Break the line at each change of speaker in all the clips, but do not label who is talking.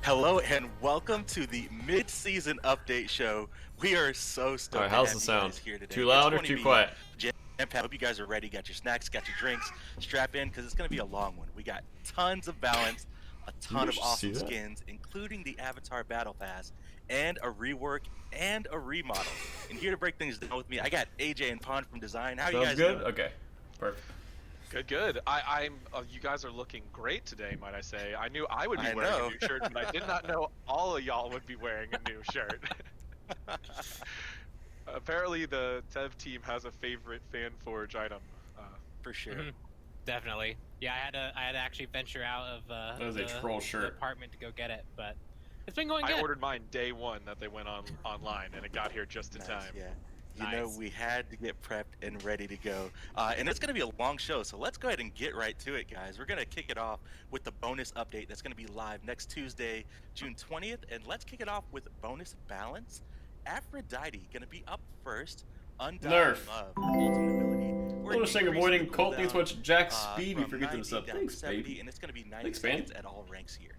Hello and welcome to the mid-season update show. We are so stoked
Alright,
to
how's
have
the
you
sound?
guys here today.
Too loud or
It's going
too
to be
quiet?
jam-packed. I hope you guys are ready. Got your snacks, got your drinks. Strap in because it's going to be a long one. We got tons of balance, a ton of awesome skins, including the Avatar Battle Pass, and a rework and a remodel. And here to break things down with me, I got AJ and Pond from Design. How are you guys
good?
doing?
Okay, perfect.
Good. You guys are looking great today, might I say. I knew I would be wearing a new shirt, but I did not know all of y'all would be wearing a new shirt. Apparently, the dev team has a favorite FanForge item.
For sure.
Definitely. Yeah, I had to actually venture out of
That was a troll shirt.
the apartment to go get it, but it's been going good.
I ordered mine day one that they went online, and it got here just in time.
Yeah. You know, we had to get prepped and ready to go. And it's going to be a long show, so let's go ahead and get right to it, guys. We're going to kick it off with the bonus update that's going to be live next Tuesday, June 20th. And let's kick it off with bonus balance. Aphrodite going to be up first. Undying Love, ultimate ability.
Bonus saying avoiding cult. Thanks so much, Jack Speedy, for getting this up. Thanks, baby.
And it's going to be 90 seconds at all ranks here.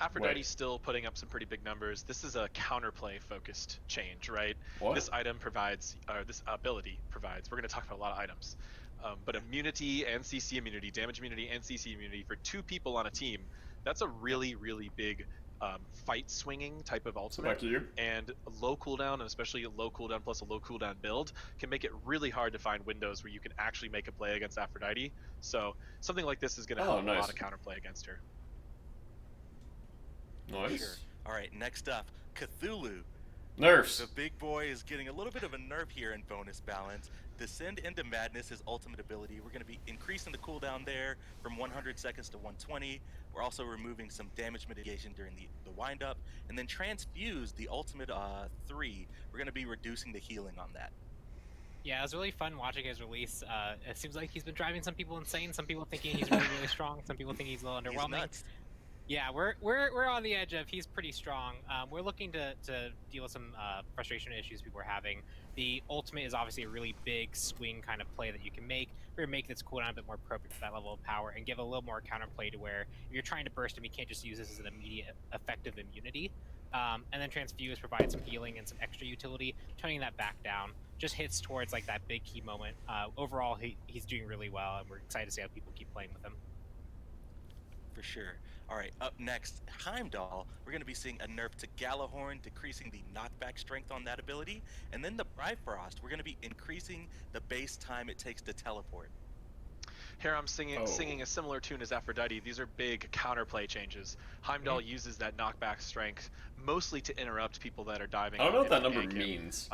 Aphrodite's still putting up some pretty big numbers. This is a counterplay focused change, right?
What?
This item provides, or this ability provides, we're going to talk about a lot of items, but immunity and CC immunity, damage immunity and CC immunity for 2 people on a team, that's a really, really big fight swinging type of ultimate.
Back to you.
And low cooldown, and especially a low cooldown plus a low cooldown build, can make it really hard to find windows where you can actually make a play against Aphrodite. So something like this is going to help a lot of counterplay against her.
Nice.
Sure. All right, next up, Cthulhu.
Nerfs.
The big boy is getting a little bit of a nerf here in bonus balance. Descend into Madness, his ultimate ability. We're going to be increasing the cooldown there from 100 seconds to 120. We're also removing some damage mitigation during the wind-up. And then Transfuse, the ultimate 3, we're going to be reducing the healing on that.
Yeah, it was really fun watching his release. It seems like he's been driving some people insane. Some people thinking he's really, really strong. Some people think he's a little underwhelming.
He's nuts.
Yeah, we're on the edge of he's pretty strong. We're looking to deal with some frustration issues people are having. The ultimate is obviously a really big swing kind of play that you can make. We're gonna make this cooldown a bit more appropriate for that level of power and give a little more counterplay to where if you're trying to burst him, you can't just use this as an immediate effective immunity. And then Transfuse provides some healing and some extra utility, toning that back down. Just hits towards like that big key moment. Overall, he's doing really well, and we're excited to see how people keep playing with him.
For sure. All right, up next, Heimdall. We're going to be seeing a nerf to Gallahorn, decreasing the knockback strength on that ability. And then the Bifrost, we're going to be increasing the base time it takes to teleport.
Here I'm singing a similar tune as Aphrodite. These are big counterplay changes. Heimdall uses that knockback strength mostly to interrupt people that are diving.
I don't know what that number means.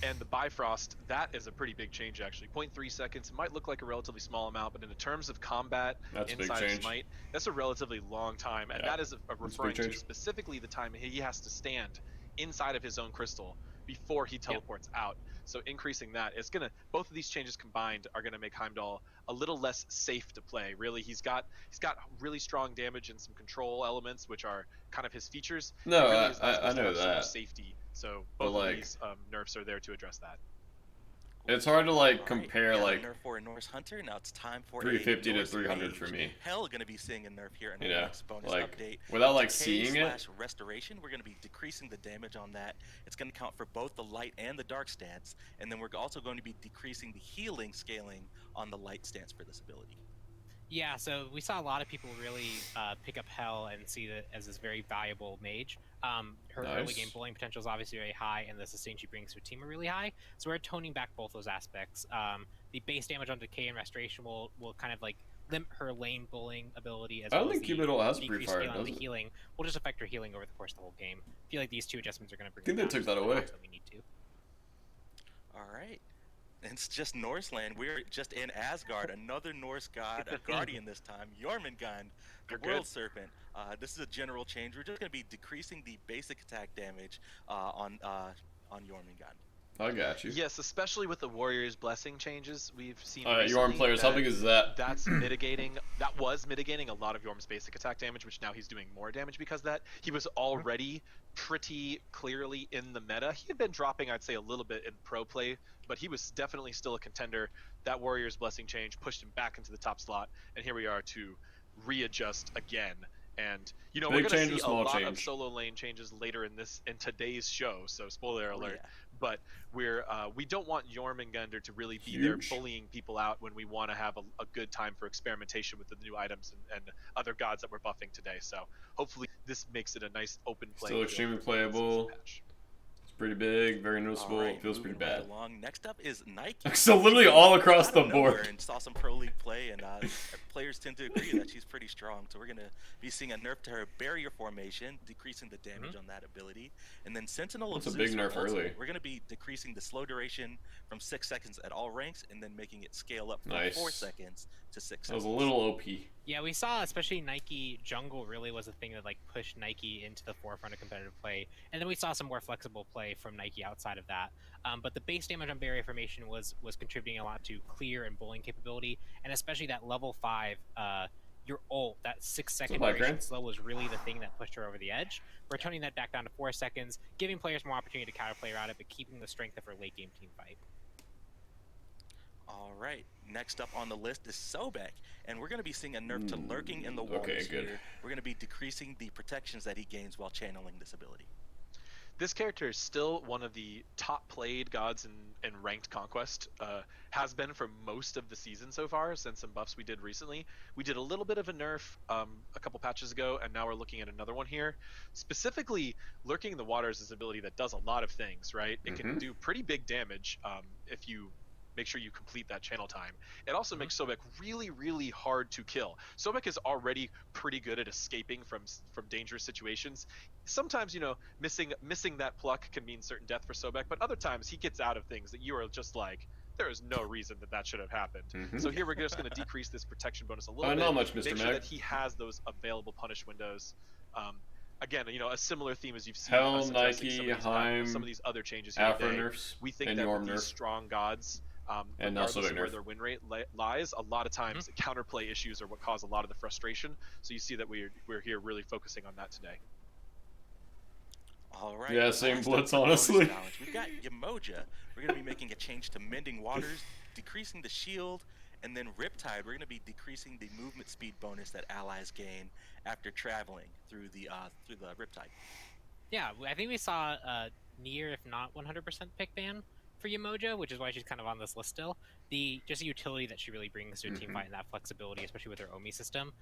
And the Bifrost, that is a pretty big change actually. 0.3 seconds, it might look like a relatively small amount, but in the terms of combat inside of Smite, that's a relatively long time. And that is referring to specifically the time he has to stand inside of his own crystal before he teleports out. So increasing that, it's gonna, both of these changes combined are gonna make Heimdall a little less safe to play. Really, he's got really strong damage and some control elements, which are kind of his features.
No,
really
I know that.
So much safety. So both of these nerfs are there to address that.
It's hard to like compare like
nerf for a Norse Hunter. Now it's time for
350 to 300 for me.
Hell, gonna be seeing a nerf here in the next bonus update.
Without like seeing it.
Restoration, we're gonna be decreasing the damage on that. It's gonna count for both the light and the dark stance, and then we're also going to be decreasing the healing scaling on the light stance for this ability.
Yeah, so we saw a lot of people really pick up Hell and see it as this very valuable mage. Her early game bullying potential is obviously very high, and the sustain she brings to a team are really high. So we're toning back both those aspects. The base damage on Decay and Restoration will kind of like limit her lane bullying ability as well as the decreased scaling on the healing will just affect her healing over the course of the whole game. I feel like these 2 adjustments are going to bring.
I think they took that away.
We need to.
All right. It's just Norseland. We're just in Asgard. Another Norse god, a guardian this time, Jormungand, the World Serpent. This is a general change. We're just going to be decreasing the basic attack damage on Jormungand.
I got you.
Yes, especially with the Warrior's Blessing changes we've seen.
Yorm players, how big is that?
That's mitigating. That was mitigating a lot of Yorm's basic attack damage, which now he's doing more damage because of that. He was already pretty clearly in the meta. He had been dropping, I'd say, a little bit in pro play, but he was definitely still a contender. That Warrior's Blessing change pushed him back into the top slot, and here we are to readjust again And you know,
big
we're going to
change,
see a lot
change.
of solo lane changes later in today's show. So spoiler alert.
Yeah.
But we don't want Jormungandr to really be
Huge.
there bullying people out when we want to have a good time for experimentation with the new items and other gods that we're buffing today. So hopefully this makes it a nice open play.
Still extremely playable. Pretty big, very noticeable.
Right,
it feels pretty bad.
Right along. Next up is Nike.
So literally all across the board.
And saw some pro league play, and players tend to agree that she's pretty strong. So we're gonna be seeing a nerf to her barrier formation, decreasing the damage on that ability, and then Sentinel of Zeus.
That's a big nerf early.
We're gonna be decreasing the slow duration from 6 seconds at all ranks, and then making it scale up from 4 seconds to 6 seconds.
That was a little OP.
Yeah, we saw especially Nike jungle really was a thing that like pushed Nike into the forefront of competitive play, and then we saw some more flexible play from Nike outside of that. But the base damage on barrier formation was contributing a lot to clear and bullying capability, and especially that level 5 your ult, that 6-second duration slow was really the thing that pushed her over the edge. We're toning that back down to 4 seconds, giving players more opportunity to counterplay around it, but keeping the strength of her late game team fight.
All right, next up on the list is Sobek, and we're going to be seeing a nerf to lurking in the waters here. We're going to be decreasing the protections that he gains while channeling this ability.
This character is still one of the top played gods in ranked conquest, has been for most of the season so far since some buffs we did recently. We did a little bit of a nerf a couple patches ago, and now we're looking at another one here. Specifically, lurking in the waters is an ability that does a lot of things, right? It can do pretty big damage if you make sure you complete that channel time. It also makes Sobek really, really hard to kill. Sobek is already pretty good at escaping from dangerous situations. Sometimes, you know, missing that pluck can mean certain death for Sobek, but other times he gets out of things that you are just like, there is no reason that should have happened. So here we're just going to decrease this protection bonus a little bit.
Not much, Mr.
Make sure
Mac.
that he has those available punish windows. Again, you know, a similar theme as you've seen
Hell, Nike, Heim,
some of these other changes here today.
Nerfs,
we think that with these strong gods, and also where their win rate lies, a lot of times counterplay issues are what cause a lot of the frustration. So you see that we're here really focusing on that today.
All right.
Yeah, same blitz, honestly.
We've got Yamoja. We're going to be making a change to Mending Waters, decreasing the shield, and then Riptide. We're going to be decreasing the movement speed bonus that allies gain after traveling through the Riptide.
Yeah, I think we saw near, if not 100% pick ban for Yamoja, which is why she's kind of on this list still. Just the utility that she really brings to a team fight and that flexibility, especially with her Omi system,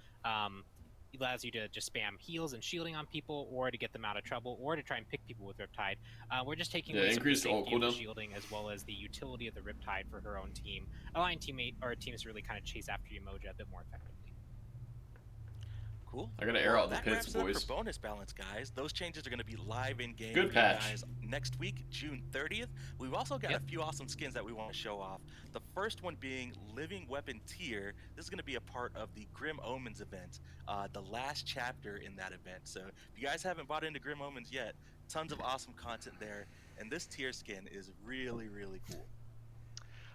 allows you to just spam heals and shielding on people, or to get them out of trouble, or to try and pick people with Riptide. We're just taking
increased ult cooldown,
shielding, as well as the utility of the Riptide for her own team, allowing teams to really kind of chase after Yamoja a bit more effectively.
Cool.
I gotta air out the pits, boys.
For bonus balance, guys. Those changes are going to be live in game.
Good patch.
Guys, next week, June 30th. We've also got a few awesome skins that we want to show off. The first one being Living Weapon Tier. This is going to be a part of the Grim Omens event, the last chapter in that event. So if you guys haven't bought into Grim Omens yet, tons of awesome content there. And this tier skin is really, really cool.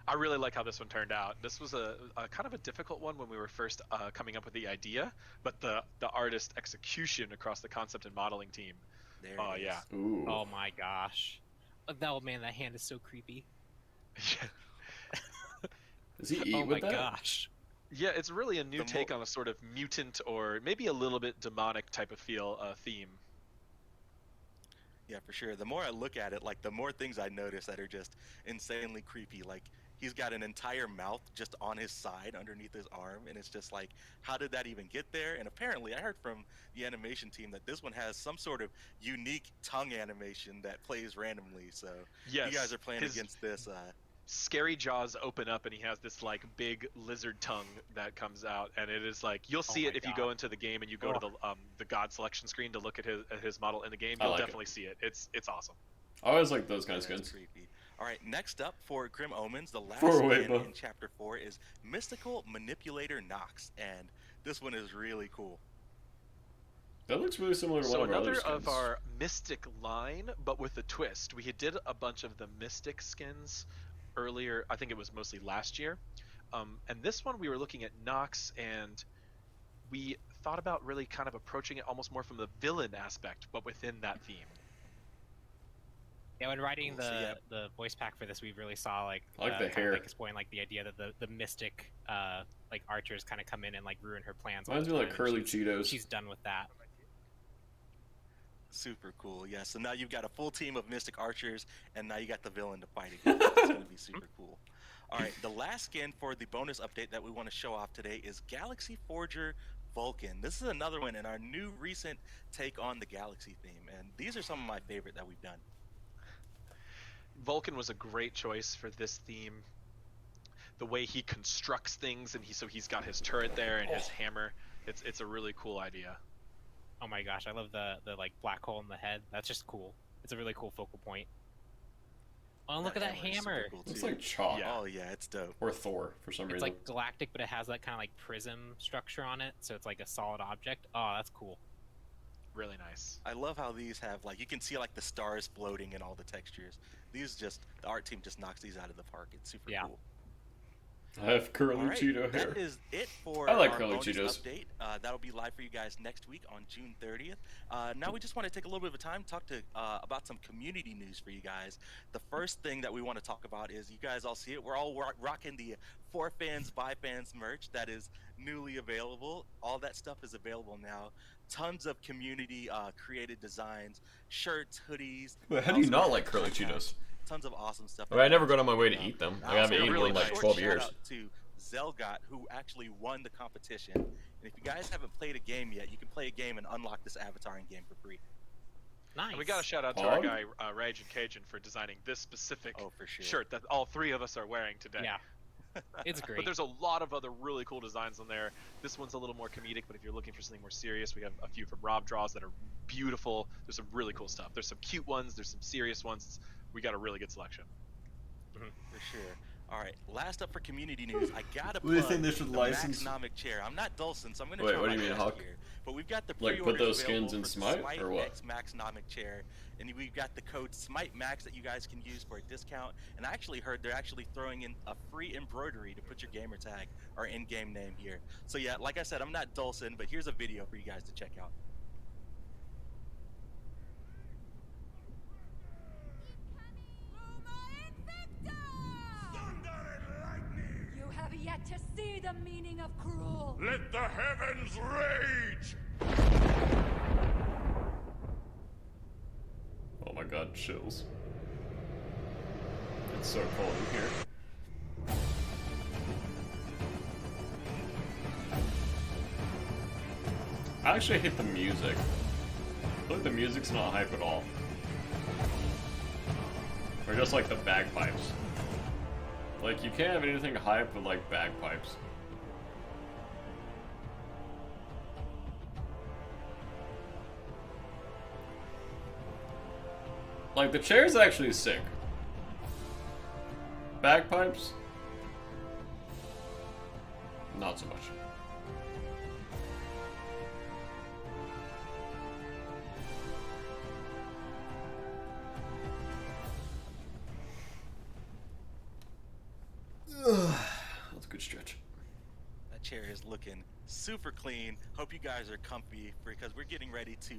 I really like how this one turned out. This was a kind of a difficult one when we were first coming up with the idea, but the artist execution across the concept and modeling team. Oh yeah.
Ooh.
Oh my gosh. Oh man, that hand is so creepy.
Does he eat with that?
Oh my gosh.
Yeah, it's really a new take on a sort of mutant or maybe a little bit demonic type of theme.
Yeah, for sure. The more I look at it, like the more things I notice that are just insanely creepy. Like he's got an entire mouth just on his side underneath his arm, and it's just like, how did that even get there? And apparently I heard from the animation team that this one has some sort of unique tongue animation that plays randomly. So
yes,
you guys are playing against this.
Scary jaws open up and he has this like big lizard tongue that comes out, and it is like, you'll see it if you go into the game and you go to the god selection screen to look at his model in the game. You'll definitely see it. It's awesome.
I always like those kind of skins.
Creepy. All right, next up for Grim Omens, the last skin in Chapter 4 is Mystical Manipulator Nox, and this one is really cool.
That looks really similar to one of our other skins.
So another of our Mystic line, but with a twist. We did a bunch of the Mystic skins earlier, I think it was mostly last year. And this one we were looking at Nox, and we thought about really kind of approaching it almost more from the villain aspect, but within that theme.
Yeah, when writing
Cool, so
the voice pack for this, we really saw like
I like the
kind
hair.
of like exploring like the idea that the mystic like archers kind of come in and like ruin her plans.
Reminds me like Curly Cheetos.
She's done with that.
Super cool. Yeah, so now you've got a full team of mystic archers, and now you got the villain to fight against. It's going to be super cool. All right, the last skin for the bonus update that we want to show off today is Galaxy Forger Vulcan. This is another one in our new recent take on the Galaxy theme, and these are some of my favorite that we've done.
Vulcan was a great choice for this theme. The way he constructs things, and he's got his turret there and his hammer. It's a really cool idea.
Oh my gosh, I love the like black hole in the head. That's just cool. It's a really cool focal point. Oh, look at that hammer.
Cool
it's like chalk.
Yeah. Oh yeah, it's dope.
Or Thor for some reason.
It's like galactic, but it has that kind of like prism structure on it, so it's like a solid object. Oh, that's cool.
Really nice.
I love how these have like, you can see like the stars floating and all the textures. These just, the art team just knocks these out of the park. It's super cool.
I have curly Cheeto hair.
That is it for
I like
our
curly
bonus
Cheetos.
update. That'll be live for you guys next week on June 30th. Now we just want to take a little bit of time to talk to about some community news for you guys. The first thing that we want to talk about is, you guys all see it, we're all rocking the For Fans by Fans merch that is newly available. All that stuff is available now. Tons of community created designs, shirts, hoodies.
But how do you not like curly Cheetos?
Tons of awesome stuff.
I never go out of my way to eat them. I haven't eaten them in like 12 years.
Shout out to Zelgot, who actually won the competition. And if you guys haven't played a game yet, you can play a game and unlock this avatar in game for free.
Nice.
And we got to shout out to our guy Rage and Cajun for designing this specific shirt that all three of us are wearing today.
Yeah. It's great.
But there's a lot of other really cool designs on there. This one's a little more comedic, but if you're looking for something more serious, we have a few from Rob Draws that are beautiful. There's some really cool stuff. There's some cute ones. There's some serious ones. We got a really good selection.
For sure. All right, last up for community news, I gotta
What do you
plug
think they should
the
license?
Maxnomic chair. I'm not Dulcin, so I'm gonna
Wait,
try
what
my
do you mean,
best
Huck?
here. But we've got the
Like,
pre-orders
put those
available
skins in
for
Smite,
the
or what?
X Maxnomic chair, and we've got the code SmiteMax that you guys can use for a discount. And I actually heard they're actually throwing in a free embroidery to put your gamer tag or in-game name here. So yeah, like I said, I'm not Dulcin, but here's a video for you guys to check out.
Yet to see the meaning of cruel.
Let the heavens rage!
Oh my god, chills. It's so cold in here. I actually hate the music. I feel like the music's not hype at all. Or just like the bagpipes. Like, you can't have anything hype with, like, bagpipes. Like, the chair's actually sick. Bagpipes? Not so much. That's a good stretch.
That chair is looking super clean. Hope you guys are comfy, because we're getting ready to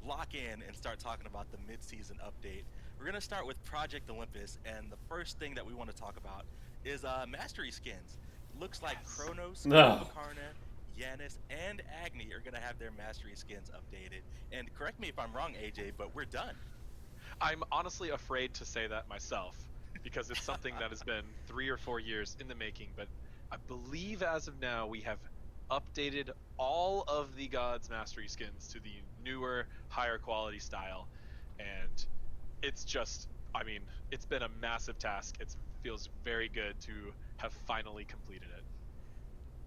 lock in and start talking about the mid-season update. We're going to start with Project Olympus, and the first thing that we want to talk about is Mastery skins. Looks like Kronos, Karna, Yanis, and Agni are going to have their Mastery skins updated. And correct me if I'm wrong, AJ, but we're done.
I'm honestly afraid to say that myself, because it's something that has been 3 or 4 years in the making, but I believe as of now we have updated all of the Gods Mastery skins to the newer, higher quality style, and it's just, I mean, it's been a massive task. It feels very good to have finally completed it.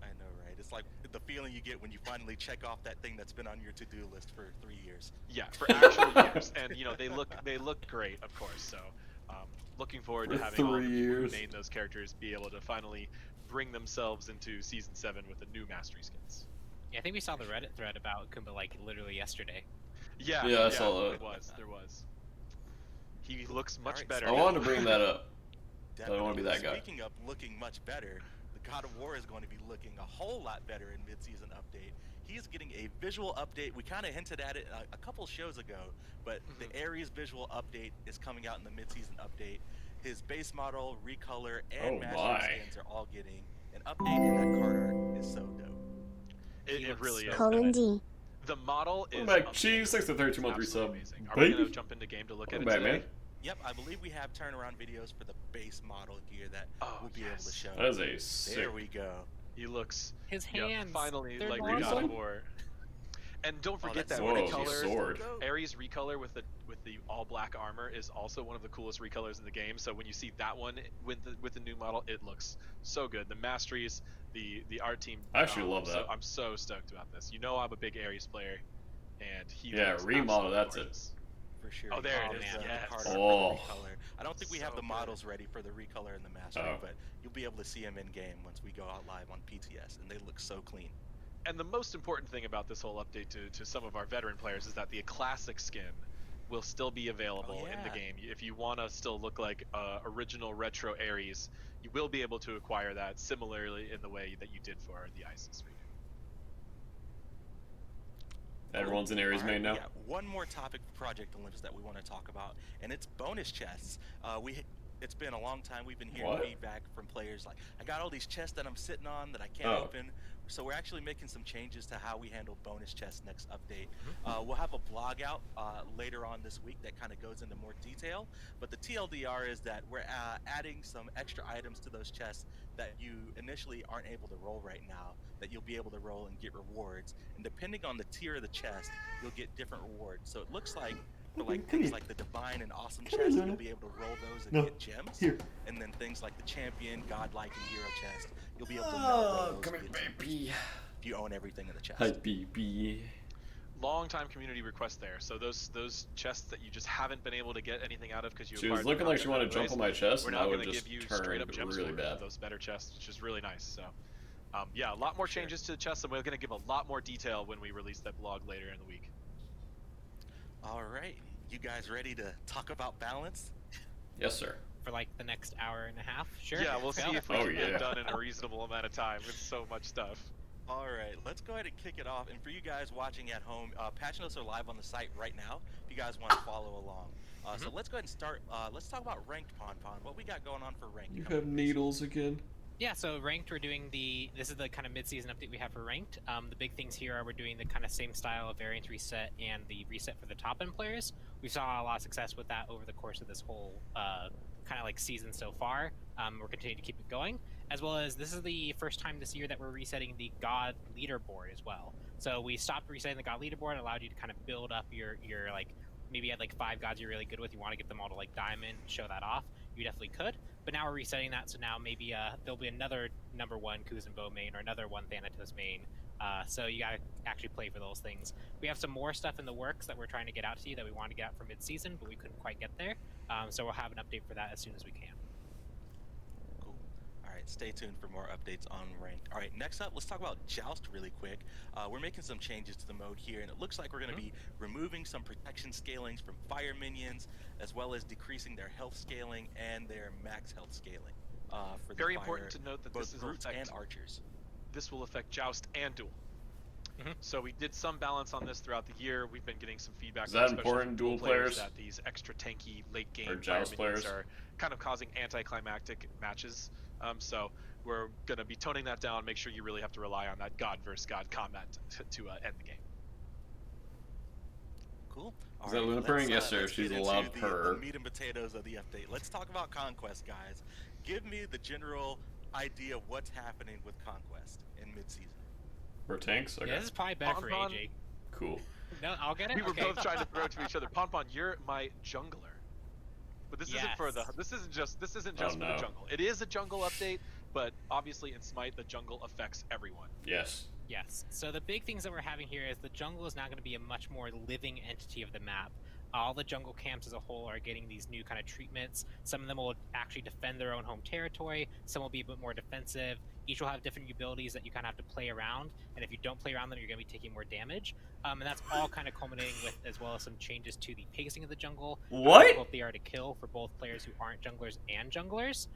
I know, right? It's like the feeling you get when you finally check off that thing that's been on your to-do list for 3 years.
Yeah, for actual years, and you know, they look great, of course, so looking forward to having all the people who made those characters be able to finally bring themselves into Season 7 with the new Mastery skins.
Yeah, I think we saw the Reddit thread about Kumba like literally yesterday.
Yeah,
I saw that.
There was. He looks much better.
I wanted to bring that up.
Definitely.
I don't want to be that guy.
Speaking of looking much better, the God of War is going to be looking a whole lot better in mid-season update. He's getting a visual update. We kind of hinted at it a couple shows ago, but the Ares visual update is coming out in the mid-season update. His base model, recolor, and mastery skins are all getting an update, and that card art is so dope.
It really is.
Colin D.
The model is
back. Cheese, thanks to 32-month resub.
Are we going to jump into game to look at it today?
Man.
Yep, I believe we have turnaround videos for the base model gear that we'll be able to show.
That is a sick.
There we go.
He looks
his hands
finally like
awesome.
God of War. And don't forget that
sword.
Ares recolor with the all black armor is also one of the coolest recolors in the game. So when you see that one with the new model, it looks so good. The masteries, the art team.
I actually love that.
So I'm so stoked about this. You know I'm a big Ares player, and he
remodel. That's
gorgeous.
For sure.
Oh, there it is.
Yes. Recolor. I don't think we have the models ready for the recolor and the mastery, but you'll be able to see them in game once we go out live on PTS, and they look so clean.
And the most important thing about this whole update to some of our veteran players is that the classic skin will still be available in the game. If you want to still look like original retro Ares, you will be able to acquire that similarly in the way that you did for the ISIS region.
Everyone's in Ares main now.
Yeah, one more topic for Project Olympus that we want to talk about, and it's bonus chests. It's been a long time. We've been hearing feedback from players like, I got all these chests that I'm sitting on that I can't open. So we're actually making some changes to how we handle bonus chests next update. We'll have a blog out later on this week that kind of goes into more detail. But the TLDR is that we're adding some extra items to those chests that you initially aren't able to roll right now, that you'll be able to roll and get rewards. And depending on the tier of the chest, you'll get different rewards. So it looks like for like things like the divine and awesome chest, you'll be able to roll those and get gems. And then things like the champion, godlike, and hero chest, you'll be able to roll those
baby.
if you own everything in the chest.
Hi, baby.
Long time community request there. So those chests that you just haven't been able to get anything out of because you.
She was looking like she wanted to jump on my chest,
we're
and
now
I would
going to
just
give you
turn
straight up gems
really bad.
those better chests, which is really nice. So, yeah, a lot more changes to the chests, and we're going to give a lot more detail when we release that blog later in the week.
All right, you guys ready to talk about balance?
Yes, sir.
For like the next hour and a half? Sure.
Yeah, we'll see if we can get it done in a reasonable amount of time with so much stuff.
All right, let's go ahead and kick it off. And for you guys watching at home, patch notes are live on the site right now if you guys want to follow along. So let's go ahead and start. Let's talk about ranked Pon. What we got going on for ranked?
You have needles again.
Yeah, so ranked, we're doing this is the kind of mid-season update we have for ranked. The big things here are we're doing the kind of same style of variance reset and the reset for the top-end players. We saw a lot of success with that over the course of this whole kind of like season so far. We're continuing to keep it going, as well as this is the first time this year that we're resetting the God leaderboard as well. So we stopped resetting the God leaderboard and allowed you to kind of build up your like, maybe you had like 5 gods you're really good with, you want to get them all to like diamond, show that off, you definitely could. But now we're resetting that, so now maybe there'll be another number 1 Kuzenbo main or another 1 Thanatos main. So you gotta actually play for those things. We have some more stuff in the works that we're trying to get out to you that we want to get out for mid-season, but we couldn't quite get there. So we'll have an update for that as soon as we can.
Cool. All right, stay tuned for more updates on ranked. All right, next up, let's talk about Joust really quick. We're making some changes to the mode here, and it looks like we're going to be removing some protection scalings from fire minions, as well as decreasing their health scaling and their max health scaling. For the
Very
fire,
important to note that
both
this is
brutes and archers.
This will affect Joust and Duel. So we did some balance on this throughout the year. We've been getting some feedback.
Is that important, Duel players?
That these extra tanky late game
or Joust players
are kind of causing anticlimactic matches. So we're going to be toning that down. Make sure you really have to rely on that God versus God combat to end the game.
Cool.
Is that Luna purring? Yes, sir. She's a loud purr.
The meat and potatoes of the update. Let's talk about Conquest, guys. Give me the general idea of what's happening with Conquest in mid-season.
We're tanks? Okay.
Yeah, this is probably better for AJ.
Cool.
No, I'll get it.
We were both trying to throw it to each other. Pon, you're my jungler. But this isn't for the. This isn't just for the jungle. It is a jungle update, but obviously in Smite the jungle affects everyone.
Yes.
Yes. So the big things that we're having here is the jungle is now going to be a much more living entity of the map. All the jungle camps as a whole are getting these new kind of treatments. Some of them will actually defend their own home territory. Some will be a bit more defensive. Each will have different abilities that you kind of have to play around. And if you don't play around them, you're going to be taking more damage. And that's all kind of culminating with, as well as some changes to the pacing of the jungle.
What?
How difficult they are to kill for both players who aren't junglers and junglers.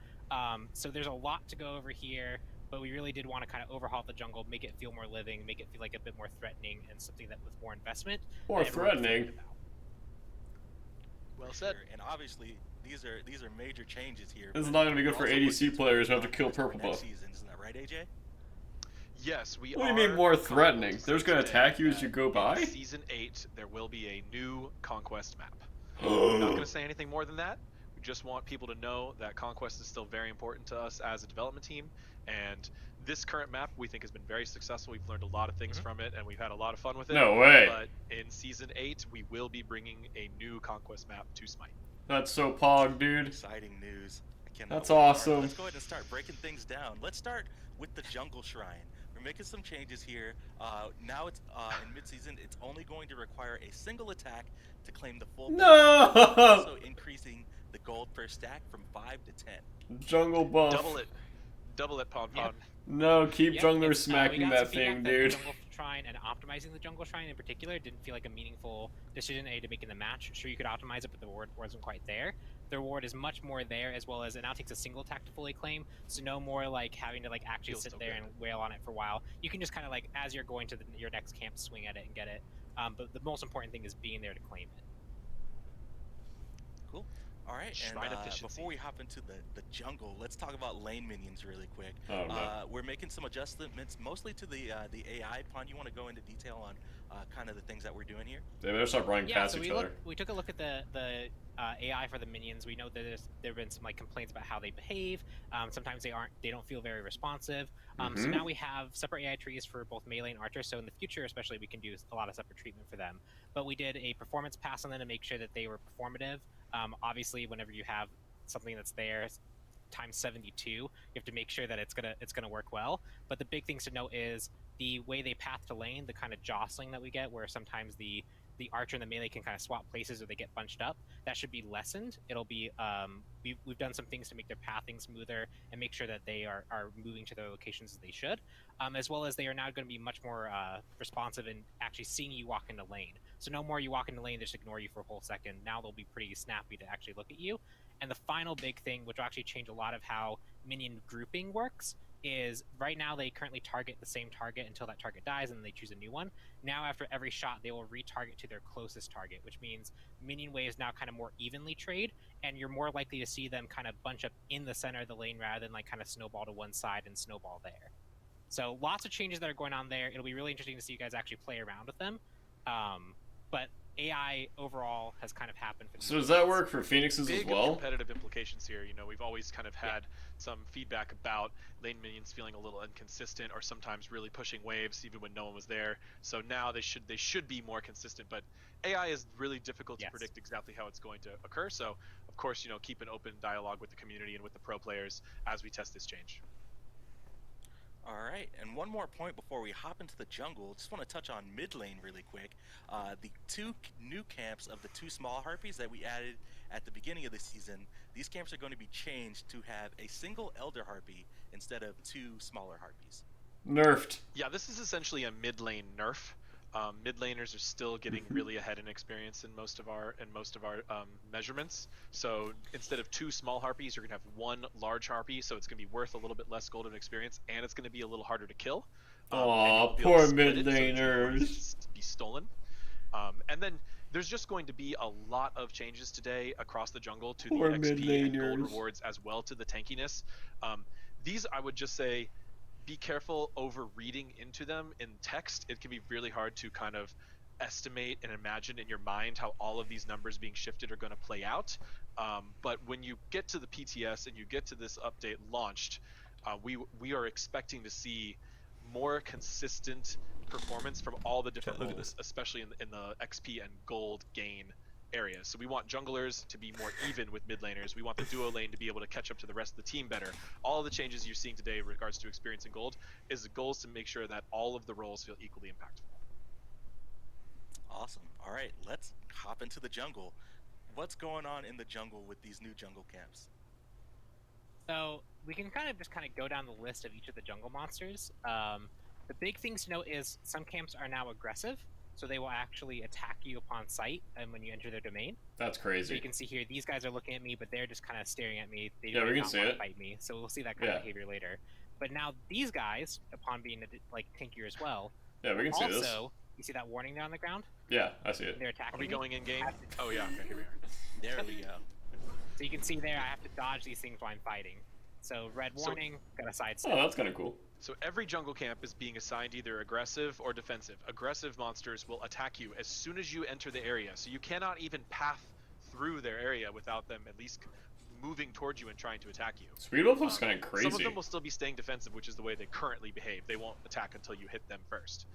So there's a lot to go over here. but we really did want to kind of overhaul the jungle, make it feel more living, make it feel like a bit more threatening, and something that with more investment.
More threatening.
Well said.
And obviously, these are major changes here.
This is not going to be good for ADC players who have to kill purple buff.
Season, isn't that right, AJ?
Yes, we
What do you mean more threatening? They're just going to attack you as you go by?
In Season 8, there will be a new Conquest map. I'm not going to say anything more than that. We just want people to know that Conquest is still very important to us as a development team, and this current map we think has been very successful. We've learned a lot of things from it, and we've had a lot of fun with it.
No way.
But in Season 8, we will be bringing a new Conquest map to Smite.
That's so pog, dude.
Exciting news.
That's awesome.
Let's go ahead and start breaking things down. Let's start with the Jungle Shrine. We're making some changes here. Now it's in mid-season. It's only going to require a single attack to claim the full.
No.
Also increasing the gold per stack from 5 to 10.
Jungle buff.
Double it, Pon Pon.
No, keep jungler smacking that thing, dude.
Jungle Shrine and optimizing the Jungle Shrine in particular didn't feel like a meaningful decision to make in the match. Sure, you could optimize it, but the reward wasn't quite there. The reward is much more there, as well as it now takes a single attack to fully claim, so no more like having to like actually sit there and wail on it for a while. You can just kind of like, as you're going to your next camp, swing at it and get it. But the most important thing is being there to claim it.
Cool. All right,
Shrine
and
efficiency.
before we hop into the jungle, let's talk about lane minions really quick.
Oh, no.
We're making some adjustments, mostly to the AI. Pon, you want to go into detail on kind of the things that we're doing here?
They better stop running past each other.
We took a look at the AI for the minions. We know that there have been some like complaints about how they behave. Sometimes they don't feel very responsive. So now we have separate AI trees for both melee and archer. So in the future, especially, we can do a lot of separate treatment for them. But we did a performance pass on them to make sure that they were performative. Obviously, whenever you have something that's there times 72, you have to make sure that it's gonna work well. But the big things to note is the way they path to lane, the kind of jostling that we get, where sometimes the archer and the melee can kind of swap places or they get bunched up. That should be lessened. It'll be we've done some things to make their pathing smoother and make sure that they are moving to their locations as they should, as well as they are now going to be much more responsive in actually seeing you walk into lane. So no more you walk into lane, they just ignore you for a whole second. Now they'll be pretty snappy to actually look at you. And the final big thing, which will actually change a lot of how minion grouping works, is right now they currently target the same target until that target dies and then they choose a new one. Now after every shot they will retarget to their closest target, which means minion waves now kind of more evenly trade, and you're more likely to see them kind of bunch up in the center of the lane rather than like kind of snowball to one side and snowball there. So lots of changes that are going on there. It'll be really interesting to see you guys actually play around with them. But AI overall has kind of happened.
So does that work for Phoenixes as well?
Competitive implications here. You know, we've always kind of had some feedback about lane minions feeling a little inconsistent or sometimes really pushing waves even when no one was there. So now they should be more consistent. But AI is really difficult to predict exactly how it's going to occur. So of course, you know, keep an open dialogue with the community and with the pro players as we test this change.
All right, and one more point before we hop into the jungle. Just want to touch on mid lane really quick. The two new camps of the 2 small harpies that we added at the beginning of the season, these camps are going to be changed to have a single elder harpy instead of 2 smaller harpies.
Nerfed.
Yeah, this is essentially a mid lane nerf. Mid laners are still getting really ahead in experience in most of our measurements. So instead of 2 small harpies, you're gonna have 1 large harpy. So it's gonna be worth a little bit less golden experience, and it's gonna be a little harder to kill.
Aw, poor mid laners.
So be stolen. And then there's just going to be a lot of changes today across the jungle to
Poor
the XP and gold
mid-laners.
rewards, as well to the tankiness. These, I would just say, be careful over reading into them in text. It can be really hard to kind of estimate and imagine in your mind how all of these numbers being shifted are going to play out. But when you get to the PTS and you get to this update launched, we are expecting to see more consistent performance from all the different roles, especially in the XP and gold gain areas. So we want junglers to be more even with mid laners. We want the duo lane to be able to catch up to the rest of the team better. All the changes you're seeing today in regards to experience and gold is the goal is to make sure that all of the roles feel equally impactful.
Awesome. All right, let's hop into the jungle. What's going on in the jungle with these new jungle camps?
So we can kind of go down the list of each of the jungle monsters. The big things to note is some camps are now aggressive, so they will actually attack you upon sight and when you enter their domain.
That's crazy.
So you can see here, these guys are looking at me, but they're just kind of staring at me. They
Yeah,
do
we can
not
see
want
it.
to fight me, so we'll see that kind of behavior later. But now these guys, upon being like tankier as well,
yeah, we can see this.
Also, you see that warning there on the ground?
Yeah, I see it.
They're attacking.
Are we going in game?
To...
Oh yeah, okay, here we are.
There we go.
So you can see there, I have to dodge these things while I'm fighting. So red warning, got a sidestep.
Oh, that's kind of cool.
So every jungle camp is being assigned either aggressive or defensive. Aggressive monsters will attack you as soon as you enter the area, so you cannot even path through their area without them at least moving towards you and trying to attack you.
Speed Wolf looks kind of crazy.
Some of them will still be staying defensive, which is the way they currently behave. They won't attack until you hit them first.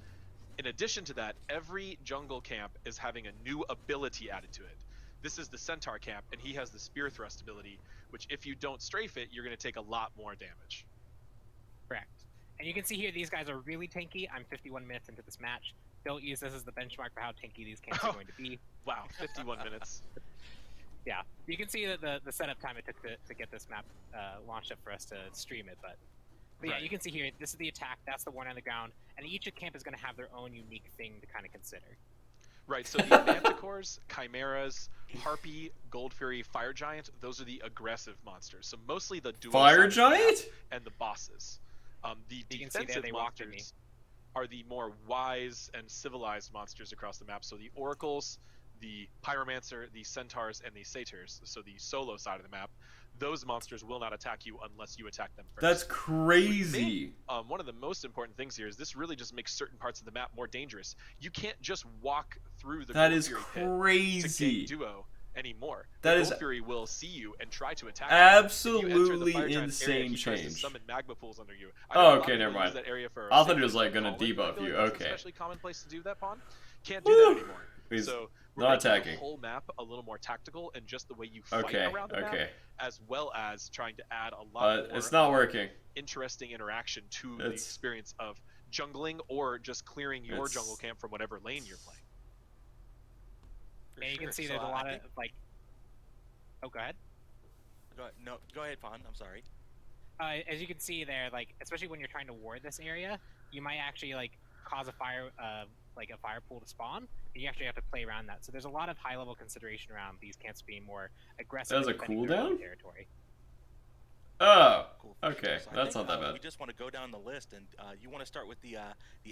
In addition to that, every jungle camp is having a new ability added to it. This is the Centaur camp, and he has the Spear Thrust ability, which if you don't strafe it, you're going to take a lot more damage.
Correct. And you can see here, these guys are really tanky. I'm 51 minutes into this match. Don't use this as the benchmark for how tanky these camps are going to be.
Wow, 51 minutes.
Yeah, you can see that the setup time it took to get this map launched up for us to stream it, but yeah,
Right.
you can see here, this is the attack, that's the one on the ground, and each camp is going to have their own unique thing to kind of consider.
Right, so the Manticores, Chimeras, Harpy, Gold Fury, Fire Giant, those are the aggressive monsters. So mostly the dual
Fire Giant?
and the bosses. The
You can see there,
defensive
they walked at me.
monsters are the more wise and civilized monsters across the map. So the Oracles, the Pyromancer, the Centaurs, and the Satyrs, so the solo side of the map, those monsters will not attack you unless you attack them first.
That's crazy.
One of the most important things here is this really just makes certain parts of the map more dangerous. You can't just walk through the
That
Gold
is
Fury pit
crazy.
to gank duo anymore.
That
the
is
Gold Fury will see you and try to attack
absolutely
you. If you enter the Fire Giant's area,
insane
he tries to
change.
summon magma pools under you. I
Oh,
know a lot
okay,
of
never
people use
mind.
That area for
I thought he
safety
was, like, gonna
calling. I
debuff
feel
you.
like it's
Okay.
Especially commonplace to do that pawn. Can't do
Woo!
that anymore.
He's
So we're
not
making
attacking.
the whole map a little more tactical and just the way you fight
Okay,
around the map,
okay.
as well as trying to add a lot more
It's not working.
interesting interaction to the
It's-
experience of jungling or just clearing your
It's-
jungle camp from whatever lane you're playing.
For
And you can
sure.
see
So
there's a
I
lot
think-
of, like... Oh, go ahead.
Go ahead, Fawn. I'm sorry.
As you can see there, like, especially when you're trying to ward this area, you might actually, like, cause a fire pool to spawn, and you actually have to play around that. So there's a lot of high-level consideration around these camps being more aggressive.
That has a
defending their own
cooldown?
territory.
Oh,
Cool. For
okay.
sure. So I
That's
think,
not that bad.
We just want to go down the list, and you want to start with the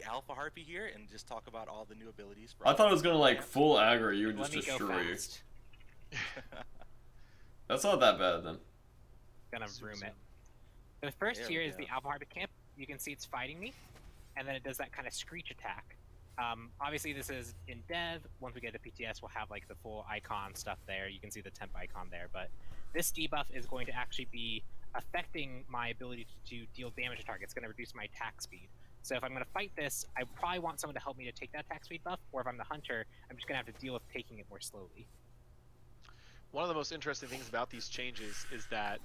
Alpha Harpy here, and just talk about all the new abilities. For
I
all
thought it
the
was gonna like
camps.
full aggro you and
Let
just
me go
destroy you.
fast.
That's not that bad then.
Gonna
Zoom,
room
zoom.
it. The first
There
here
we
is the
go.
Alpha Harpy camp. You can see it's fighting me, and then it does that kind of screech attack. Obviously, this is in dev. Once we get to PTS, we'll have like the full icon stuff there. You can see the temp icon there, but this debuff is going to actually be affecting my ability to deal damage to targets. It's going to reduce my attack speed. So if I'm going to fight this, I probably want someone to help me to take that attack speed buff, or if I'm the hunter, I'm just going to have to deal with taking it more slowly.
One of the most interesting things about these changes is that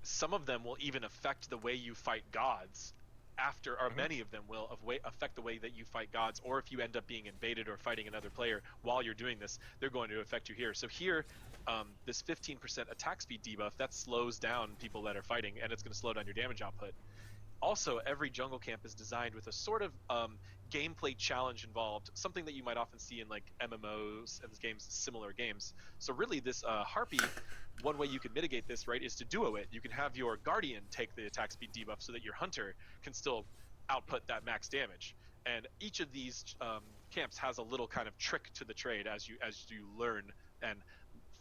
some of them will even affect the way you fight gods after, or many of them will affect the way that you fight gods, or if you end up being invaded or fighting another player while you're doing this, they're going to affect you here. So here, this 15% attack speed debuff, that slows down people that are fighting, and it's going to slow down your damage output. Also, every jungle camp is designed with a sort of gameplay challenge involved, something that you might often see in like MMOs and games, similar games. So really, this Harpy, one way you can mitigate this, right, is to duo it. You can have your Guardian take the attack speed debuff so that your Hunter can still output that max damage. And each of these camps has a little kind of trick to the trade as you learn and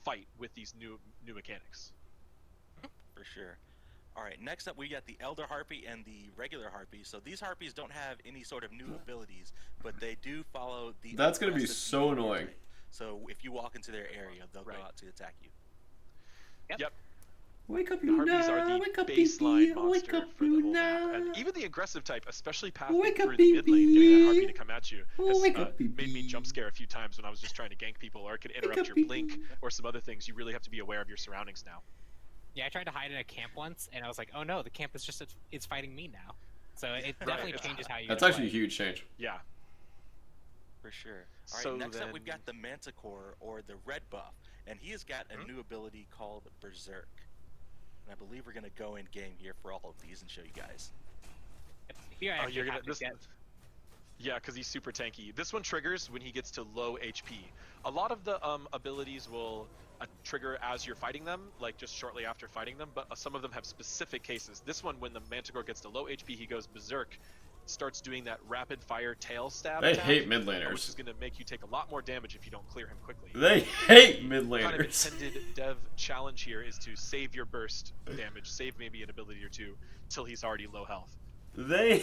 fight with these new mechanics.
For sure. All right, next up we got the Elder Harpy and the regular Harpy. So these Harpies don't have any sort of new abilities, but they do follow the...
That's gonna be
aggressive
so
behavior
annoying.
trait. So if you walk into their area, they'll
Right.
go out to attack you.
Yep.
Wake up,
The
you
Harpies
now.
are the
Wake up,
baseline
baby.
monster
Wake up,
for the
you
whole map.
now.
And even the aggressive type, especially pathing
Wake up,
through the mid lane, getting that Harpy
baby.
to come at you,
Oh,
has
wake up,
made me
baby.
jump scare a few times when I was just trying to gank people, or it could interrupt
up,
your
baby.
blink or some other things. You really have to be aware of your surroundings now.
Yeah, I tried to hide in a camp once, and I was like, oh no, the camp is just, it's fighting me now. So it definitely
it's-
changes how you
That's
play.
actually a huge change.
Yeah.
For sure. All right,
So
next up
then-
we've got the Manticore, or the red buff, and he has got a new ability called Berserk. And I believe we're going to go in game here for all of these and show you guys.
Here I
Oh,
actually
you're gonna
have to get...
Yeah, because he's super tanky. This one triggers when he gets to low HP. A lot of the abilities will a trigger as you're fighting them, like just shortly after fighting them, but some of them have specific cases. This one, when the Manticore gets to low HP, he goes berserk, starts doing that rapid fire tail stab
They
attack,
hate mid laners.
which is going to make you take a lot more damage if you don't clear him quickly.
They hate mid laners.
Kind of intended dev challenge here is to save your burst damage, save maybe an ability or two till he's already low health.
Yeah,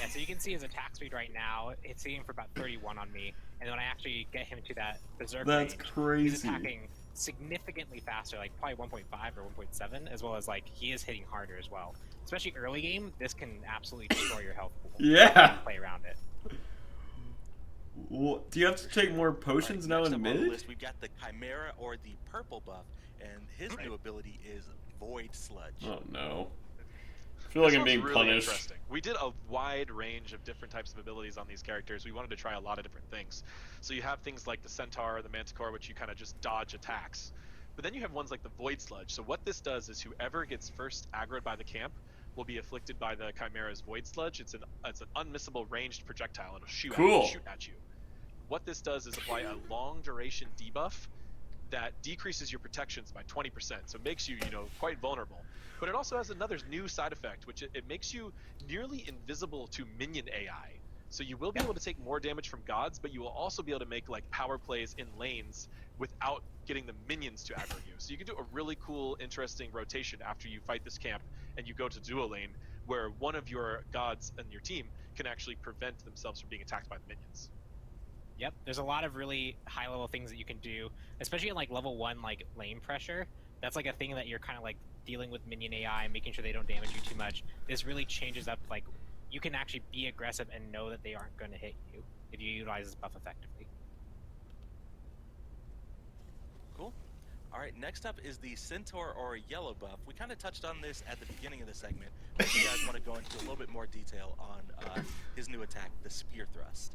so you can see his attack speed right now. It's hitting for about 31 on me, and when I actually get him to that berserk range,
crazy.
he's attacking significantly faster, like probably 1.5 or 1.7, as well as like he is hitting harder as well. Especially early game, this can absolutely destroy your health pool.
Yeah.
Play around it.
Well, do you have to take more potions now in mid?
List, we've got the Chimera or the purple buff, and his new ability is Void Sludge.
Oh no. I feel like I'm being
really
punished.
Interesting. We did a wide range of different types of abilities on these characters. We wanted to try a lot of different things. So you have things like the Centaur or the Manticore, which you kind of just dodge attacks. But then you have ones like the Void Sludge. So what this does is whoever gets first aggroed by the camp will be afflicted by the Chimera's Void Sludge. It's an unmissable ranged projectile. It'll shoot at you. What this does is apply a long duration debuff that decreases your protections by 20%. So it makes you, quite vulnerable. But it also has another new side effect, which it makes you nearly invisible to minion AI. So you will be able to take more damage from gods, but you will also be able to make like power plays in lanes without getting the minions to aggro you. So you can do a really cool, interesting rotation after you fight this camp and you go to duo lane, where one of your gods and your team can actually prevent themselves from being attacked by the minions.
Yep, there's a lot of really high level things that you can do, especially in like level 1 like lane pressure. That's like a thing that you're kind of like dealing with minion AI, making sure they don't damage you too much. This really changes up, like you can actually be aggressive and know that they aren't going to hit you if you utilize this buff effectively.
Cool. All right, next up is the Centaur or Yellow buff. We kind of touched on this at the beginning of the segment, but if you guys want to go into a little bit more detail on his new attack, the Spear Thrust.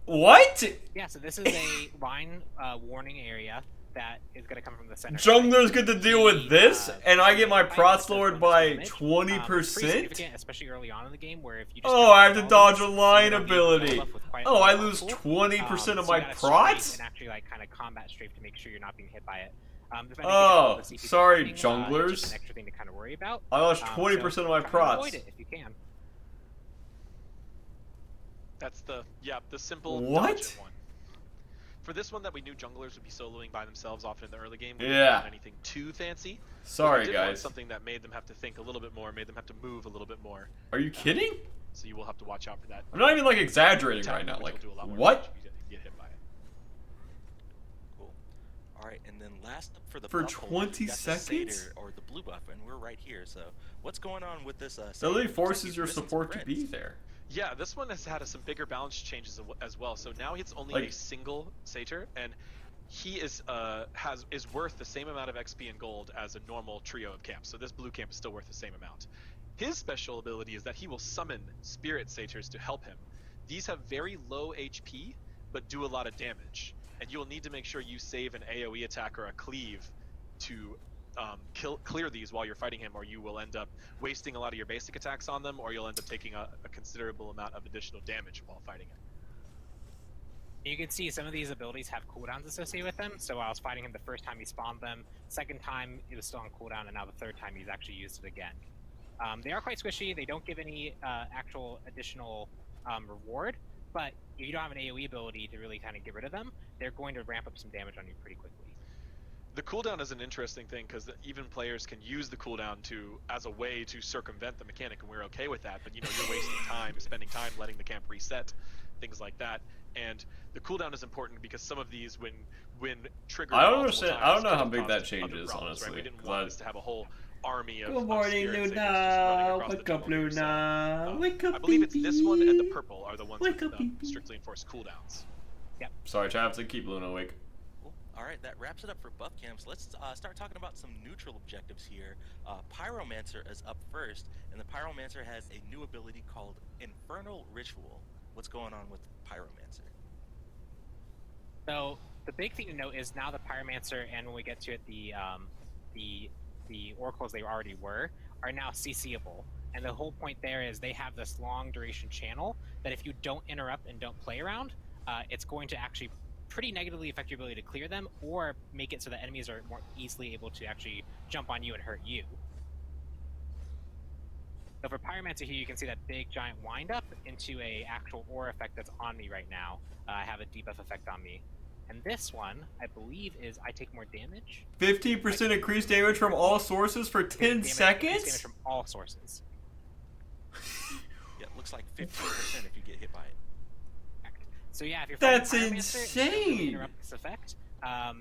What?
Yeah, so this is a line warning area that is going to come from the center.
Junglers get to deal with this, and I get my prots lowered by 20%?
Especially early on in the game, where if you
just I have to dodge a line ability. Oh, I lose 20% of my prots?
And actually, like, kind of combat strafe to make sure you're not being hit by it.
Oh, sorry, junglers.
An extra thing to kind of worry about.
I lost 20% of my prots.
Avoid it if you can.
That's the simple
what?
dodge it one. For this one that we knew junglers would be soloing by themselves often in the early game, we
yeah.
didn't want anything too fancy.
Sorry,
we
guys.
Want something that made them have to think a little bit more, made them have to move a little bit more.
Are you kidding?
So you will have to watch out for that.
I'm not even like exaggerating right now. Like, what?
Get hit by it.
Cool. All right, and then last up for the
for
buff
20 seconds,
Satyr or the blue buff, and we're right here. So what's going on with this?
It really forces your support to be there.
Yeah, this one has had some bigger balance changes as well. So now it's only a single Satyr, and he is worth the same amount of XP and gold as a normal trio of camps. So this blue camp is still worth the same amount. His special ability is that he will summon spirit satyrs to help him. These have very low HP, but do a lot of damage. And you'll need to make sure you save an AoE attack or a cleave to clear these while you're fighting him, or you will end up wasting a lot of your basic attacks on them, or you'll end up taking a considerable amount of additional damage while fighting him.
You can see some of these abilities have cooldowns associated with them. So I was fighting him the first time he spawned them, second time it was still on cooldown, and now the third time he's actually used it again. They are quite squishy. They don't give any actual additional reward, but if you don't have an AoE ability to really kind of get rid of them, they're going to ramp up some damage on you pretty quickly.
The cooldown is an interesting thing because even players can use the cooldown as a way to circumvent the mechanic, and we're okay with that. But you're wasting time, spending time letting the camp reset, things like that. And the cooldown is important because some of these, when triggered,
I don't understand. I don't know how big that changes, honestly.
Right? We didn't want us to have a whole army of
good morning,
Luna.
Wake up, Luna. Wake up,
I believe it's this one and the purple are the ones with strictly enforced cooldowns.
Yep.
Sorry, Trav, to keep Luna awake.
All right, that wraps it up for buff camps. Let's start talking about some neutral objectives here. Pyromancer is up first, and the Pyromancer has a new ability called Infernal Ritual. What's going on with Pyromancer?
So the big thing to note is now the Pyromancer, and when we get to it, the oracles they already were, are now CCable. And the whole point there is they have this long duration channel that if you don't interrupt and don't play around, it's going to actually pretty negatively affect your ability to clear them, or make it so that enemies are more easily able to actually jump on you and hurt you. So for Pyromancer here, you can see that big giant wind up into a actual aura effect that's on me right now. I have a debuff effect on me. And this one, I believe, is I take more damage.
15% increased damage from all sources for 10 seconds?
Damage from all sources.
Yeah, it looks like 15% if you get hit by it.
So yeah, if you're
That's
fighting Pyromancer,
insane!
you interrupt this effect,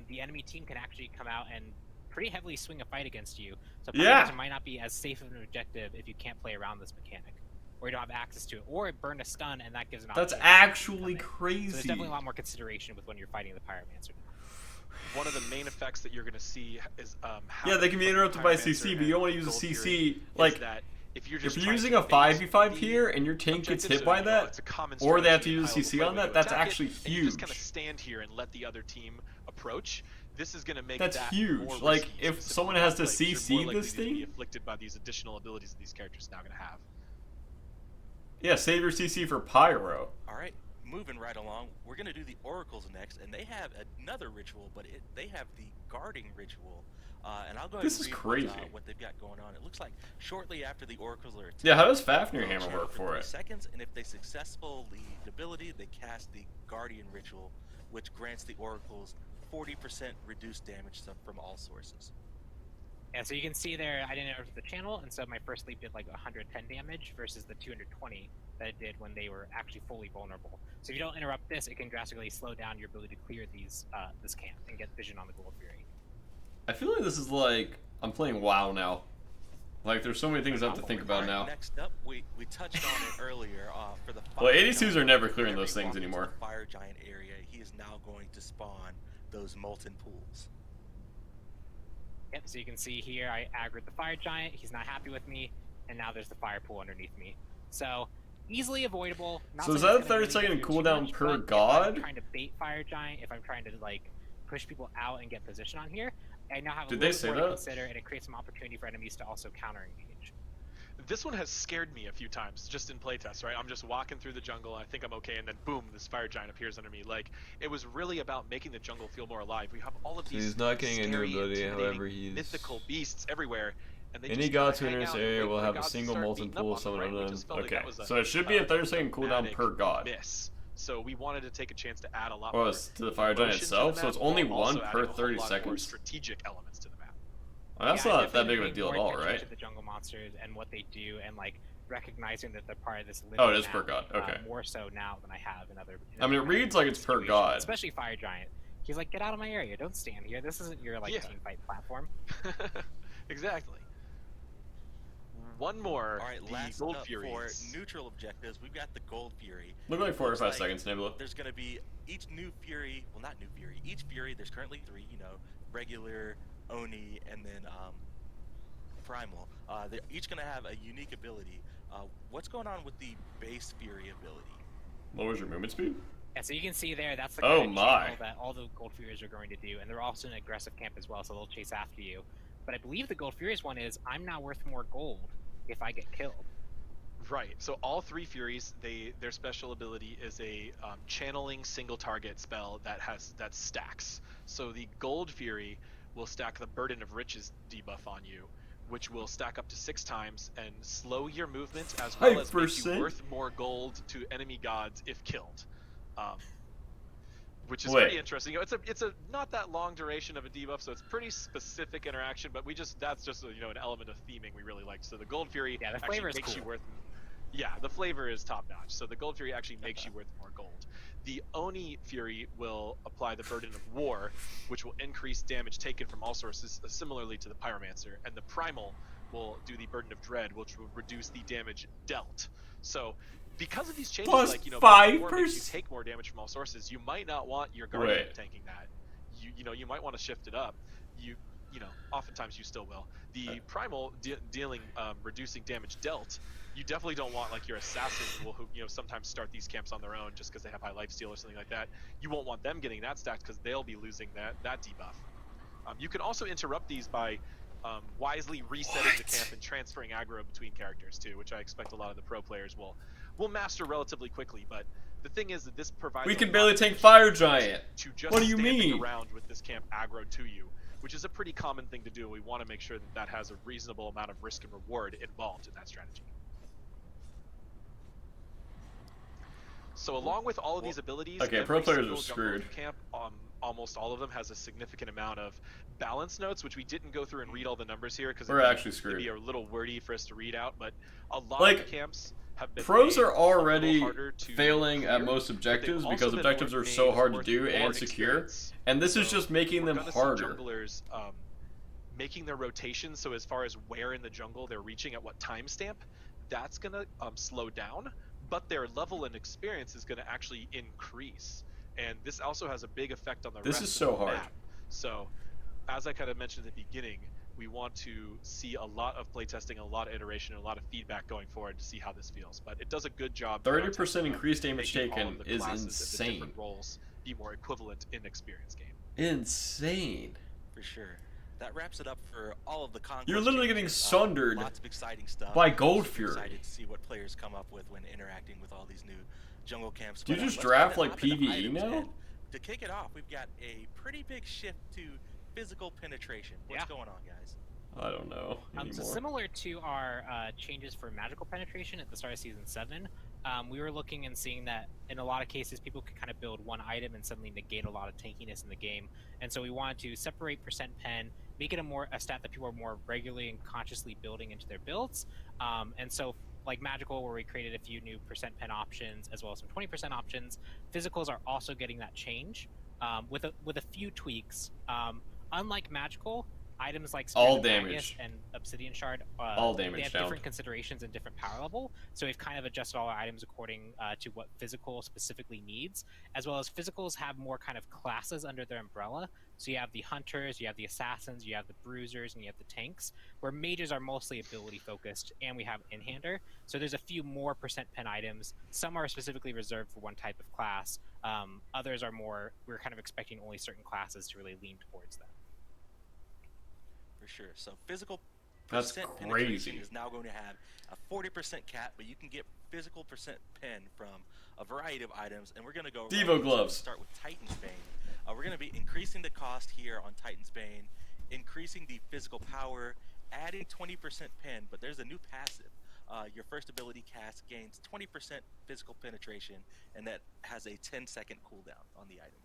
the enemy team can actually come out and pretty heavily swing a fight against you. So Pyromancer might not be as safe of an objective if you can't play around this mechanic, or you don't have access to it, or it burn a stun and that gives an opportunity.
That's actually crazy.
So there's definitely a lot more consideration with when you're fighting the Pyromancer now.
One of the main effects that you're going to see is how
yeah, they can be interrupted by CC, but you don't want to use a CC like. If you're using a 5v5 here and your tank gets hit by that, or they have to use a CC on that, that's actually huge.
You just kind of stand here and let the other team approach. This is going to make
that's
that
huge.
More
like
risky,
if someone has to
like,
CC this thing,
be afflicted by these additional abilities that these characters are now going to have.
Yeah, save your CC for Pyro.
All right, moving right along, we're going to do the Oracles next, and they have another ritual, but they have the Guarding ritual. And I'll go ahead and read what they've got going on. It looks like shortly after the Oracles are attacked,
yeah, how does Fafnir Hammer work for it?
Seconds, and if they successfully lead ability, they cast the Guardian ritual, which grants the Oracles 40% reduced damage from all sources.
Yeah, so you can see there, I didn't interrupt the channel, and so my first leap did like 110 damage versus the 220 that it did when they were actually fully vulnerable. So if you don't interrupt this, it can drastically slow down your ability to clear these this camp and get vision on the Gold Fury.
I feel like this is like I'm playing WoW now. Like there's so many things I have to think about now.
Next up, we touched on it earlier for the
well, 82s are never clearing those things anymore.
The Fire Giant area, he is now going to spawn those molten pools.
Yep, so you can see here I aggroed the Fire Giant, he's not happy with me, and now there's the fire pool underneath me. So easily avoidable.
So is that a 30-second cooldown per god?
If I'm trying to bait Fire Giant, if I'm trying to like push people out and get position on here, I now have a little more to consider, and it creates some opportunity for enemies to also counter engage.
This one has scared me a few times, just in playtest, right? I'm just walking through the jungle, I think I'm okay, and then boom, this Fire Giant appears under me. Like, it was really about making the jungle feel more alive. We have all of these
he's not getting a new ability,
however, mythical beasts everywhere. And they
any gods who enter this area will have a single molten pool summoned on them. Okay, so it should be a 30-second cooldown per god.
So we wanted to take a chance to add a lot more
to the Fire Giant itself, so it's only one per 30 seconds.
Strategic elements to the map.
Well, that's not that big of a deal at all, right?
To the jungle monsters and what they do, and like recognizing that they're part of this.
Oh, it is per god. Okay.
More so now than I have in other.
I mean, it reads like it's per god.
Especially Fire Giant. He's like, get out of my area! Don't stand here. This isn't your like team fight platform.
Exactly. One more.
All right, last
Gold
up
Furies.
For neutral objectives, we've got the Gold Fury.
Look like 4 or 5 seconds, Nebula.
There's going to be each new Fury, well, not new Fury, each Fury, there's currently 3, you know, regular, Oni, and then Primal. They're each going to have a unique ability. What's going on with the base Fury ability?
Lowers your movement speed?
Yeah, so you can see there, that's the kind of
channel
that all the Gold Furies are going to do, and they're also in an aggressive camp as well, so they'll chase after you. But I believe the Gold Furies one is, I'm now worth more gold if I get killed.
Right. So all 3 Furies, their special ability is a channeling single target spell that stacks. So the Gold Fury will stack the Burden of Riches debuff on you, which will stack up to 6 times and slow your movement as well as make you worth more gold to enemy gods if killed. Which is pretty interesting. You know, it's a not that long duration of a debuff, so it's pretty specific interaction. But that's just you know, an element of theming we really like. So the Gold Fury
the flavor
makes
is cool.
you worth. Yeah, the flavor is top notch. So the Gold Fury actually makes you worth more gold. The Oni Fury will apply the Burden of War, which will increase damage taken from all sources, similarly to the Pyromancer. And the Primal will do the Burden of Dread, which will reduce the damage dealt. So because of these changes,
plus
like, you know,
5%.
Makes you take more damage from all sources, you might not want your Guardian tanking that. You know, you might want to shift it up. You know, oftentimes you still will. The Primal dealing reducing damage dealt, you definitely don't want like your assassins who you know sometimes start these camps on their own just because they have high lifesteal or something like that. You won't want them getting that stacked because they'll be losing that debuff. You can also interrupt these by wisely resetting the camp and transferring aggro between characters too, which I expect a lot of the pro players will master relatively quickly. But The thing is that this provides.
We can barely tank Fire Giant. What do you mean?
Around with this camp aggro to you, which is a pretty common thing to do. We want to make sure that that has a reasonable amount of risk and reward involved in that strategy. So along with all of these abilities,
okay, pro players are screwed.
Camp, almost all of them has a significant amount of balance notes, which we didn't go through and read all the numbers here because
we're actually screwed.
It'd be a little wordy for us to read out, but a lot
like,
of camps have been
pros are already failing at most objectives because objectives are so hard to do and secure, and this is just making them harder.
Junglers, making their rotations, so as far as where in the jungle they're reaching at what timestamp, that's gonna slow down, but their level and experience is gonna actually increase, and this also has a big effect on the rest
is so
of the
hard.
map. So, as I kind of mentioned at the beginning, we want to see a lot of playtesting, a lot of iteration, and a lot of feedback going forward to see how this feels. But it does a good job.
30% increased damage taken is insane.
Roles be more equivalent in experience game.
Insane.
For sure. That wraps it up for all of the conquest.
You're literally getting sundered
lots of exciting stuff.
by Gold Fury.
Excited to see what players come up with when interacting with all these new jungle camps.
Do you just draft like PvE now?
To kick it off, we've got a pretty big shift to physical penetration. What's going on, guys?
I don't know anymore.
So similar to our changes for magical penetration at the start of Season 7, we were looking and seeing that in a lot of cases people could kind of build one item and suddenly negate a lot of tankiness in the game. And so we wanted to separate percent pen, make it a stat that people are more regularly and consciously building into their builds. And so like magical, where we created a few new percent pen options as well as some 20% options, physicals are also getting that change with a few tweaks. Unlike magical, items like
all damage
and Obsidian Shard,
all damage
they have different considerations and different power level. So we've kind of adjusted all our items according to what physical specifically needs, as well as physicals have more kind of classes under their umbrella. So you have the hunters, you have the assassins, you have the bruisers, and you have the tanks, where mages are mostly ability focused, and we have in-hander. So there's a few more percent pen items. Some are specifically reserved for one type of class. Others are more, we're kind of expecting only certain classes to really lean towards them.
For sure. So physical
That's
percent
crazy.
penetration is now going to have a 40% cap, but you can get physical percent pen from a variety of items, and we're going to go
Devo gloves.
Start with Titan's Bane. We're going to be increasing the cost here on Titan's Bane, increasing the physical power, adding 20% pen, but there's a new passive. Your first ability cast gains 20% physical penetration, and that has a 10-second cooldown on the item.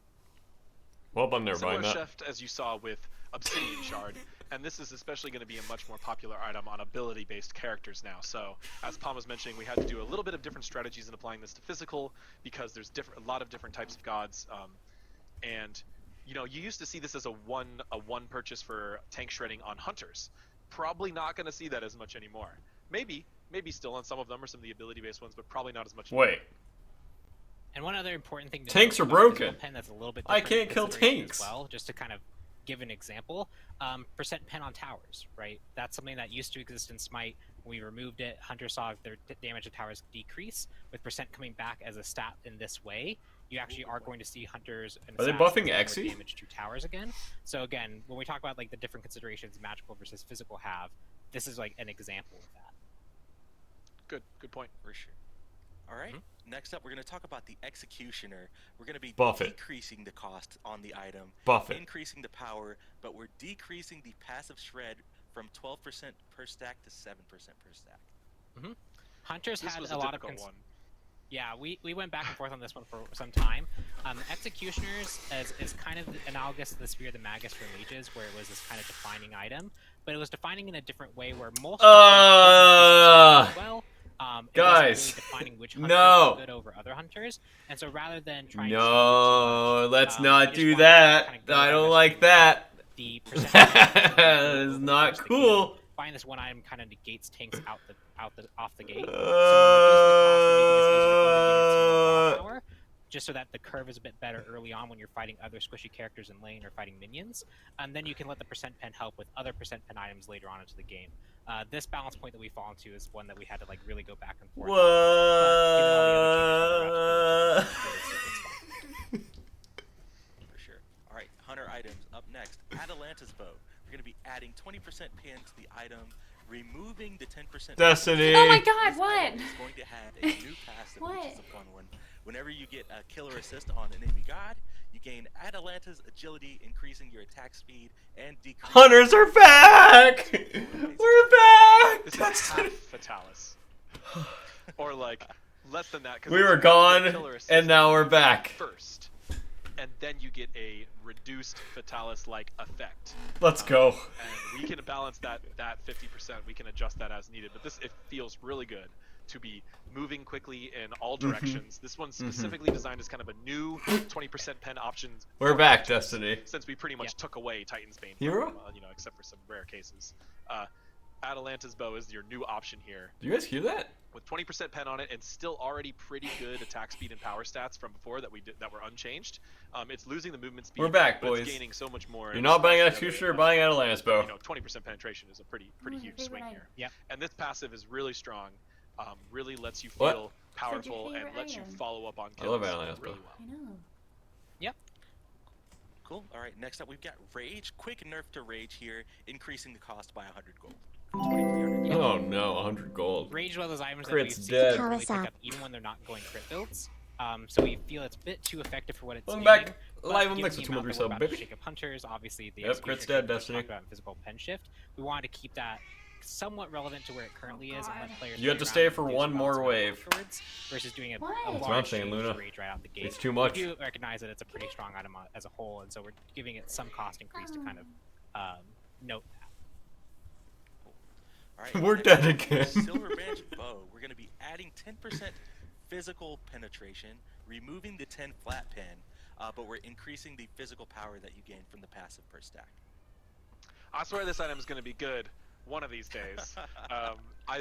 Well, I'm never buying
Similar
that.
shift as you saw with Obsidian Shard, and this is especially going to be a much more popular item on ability-based characters now. So, as Palm was mentioning, we had to do a little bit of different strategies in applying this to physical because there's a lot of different types of gods, and you know, you used to see this as a one purchase for tank shredding on hunters. Probably not going to see that as much anymore. Maybe still on some of them or some of the ability-based ones, but probably not as much.
Wait.
And one other important thing to
tanks
note
are broken.
Pen that's a little bit
I can't kill tanks.
As well, just to kind of give an example, percent pen on towers, right? That's something that used to exist in Smite. When we removed it, hunters saw their damage to towers decrease. With percent coming back as a stat in this way, you actually are going to see hunters and
are they buffing Xe?
Damage to towers again. So again, when we talk about like the different considerations magical versus physical have, this is like an example of that.
Good point.
For sure. All right. Next up, we're going to talk about the Executioner. We're going to be decreasing the cost on the item, increasing the power, but we're decreasing the passive shred from 12% per stack to 7% per stack.
Hunters
this
had
was
a lot of
one.
Yeah, we went back and forth on this one for some time. Executioners is kind of analogous to the Spear of the Magus for mages, where it was this kind of defining item, but it was defining in a different way where most
guys,
really defining which hunters are good over other hunters, and so rather than trying to
let's not do that. I don't like that.
The
is not cool.
Find this one item kind of negates tanks off the gate. Just so that the curve is a bit better early on when you're fighting other squishy characters in lane or fighting minions, and then you can let the percent pen help with other percent pen items later on into the game. This balance point that we fall into is one that we had to like really go back and forth.
What?
For sure. All right, hunter items up next. Atalanta's bow. We're going to be adding 20% pin to the item, removing the 10%
Destiny.
Oh my god, what?
It's going to have a new passive, which is a fun one. Whenever you get a killer assist on an enemy god, you gain Atalanta's agility, increasing your attack speed and decreasing.
Hunters are back! We're back!
This is half Fatalis. Or like less than that.
We were gone, and now we're back.
First. And then you get a reduced Fatalis-like effect.
Let's go.
And we can balance that 50%. We can adjust that as needed. But it feels really good to be moving quickly in all directions. This one's specifically designed as kind of a new 20% pen option.
We're back, Destiny.
Since we pretty much took away Titan's Bane.
Hero?
Except for some rare cases. Atalanta's Bow is your new option here.
Do you guys hear that?
With 20% pen on it and still already pretty good attack speed and power stats from before that were unchanged. It's losing the movement speed.
We're back,
but
boys.
It's gaining so much more.
You're not buying an Executioner, you're buying Atalanta's Bow.
20% penetration is a pretty huge swing here.
Yeah.
And this passive is really strong. Really lets you feel powerful and lets you follow up on kills.
I love Atalanta's
really
Bow.
well.
I know.
Yep.
Cool. All right. Next up, we've got Rage. Quick nerf to Rage here, increasing the cost by 100 gold. 2,300.
Oh no, 100 gold.
Rage is one of those items that
Crit's
we've
dead.
seen really pick up even when they're not going crit builds. So we feel it's a bit too effective for what it's
Welcome
doing.
back.
But
Live on
given
Mix
the
with
amount
213
that we're
sub,
about to
baby.
shake up Hunters, obviously the
Yep,
executioner
Crit's dead,
we
Destiny.
talked about in physical pen shift. We wanted to keep that somewhat relevant to where it currently is and let players
You have to
play
stay
around
for
and do
one
some
more
balance
wave.
afterwards versus doing a
What?
That's what I'm
large
saying,
change
Luna.
to Rage right out the gate.
It's too much.
We do recognize that it's a pretty strong item as a whole, and so we're giving it some cost increase to kind of note that.
All right.
We're
next
dead
up,
again.
Silver Branch Bow. We're going to be adding 10% physical penetration, removing the 10 flat pen, but we're increasing the physical power that you gain from the passive per stack.
I swear this item is going to be good one of these days.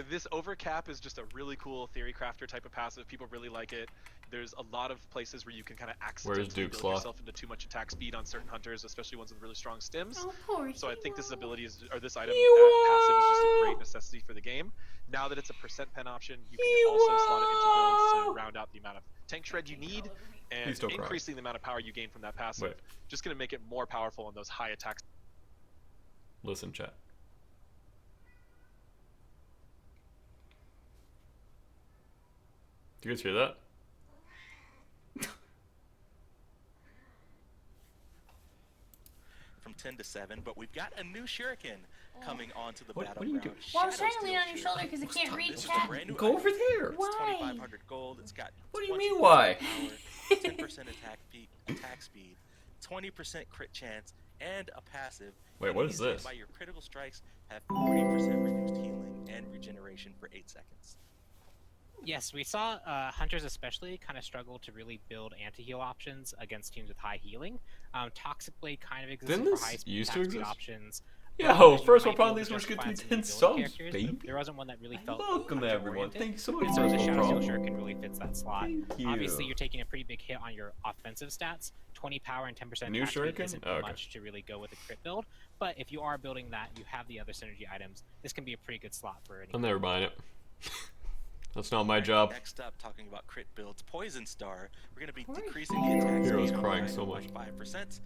This overcap is just a really cool theory crafter type of passive. People really like it. There's a lot of places where you can kind of accidentally build yourself into too much attack speed on certain hunters, especially ones with really strong stims.
Oh, poor
So I think this
hero.
ability is, or this item passive is just a great necessity for the game. Now that it's a percent pen option, you can also slot it into builds to round out the amount of tank shred you need, and increasing the amount of power you gain from that passive. Just going to make it more powerful on those high attacks.
Listen, chat. Do you guys hear that?
From 10 to 7, but we've got a new Shuriken coming onto the
What are you
battleground.
doing?
Well, I was trying to lean on your shoulder because I can't read
This is
chat.
a brand new
Go
item.
over there.
It's
Why?
2,500 gold. It's got.
What do you
20
mean, why?
Power, 10% attack speed, 20% crit chance, and a passive.
Wait, what is
Enemies hit
this?
By your critical strikes have 40% reduced healing and regeneration for 8 seconds.
Yes, we saw Hunters especially kind of struggle to really build anti-heal options against teams with high healing. Toxic Blade kind of existed
Didn't
for high
this used to
attack speed
exist?
options.
Yo,
You
first
might
world
be able
problem,
to
these were
justify
good
some
10
building
subs,
characters,
baby.
but there wasn't one that really felt
Welcome everyone.
hunter-oriented.
Thank you so much
And
for
so
this
the
world
Shadow Steel
problem.
Shuriken really fits that slot.
Thank you.
Obviously, you're taking a pretty big hit on your offensive stats. 20 power and 10%
New
attack speed
Shuriken?
isn't
Oh, okay.
much to really go with a crit build. But if you are building that, you have the other synergy items. This can be a pretty good slot for any.
I'm never buying it. That's not my job.
Next up, talking about crit builds, Poison Star. We're going to be decreasing the attack
Hero's
speed
crying
by
so much.
5%,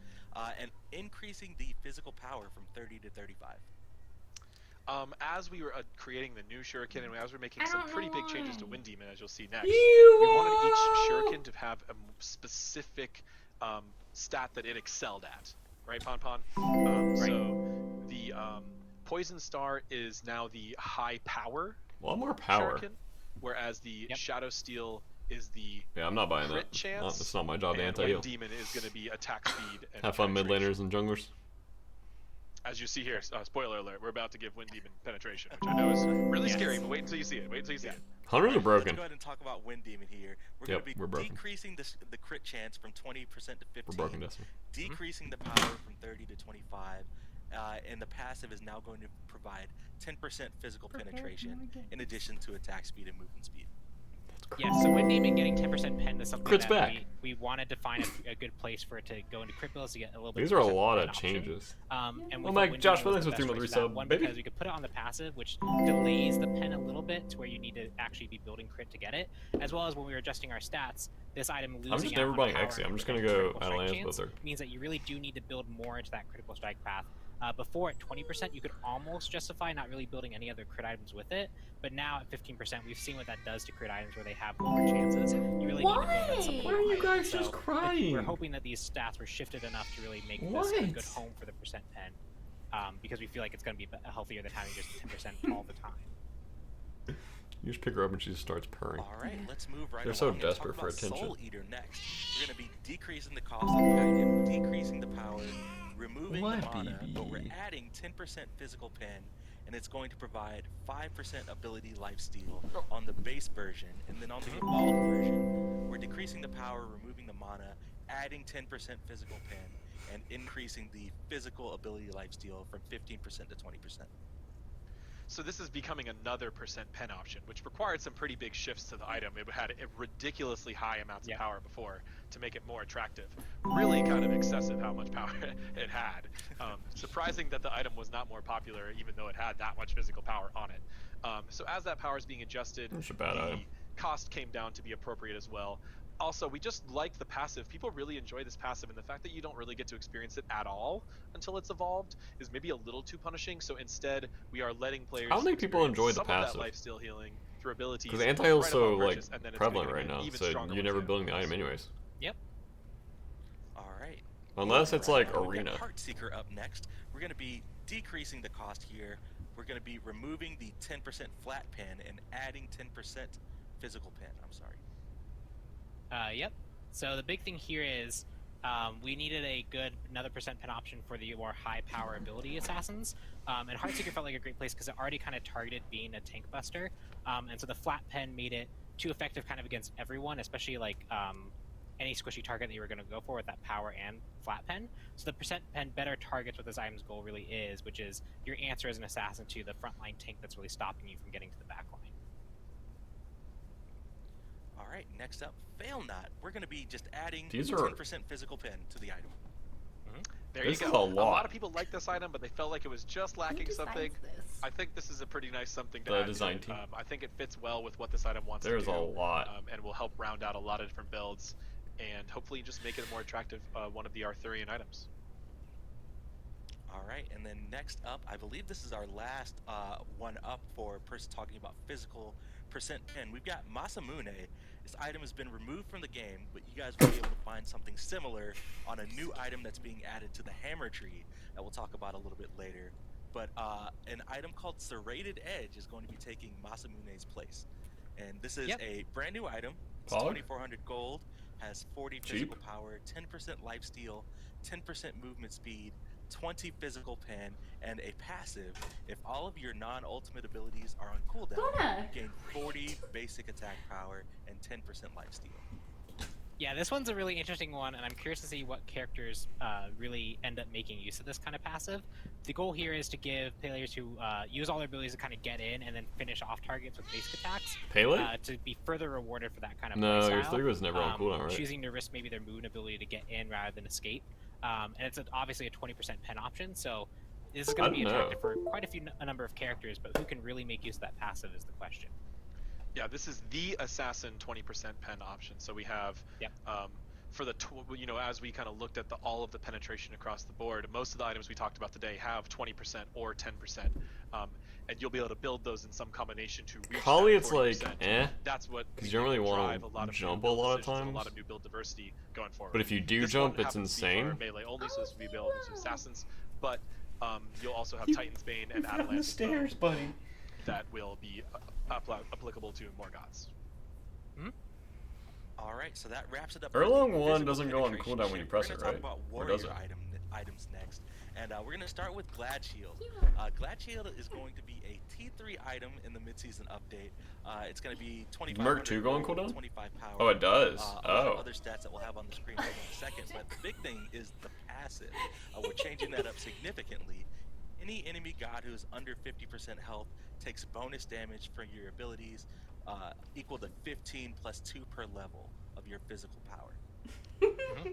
and increasing the physical power from 30 to 35.
As we were creating the new Shuriken, and as we're making some pretty big changes to Wind Demon, as you'll see next, we wanted each Shuriken to have a specific stat that it excelled at. Right, Pon Pon? So the Poison Star is now the high power
Well, more power.
Shuriken, whereas the Shadow Steel is the
Yeah, I'm not buying
crit
that.
chance.
It's not my job to
and
anti-heal.
Wind Demon is going to be attack speed. And
Have fun, mid
penetration.
laners and junglers.
As you see here, spoiler alert, we're about to give Wind Demon penetration, which I know is really scary, but wait until you see it. Wait until you see it.
Hunters are
Let's
broken.
go ahead and talk about Wind Demon here. We're
Yep,
going to
we're
be
broken.
decreasing the crit chance from 20% to 15.
We're broken, Destiny.
Decreasing the power from 30 to 25. And the passive is now going to provide 10% physical penetration in addition to attack speed and movement speed.
Yeah, so Wind Demon getting 10% pen is something
Crit's
that
back.
we wanted to find a good place for it to go into crit builds to get a little bit.
These are a
of
lot
pen
of
option.
changes.
And we
Oh
thought
my
Wind
Josh
Demon was
Williams with
the
3
best
months
choice for that.
resub,
One,
baby.
because we could put it on the passive, which delays the pen a little bit to where you need to actually be building crit to get it, as well as when we were adjusting our stats, this item losing
I'm just
out
never
on
buying
power
Exy. I'm
and
just gonna
critical
go
strike
Atalanta's
chance
Blizzard.
means that you really do need to build more into that critical strike path Before at 20%, you could almost justify not really building any other crit items with it, but now at 15%, we've seen what that does to crit items where they have lower chances. You really need to build that something.
Why are you guys
so
just crying?
we're hoping that these stats were shifted enough to really make this a good home for the percent pen, because we feel like it's going to be healthier than having just 10% all the time.
You just pick her up and she just starts purring.
All right, let's move right
They're
along
so
and
desperate
talk
for
about
attention.
Soul Eater next. We're going to be decreasing the cost of the item, decreasing the power, removing the mana, but we're adding 10% physical pen, and it's going to provide 5% ability lifesteal on the base version, and then on the evolved version, we're decreasing the power, removing the mana, adding 10% physical pen, and increasing the physical ability lifesteal from 15% to 20%.
So this is becoming another percent pen option, which required some pretty big shifts to the item. It had ridiculously high amounts of power before to make it more attractive. Really kind of excessive how much power it had. Surprising that the item was not more popular, even though it had that much physical power on it. So as that power is being adjusted, the cost came down to be appropriate as well. Also, we just like the passive. People really enjoy this passive, and the fact that you don't really get to experience it at all until it's evolved is maybe a little too punishing. So instead, we are letting players.
I don't think people enjoy the
some
passive.
Of that lifesteal healing through abilities.
Because anti-heal is so like
and then
prevalent right now, so you're never building the item anyways.
Yep.
All right.
Unless it's like arena.
Heartseeker up next. We're going to be decreasing the cost here. We're going to be removing the 10% flat pen and adding 10% physical pen. I'm sorry.
Yep. So the big thing here is we needed another percent pen option for the more high power ability assassins, and Heartseeker felt like a great place because it already kind of targeted being a tank buster, and so the flat pen made it too effective kind of against everyone, especially like any squishy target that you were going to go for with that power and flat pen. So the percent pen better targets what this item's goal really is, which is your answer as an assassin to the frontline tank that's really stopping you from getting to the back line.
All right, next up, Fail Not. We're going to be just adding
10%
physical pen to the item.
There you go. A lot of people like this item, but they felt like it was just lacking something. I think this is a pretty nice something to add.
Design team.
I think it fits well with what this item wants to do.
There's a lot.
And will help round out a lot of different builds, and hopefully just make it a more attractive one of the Arthurian items.
All right, and then next up, I believe this is our last one up for a person talking about physical percent pen. We've got Masamune. This item has been removed from the game, but you guys will be able to find something similar on a new item that's being added to the hammer tree that we'll talk about a little bit later. But an item called Serrated Edge is going to be taking Masamune's place. And this is a brand new item. It's 2,400 gold, has 40 physical power, 10% lifesteal, 10% movement speed, 20 physical pen, and a passive. If all of your non-ultimate abilities are on cooldown, you gain 40 basic attack power and 10% lifesteal.
Yeah, this one's a really interesting one, and I'm curious to see what characters really end up making use of this kind of passive. The goal here is to give players who use all their abilities to kind of get in and then finish off targets with basic attacks to be further rewarded for that kind of playstyle.
No, your 3 was never on cooldown, right?
Choosing to risk maybe their moon ability to get in rather than escape. And it's obviously a 20% pen option, so this is going to be attractive for quite a number of characters, but who can really make use of that passive is the question.
Yeah, this is the assassin 20% pen option. So we have, for the as we kind of looked at all of the penetration across the board, most of the items we talked about today have 20% or 10%, and you'll be able to build those in some combination to reach
Probably
that
it's
40%.
like
That's what
because you don't really want to jump a lot of times.
A lot of new build diversity going forward.
But if you do jump, it's insane.
Melee only, so this will be available to assassins, but you'll also have Titan's Bane and Atalanta's
stairs, buddy.
That will be applicable to more gods.
All right, so that wraps it up.
Erlang 1 doesn't go on cooldown when you press it, right?
Or does it? Items next, and we're going to start with Glad Shield. Glad Shield is going to be a T3 item in the mid-season update. It's going to be 25.
Merc 2 go on cooldown?
25 power.
Oh, it does.
Other stats that we'll have on the screen in a second, but the big thing is the passive. We're changing that up significantly. Any enemy god who is under 50% health takes bonus damage from your abilities equal to 15 plus 2 per level of your physical power.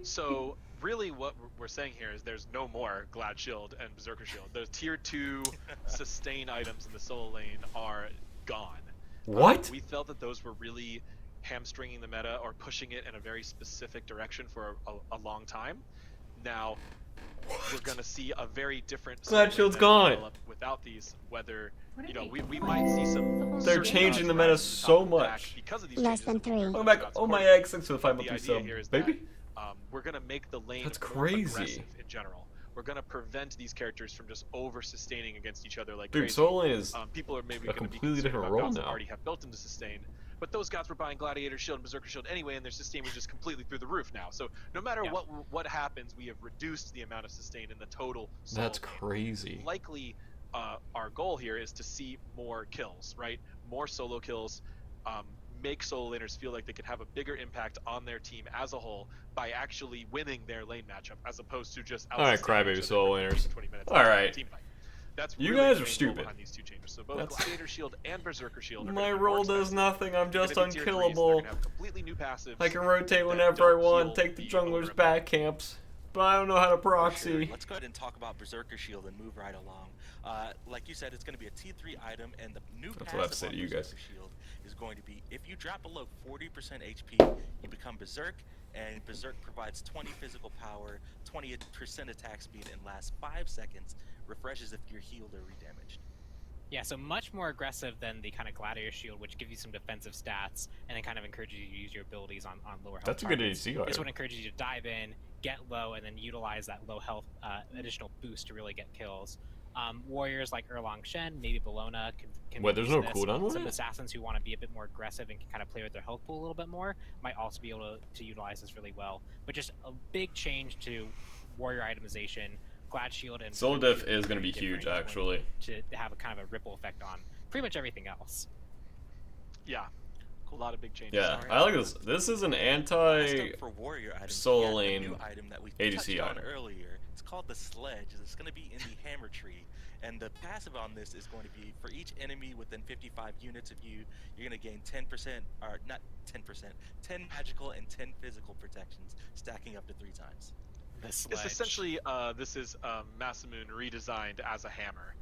So really what we're saying here is there's no more Glad Shield and Berserker Shield. Those tier 2 sustain items in the solo lane are gone.
What?
We felt that those were really hamstringing the meta or pushing it in a very specific direction for a long time. Now, we're going to see a very different
Glad Shield's gone.
Without these, whether, you know, we might see some...
They're changing the meta so much.
Because of these
Less than 3.
Welcome back. Oh my eggs, thanks for the 5 monthly sub. Baby?
We're going to make the lane
That's
more
crazy.
aggressive in general. We're going to prevent these characters from just over-sustaining against each other like
Dude,
crazy.
solo lane is
people are maybe
a
going to be
completely different role
gods
now.
that already have built into sustain. But those gods were buying Gladiator Shield and Berserker Shield anyway, and their sustain was just completely through the roof now. So no matter what happens, we have reduced the amount of sustain in the total solo
That's
lane.
crazy.
Likely, our goal here is to see more kills, right? More solo kills. Make solo laners feel like they can have a bigger impact on their team as a whole by actually winning their lane matchup, as opposed to just
alright, crybaby solo laners.
20 minutes
Alright.
team fight. That's
You
really
guys
the
are
main
stupid.
goal behind these two changes. So both Gladiator Shield and Berserker Shield are
My
gonna be
role
more
does
expensive.
nothing, I'm just
They're gonna be tier 3s, they're
unkillable.
gonna have completely new passives
I can rotate
that
whenever I
don't
want,
feel
take the
the
jungler's
overrun.
back camps. But I don't know how to
For
proxy.
sure. Let's go ahead and talk about Berserker Shield and move right along. Like you said, it's going to be a T3 item, and the new
That's what I have to
passive
say
on
to you guys.
Berserker Shield is going to be, if you drop below 40% HP, you become Berserk, and Berserk provides 20 physical power, 20% attack speed, and lasts 5 seconds, refreshes if you're healed or redamaged.
Yeah, so much more aggressive than the kind of Gladiator Shield, which gives you some defensive stats, and then kind of encourages you to use your abilities on lower health
That's a good
targets.
ADC
This
item.
one encourages you to dive in, get low, and then utilize that low health additional boost to really get kills. Warriors like Erlang Shen, maybe Bologna can
Wait, there's
use
no
this.
cooldown on
Some
it?
assassins who want to be a bit more aggressive and can kind of play with their health pool a little bit more might also be able to utilize this really well. But just a big change to warrior itemization. Glad Shield and
Solo
Berserker
diff
Shield
is going to be
very
huge,
different
actually.
to have a kind of a ripple effect on pretty much everything else.
Yeah, a lot of big changes.
Yeah, I like this. This is an
Last
anti...
up for warrior items,
solo
we have the
lane
new item that we
ADC
touched on
item.
earlier. It's called the Sledge. It's going to be in the Hammer Tree, and the passive on this is going to be for each enemy within 55 units of you, you're going to gain 10%, or not 10%, 10 magical and 10 physical protections, stacking up to 3 times.
It's essentially, this is Masamune redesigned as a hammer,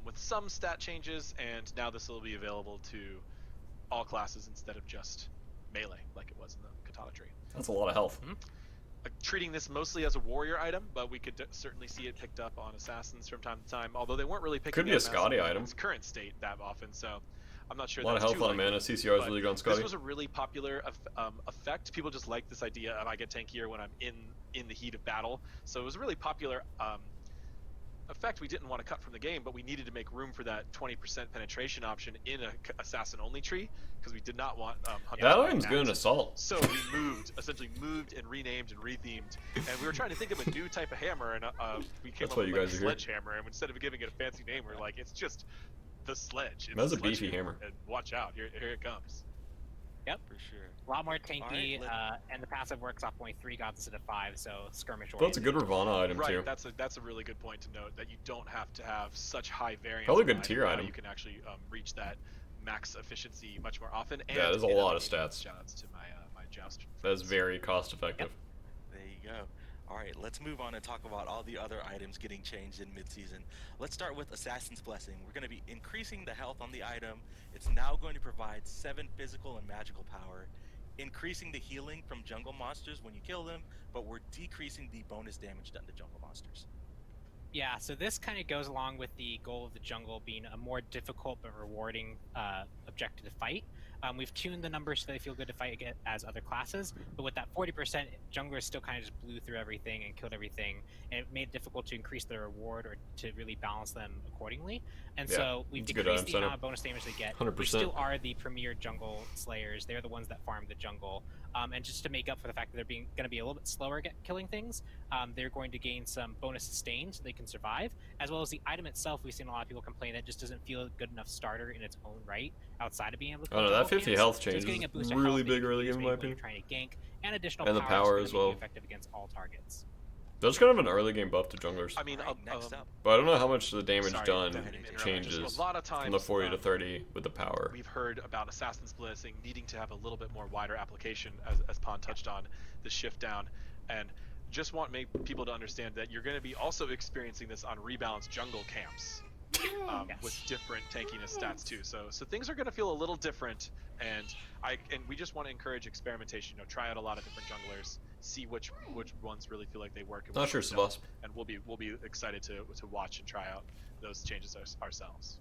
with some stat changes, and now this will be available to all classes instead of just melee, like it was in the Katana tree.
That's a lot of health.
Treating this mostly as a warrior item, but we could certainly see it picked up on assassins from time to time, although they weren't really picking
Could be
up
a Scotty
Masamune in
item.
its current state that often, so I'm not sure
A lot of
that's
health
too
on a mana.
likely.
CCR is
But
really good on Scotty.
This was a really popular effect. People just like this idea of I get tankier when I'm in the heat of battle. So it was a really popular effect we didn't want to cut from the game, but we needed to make room for that 20% penetration option in a assassin-only tree because we did not want hunters.
That item's good in Assault.
So we essentially moved and renamed and rethemed, and we were trying to think of a new type of hammer, and we came
That's
up
why
with
you
like
guys
a
are here.
sledgehammer, and instead of giving it a fancy name, we're like, it's just the sledge. It's
That's a
the
beefy
sledgehammer,
hammer.
and watch out, here it comes.
Yep.
For sure.
A lot more tanky,
Alright,
and the passive works off only 3 gods instead of 5, so skirmish
That's a good Ravana item,
Right,
too.
that's a really good point to note, that you don't have to have such high variance.
Probably a
in
good tier
now
item.
You can actually reach that max efficiency much more often. And
Yeah, there's a
in
lot of
game.
stats.
Shoutouts to my Joust.
That is very cost effective.
There you go. Alright, let's move on and talk about all the other items getting changed in mid-season. Let's start with Assassin's Blessing. We're going to be increasing the health on the item. It's now going to provide 7 physical and magical power, increasing the healing from jungle monsters when you kill them, but we're decreasing the bonus damage done to jungle monsters.
Yeah, so this kind of goes along with the goal of the jungle being a more difficult but rewarding objective to fight. We've tuned the numbers so they feel good to fight as other classes, but with that 40%, junglers still kind of just blew through everything and killed everything, and it made it difficult to increase their reward or to really balance them accordingly. And
Yeah,
so we've
it's a good
decreased the
incentive.
amount of bonus damage they get.
100%.
They still are the premier jungle slayers. They're the ones that farm the jungle. And just to make up for the fact that they're going to be a little bit slower at killing things, they're going to gain some bonus sustain so they can survive, as well as the item itself. We've seen a lot of people complain that it just doesn't feel a good enough starter in its own right outside of being able to
Oh no, that 50 health
so
change
it's getting a
is
boost of
really
health that you
big
can
early
use
game in my
maybe when
opinion.
you're trying to gank, and additional
And the power
that's
as
gonna make
well.
you effective against all targets.
That's kind of an early game buff to junglers.
I mean,
Next up.
But I don't know how much the damage
sorry,
done
go ahead and interrupt.
changes
Just a lot of times,
from the 40 to 30 with the power.
We've heard about Assassin's Blessing needing to have a little bit more wider application, as Pon touched on, the shift down, and just want people to understand that you're going to be also experiencing this on rebalanced jungle camps. With different tankiness stats too, so things are going to feel a little different, and we just want to encourage experimentation. Try out a lot of different junglers see which ones really feel like they work. And
Not sure, Savas.
And we'll be excited to watch and try out those changes ourselves.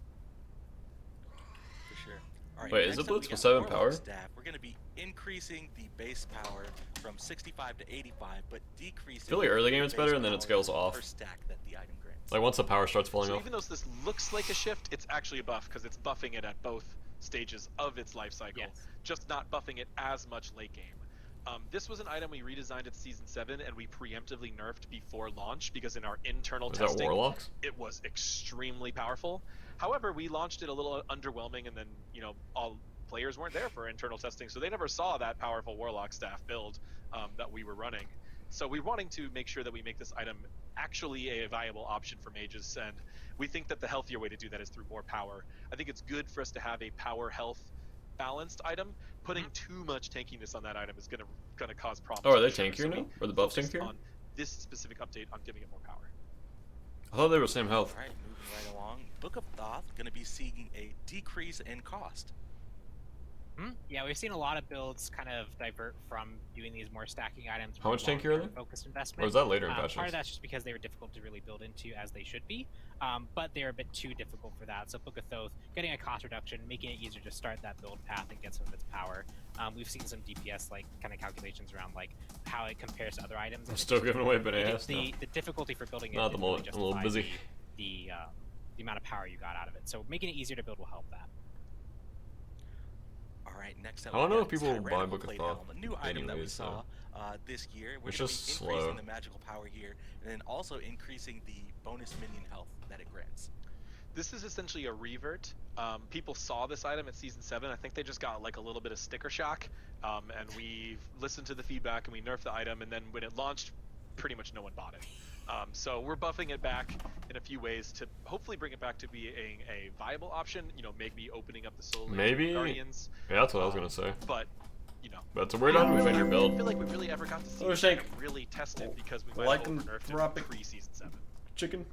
For sure. All right,
wait, is it Blitz with 7 power?
Staff. We're going to be increasing the base power from 65 to 85, but decreasing.
I feel like early game it's better, and then it scales off.
Per stack that the item grants.
Like once the power starts falling off.
Even though this looks like a shift, it's actually a buff because it's buffing it at both stages of its life cycle, just not buffing it as much late game. This was an item we redesigned at Season 7 and we preemptively nerfed before launch because in our internal testing,
that Warlocks?
It was extremely powerful. However, we launched it a little underwhelming, and then, you know, all players weren't there for internal testing, so they never saw that powerful Warlock staff build that we were running. So we're wanting to make sure that we make this item actually a viable option for mages, and we think that the healthier way to do that is through more power. I think it's good for us to have a power health balanced item. Putting too much tankiness on that item is gonna cause problems.
Oh, are they tankier now? Or the buffs tankier?
On this specific update on giving it more power.
I thought they were same health.
All right, moving right along. Book of Thoth going to be seeing a decrease in cost.
Yeah, we've seen a lot of builds kind of divert from doing these more stacking items.
How much tankier are they?
Focused investment.
Or is that later in patches?
Part of that's just because they were difficult to really build into as they should be, but they're a bit too difficult for that. So Book of Thoth, getting a cost reduction, making it easier to start that build path and get some of its power. We've seen some DPS like kind of calculations around like how it compares to other items.
I'm still giving away bananas.
The difficulty for building it.
Not at the moment. I'm a little busy.
The amount of power you got out of it. So making it easier to build will help that.
All right, next up.
I don't know if people will buy Book of Thoth.
A new item that we saw this year. We're
just
increasing the magical power here, and then also increasing the bonus minion health that it grants.
This is essentially a revert. People saw this item at Season 7. I think they just got like a little bit of sticker shock, and we listened to the feedback and we nerfed the item, and then when it launched, pretty much no one bought it. So we're buffing it back in a few ways to hopefully bring it back to being a viable option. You know, maybe opening up the soul Guardians.
Yeah, that's what I was gonna say.
But you know,
that's a weird item to your build.
I feel like we really ever got to see it really tested because we might have nerfed it pre-Season 7.
Chicken.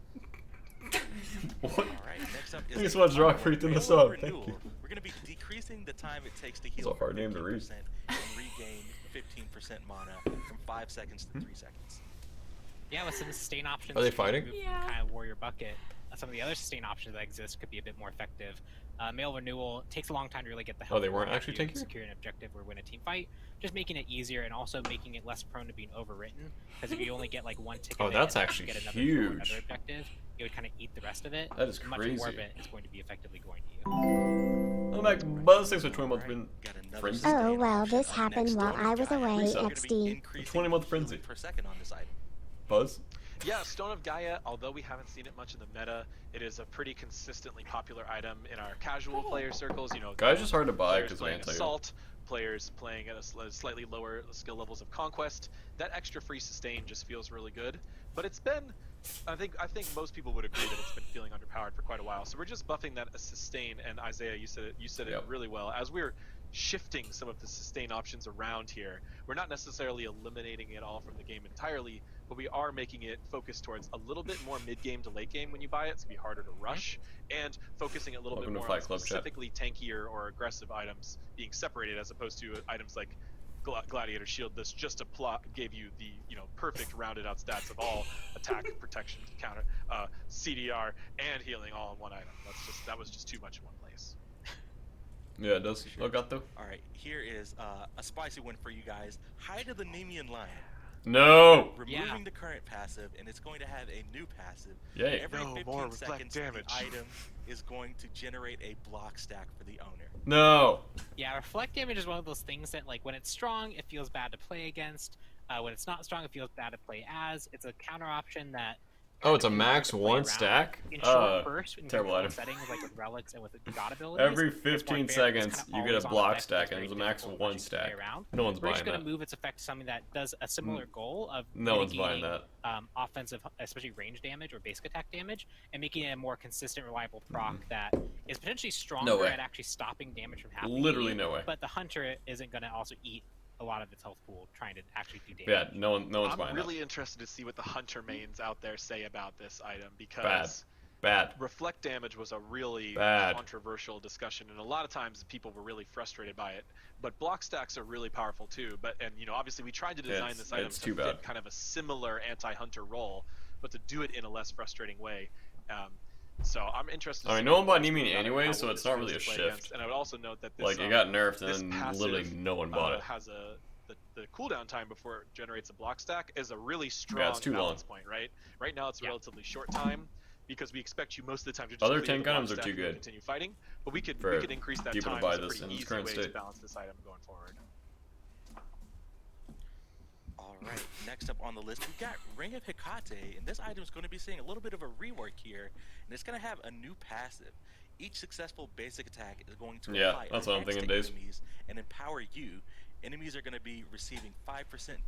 What? All right, next up is
I just watched Rock Freak in the song. Thank you.
We're going to be decreasing the time it takes to heal.
It's a hard name to read.
And regain 15% mana from 5 seconds to 3 seconds.
Yeah, with some sustain options.
Are they fighting?
Kind of Warrior Bucket. Some of the other sustain options that exist could be a bit more effective. Male Renewal takes a long time to really get the help.
Oh, they weren't actually tanky?
Secure an objective or win a team fight. Just making it easier and also making it less prone to being overwritten. Because if you only get like one tick,
that's actually huge.
Another objective, it would kind of eat the rest of it.
That is crazy.
Much more of it is going to be effectively going to you.
I'm back. Buzz 6 with 20-month frenzy.
Oh well, this happened while I was away. XD.
20-month frenzy
per second on this item.
Buzz.
Yeah, Stone of Gaia, although we haven't seen it much in the meta, it is a pretty consistently popular item in our casual player circles. You know,
Gaia's just hard to buy because
playing Assault, players playing at a slightly lower skill levels of Conquest. That extra free sustain just feels really good. But it's been, I think most people would agree that it's been feeling underpowered for quite a while. So we're just buffing that sustain. And Isaiah, you said it really well. As we're shifting some of the sustain options around here, we're not necessarily eliminating it all from the game entirely, but we are making it focus towards a little bit more mid-game to late game when you buy it. It's going to be harder to rush, and focusing a little bit more on specifically tankier or aggressive items being separated as opposed to items like Gladiator Shield. This just gave you the perfect rounded out stats of all attack, protection, counter, CDR, and healing all in one item. That was just too much in one place.
Yeah, it does. Sure. Gato.
All right, here is a spicy one for you guys. Hide of the Nemean Lion.
No!
Removing the current passive, and it's going to have a new passive.
Yay.
Every 15 seconds, the item is going to generate a block stack for the owner.
No!
Yeah, reflect damage is one of those things that, like, when it's strong, it feels bad to play against. When it's not strong, it feels bad to play as. It's a counter option that...
Oh, it's a max 1 stack?
In short bursts, in
terrible item.
Settings, like with relics and with god abilities.
Every 15 seconds, you get a block stack, and it's a max 1 stack. No one's buying that.
We're just going to move its effect to something that does a similar goal of
no one's buying that.
Offensive, especially range damage or basic attack damage, and making it a more consistent, reliable proc that is potentially stronger at actually stopping damage from happening.
Literally no way.
But the hunter isn't going to also eat a lot of its health pool trying to actually do damage.
Yeah, no one's buying that.
I'm really interested to see what the hunter mains out there say about this item because
Bad.
Reflect damage was a really controversial discussion, and a lot of times people were really frustrated by it. But block stacks are really powerful too. And obviously we tried to design this item to fit kind of a similar anti-hunter role, but to do it in a less frustrating way. So I'm interested.
I mean, no one bought Nemi anyway, so it's not really a shift.
And I would also note that this,
like it got nerfed and literally no one bought it.
Has the cooldown time before it generates a block stack is a really strong balance point, right? Right now it's a relatively short time because we expect you most of the time to just
other tank items are too good.
Continue fighting, but we could increase that
people
time.
To buy
it's
this
a pretty easy way to balance this item going forward.
All right, next up on the list, we've got Ring of Hecate, and this item is going to be seeing a little bit of a rework here, and it's going to have a new passive. Each successful basic attack is going to apply
that's what I'm thinking,
enemies and empower you. Enemies are going to be receiving 5%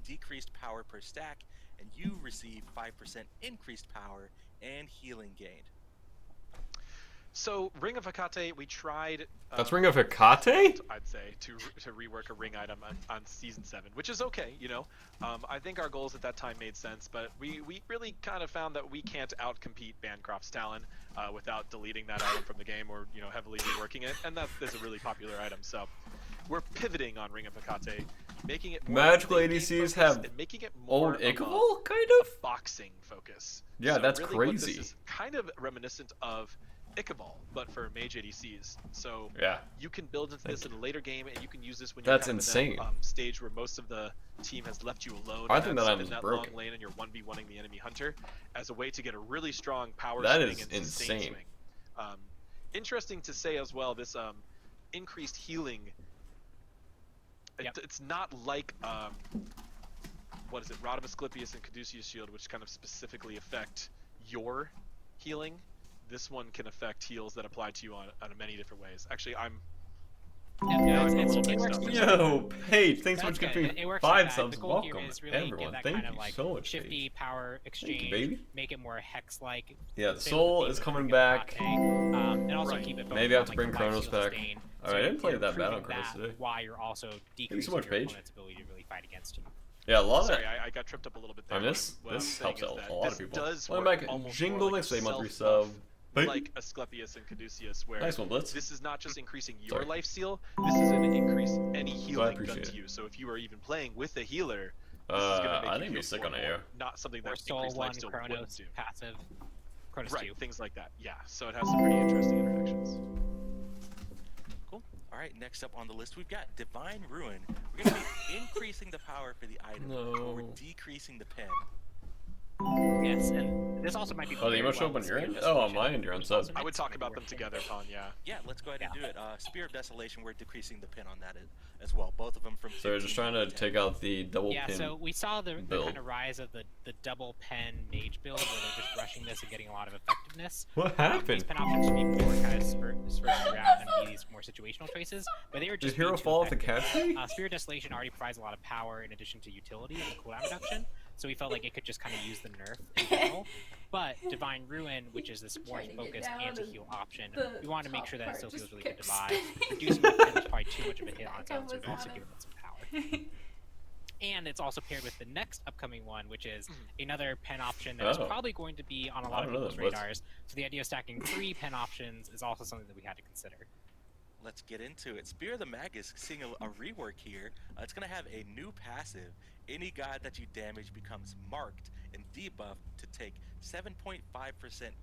decreased power per stack, and you receive 5% increased power and healing gained.
So Ring of Hecate, we tried.
That's Ring of Hecate?
I'd say to rework a ring item on season 7, which is okay, I think our goals at that time made sense, but we really kind of found that we can't outcompete Bancroft's Talon without deleting that item from the game or heavily reworking it, and that is a really popular item. So we're pivoting on Ring of Hecate, making it more
magical ADCs have
making it more
old Ichval kind of
boxing focus.
Yeah, so that's
really
crazy.
This is kind of reminiscent of Ichval, but for mage ADCs. So you can build into this in a later game, and you can use this when you're
insane.
In that stage where most of the team has left you alone.
I think that
in that
broken.
long lane, and you're 1v1ing the enemy hunter as a way to get a really strong power
that
swing
is
and
insane.
Swing. Interesting to say as well, this increased healing. It's not like what is it, Ratatoskr and Caduceus Shield, which kind of specifically affect your healing. This one can affect heals that apply to you on many different ways. Actually,
Yo, Paige, thanks so much for giving me 5 subs.
The goal
Welcome,
here is really
everyone.
That
Thank
kind of
you
like
so much,
shifty
Paige.
power exchange,
you, baby.
make it more hex-like.
Yeah, the soul is coming back.
And also keep it
maybe I have to
on,
bring
like,
Chronos back.
So
I didn't play that bad on Chronos today.
Why you're also decreasing
so much,
your
Paige.
opponent's ability to really fight against you.
Yeah, a lot of
Sorry, I got tripped up a little bit there.
this helps out a lot of people.
Welcome
back, Jingle, thanks for a monthly sub.
Like Asclepius and Caduceus, where
nice one, Blitz.
This is not just increasing your life steal, this is going to increase any healing done to you. So if you are even playing with a healer, this is going to make
I think you're sick on AO.
Not something that
Soul
increased
1,
life steal wouldn't
Chronos,
do.
passive, Chronos 2.
Things like that. Yeah, so it has some pretty interesting interactions.
Cool. All right, next up on the list, we've got Divine Ruin. We're going to be increasing the power for the item, but we're decreasing the pen.
Yes, and this also might be.
Oh, the emotion open your end? Oh, on my end, you're on sub.
I would talk about them together, Pon,
Yeah, let's go ahead and do it. Spear of Desolation, we're decreasing the pin on that as well. Both of them from.
So we're just trying to take out the double pin.
Yeah, so we saw the kind of rise of the double pen mage build, where they're just rushing this and getting a lot of effectiveness.
What happened?
These pen options should be more kind of spurts around and be these more situational choices, but they were just.
Did Hero fall off the catch tree?
Spear of Desolation already provides a lot of power in addition to utility and cooldown reduction. So we felt like it could just kind of use the nerf in general. But Divine Ruin, which is this more focused anti-heal option, we want to make sure that it still feels really good to buy. Reducing the pen is probably too much of a hit on its own, so we also give it some power. And it's also paired with the next upcoming one, which is another pen option that is probably going to be on a lot of people's radars. So the idea of stacking 3 pen options is also something that we had to consider.
Let's get into it. Spear of the Magus seeing a rework here. It's going to have a new passive. Any god that you damage becomes marked and debuffed to take 7.5%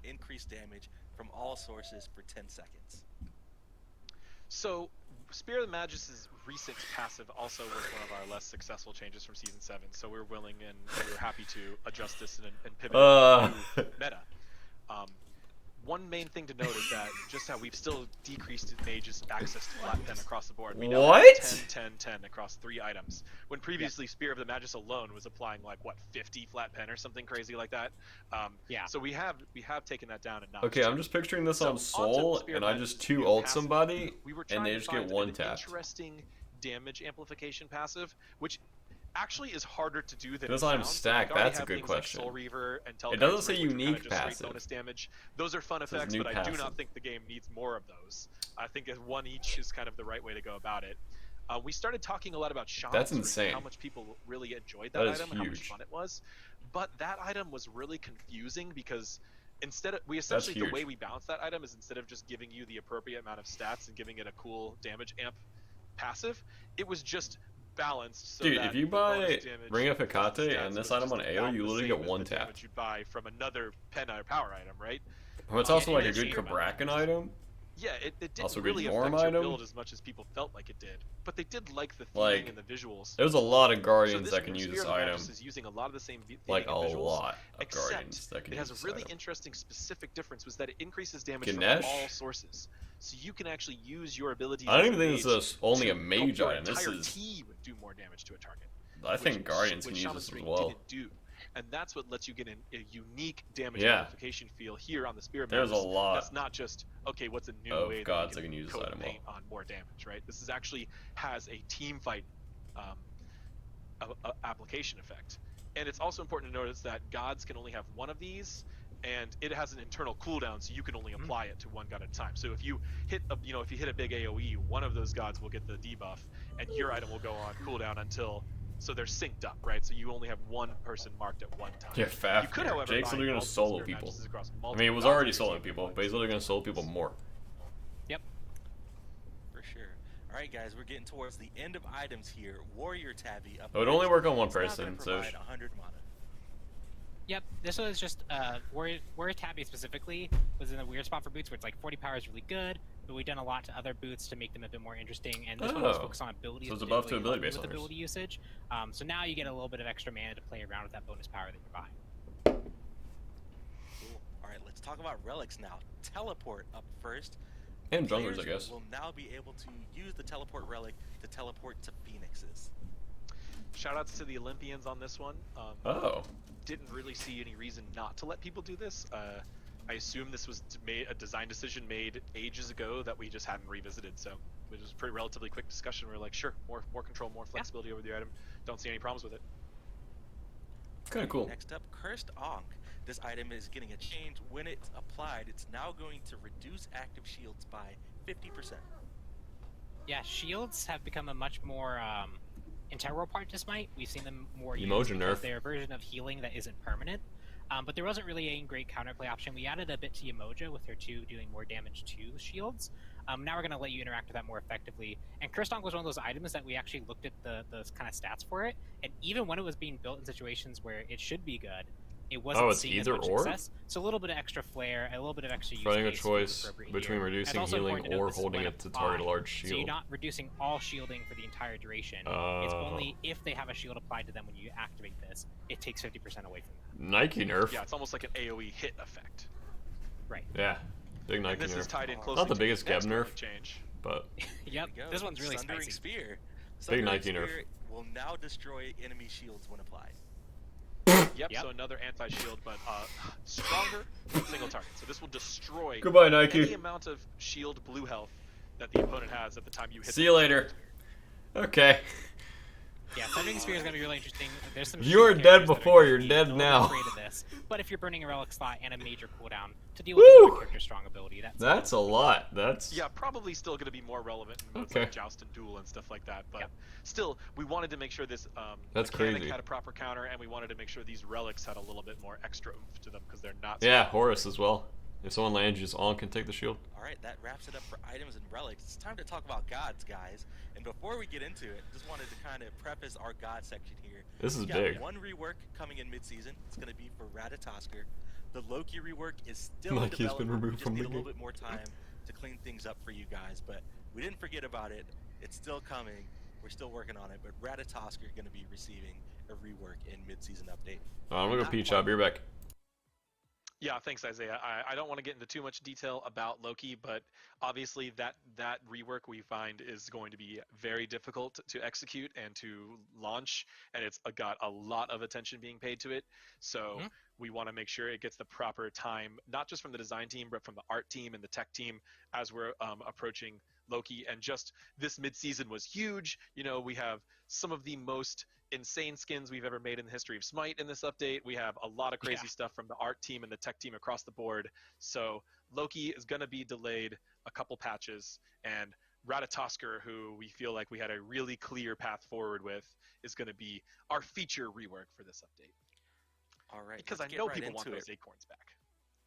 increased damage from all sources for 10 seconds.
So, Spear of the Magus' recent passive also was one of our less successful changes from Season 7, so we're willing and we're happy to adjust this and pivot to meta. One main thing to note is that just how we've still decreased mage's access to flat pen across the board. We now have 10, 10, 10 across 3 items. When previously Spear of the Magus alone was applying like what 50 flat pen or something crazy like that. So we have taken that down a notch.
Okay, I'm just picturing this on Soul, and I just 2 ult somebody, and they just get 1 tapped.
Interesting damage amplification passive, which actually is harder to do than
it sounds. Stack. That's a good question.
Like Soul Reaver and
it doesn't say unique passive.
Bonus damage. Those are fun effects, but I do not think the game needs more of those. I think 1 each is kind of the right way to go about it. We started talking a lot about Shamans.
That's insane.
How much people really enjoyed that item and how much fun it was. But that item was really confusing because we essentially, the way we balance that item is instead of just giving you the appropriate amount of stats and giving it a cool damage amp passive, it was just balanced. So
dude,
that
if you buy Ring of Hecate and this item on AO, you literally get one tap.
You buy from another Penna or power item, right?
Well, it's also like a good BaRRaCCuDDa item.
Yeah, it didn't
also
really
good
affect
Norm
your
item.
build as much as people felt like it did, but they did like the theming
Like,
and the visuals.
There's a lot of Guardians
so
that can use this item.
Is using a lot of the same
like a
visuals,
lot of Guardians that can use this item.
It has a really interesting specific difference, was that it increases damage
Ganesh?
from all sources. So you can actually use your abilities.
I don't even think this is only a mage item. This is
team do more damage to a target.
I think Guardians can use this as well.
Didn't do. And that's what lets you get a unique damage modification feel here on the Spear.
There's a lot.
That's not just, okay, what's a new way
gods
that
can use
coat
this item
paint on more damage, right? This is actually has a team fight application effect. And it's also important to notice that gods can only have one of these, and it has an internal cooldown, so you can only apply it to one god at a time. So if you hit if you hit a big AoE, one of those gods will get the debuff, and your item will go on cooldown until. So they're synced up, right? So you only have one person marked at one time.
Yeah, fast. Jake's literally gonna solo people. I mean, it was already soloing people, but he's literally gonna solo people more.
Yep.
For sure. All right, guys, we're getting towards the end of items here. Warrior Tabby up.
It would only work on one person, so.
100 mana.
Yep, this was just Warrior Tabby specifically was in a weird spot for boots where it's like 40 power is really good, but we've done a lot to other boots to make them a bit more interesting, and this one was focused on abilities.
So it's above to ability based on
ability usage. So now you get a little bit of extra mana to play around with that bonus power that you're buying.
Cool. All right, let's talk about relics now. Teleport up first.
And junglers, I guess.
Will now be able to use the teleport relic to teleport to phoenixes.
Shoutouts to the Olympians on this one. Didn't really see any reason not to let people do this. I assume this was a design decision made ages ago that we just hadn't revisited. So it was a pretty relatively quick discussion. We were like, sure, more control, more flexibility over the item. Don't see any problems with it.
Kind of cool.
Next up, Cursed Ankh. This item is getting a change. When it's applied, it's now going to reduce active shields by 50%.
Yeah, shields have become a much more integral part to Smite. We've seen them more
Emotion nerf.
They're a version of healing that isn't permanent. But there wasn't really a great counterplay option. We added a bit to Umoja with her 2 doing more damage to shields. Now we're going to let you interact with that more effectively. And Cursed Ankh was one of those items that we actually looked at the kind of stats for it. And even when it was being built in situations where it should be good, it wasn't seeing as much success. So a little bit of extra flair, a little bit of extra use.
Finding a choice between reducing healing or holding it to target a large shield.
So you're not reducing all shielding for the entire duration. It's only if they have a shield applied to them when you activate this, it takes 50% away from that.
Nike nerf.
Yeah, it's almost like an AoE hit effect.
Right.
Yeah, big Nike
nerf. This is tied in closely
not the biggest Geb nerf,
change.
but.
Yep, this one's really spicy.
Spear.
Big Nike nerf.
Will now destroy enemy shields when applied.
Yep, so another anti-shield, but stronger single target. So this will destroy any amount of shield blue health that the opponent has at the time you hit.
See you later. Okay.
Yeah, Thundering Spear is going to be really interesting. There's some.
You were dead before. You're dead now.
This. But if you're burning a relic slot and a major cooldown to deal with a character's strong ability, that's
a lot. That's
probably still going to be more relevant in modes like Joust and Duel and stuff like that. But still, we wanted to make sure this mechanic had a proper counter, and we wanted to make sure these relics had a little bit more extra oomph to them because they're not.
Yeah, Horus as well. If someone lands, you just can take the shield.
All right, that wraps it up for items and relics. It's time to talk about gods, guys. And before we get into it, just wanted to kind of preface our god section here.
This is big.
One rework coming in mid-season. It's going to be for Ratatoskr. The Loki rework is still
in development. Been removed from the game.
Need a little bit more time to clean things up for you guys, but we didn't forget about it. It's still coming. We're still working on it, but Ratatoskr is going to be receiving a rework in mid-season update.
I'm going to go peach. I'll be right back.
Yeah, thanks, Isaiah. I don't want to get into too much detail about Loki, but obviously that rework we find is going to be very difficult to execute and to launch, and it's got a lot of attention being paid to it. So we want to make sure it gets the proper time, not just from the design team, but from the art team and the tech team as we're approaching Loki. And just this mid-season was huge. You know, we have some of the most insane skins we've ever made in the history of Smite in this update. We have a lot of crazy stuff from the art team and the tech team across the board. So Loki is going to be delayed a couple patches, and Ratatoskr, who we feel like we had a really clear path forward with, is going to be our feature rework for this update.
All right.
Because I know people want those acorns back.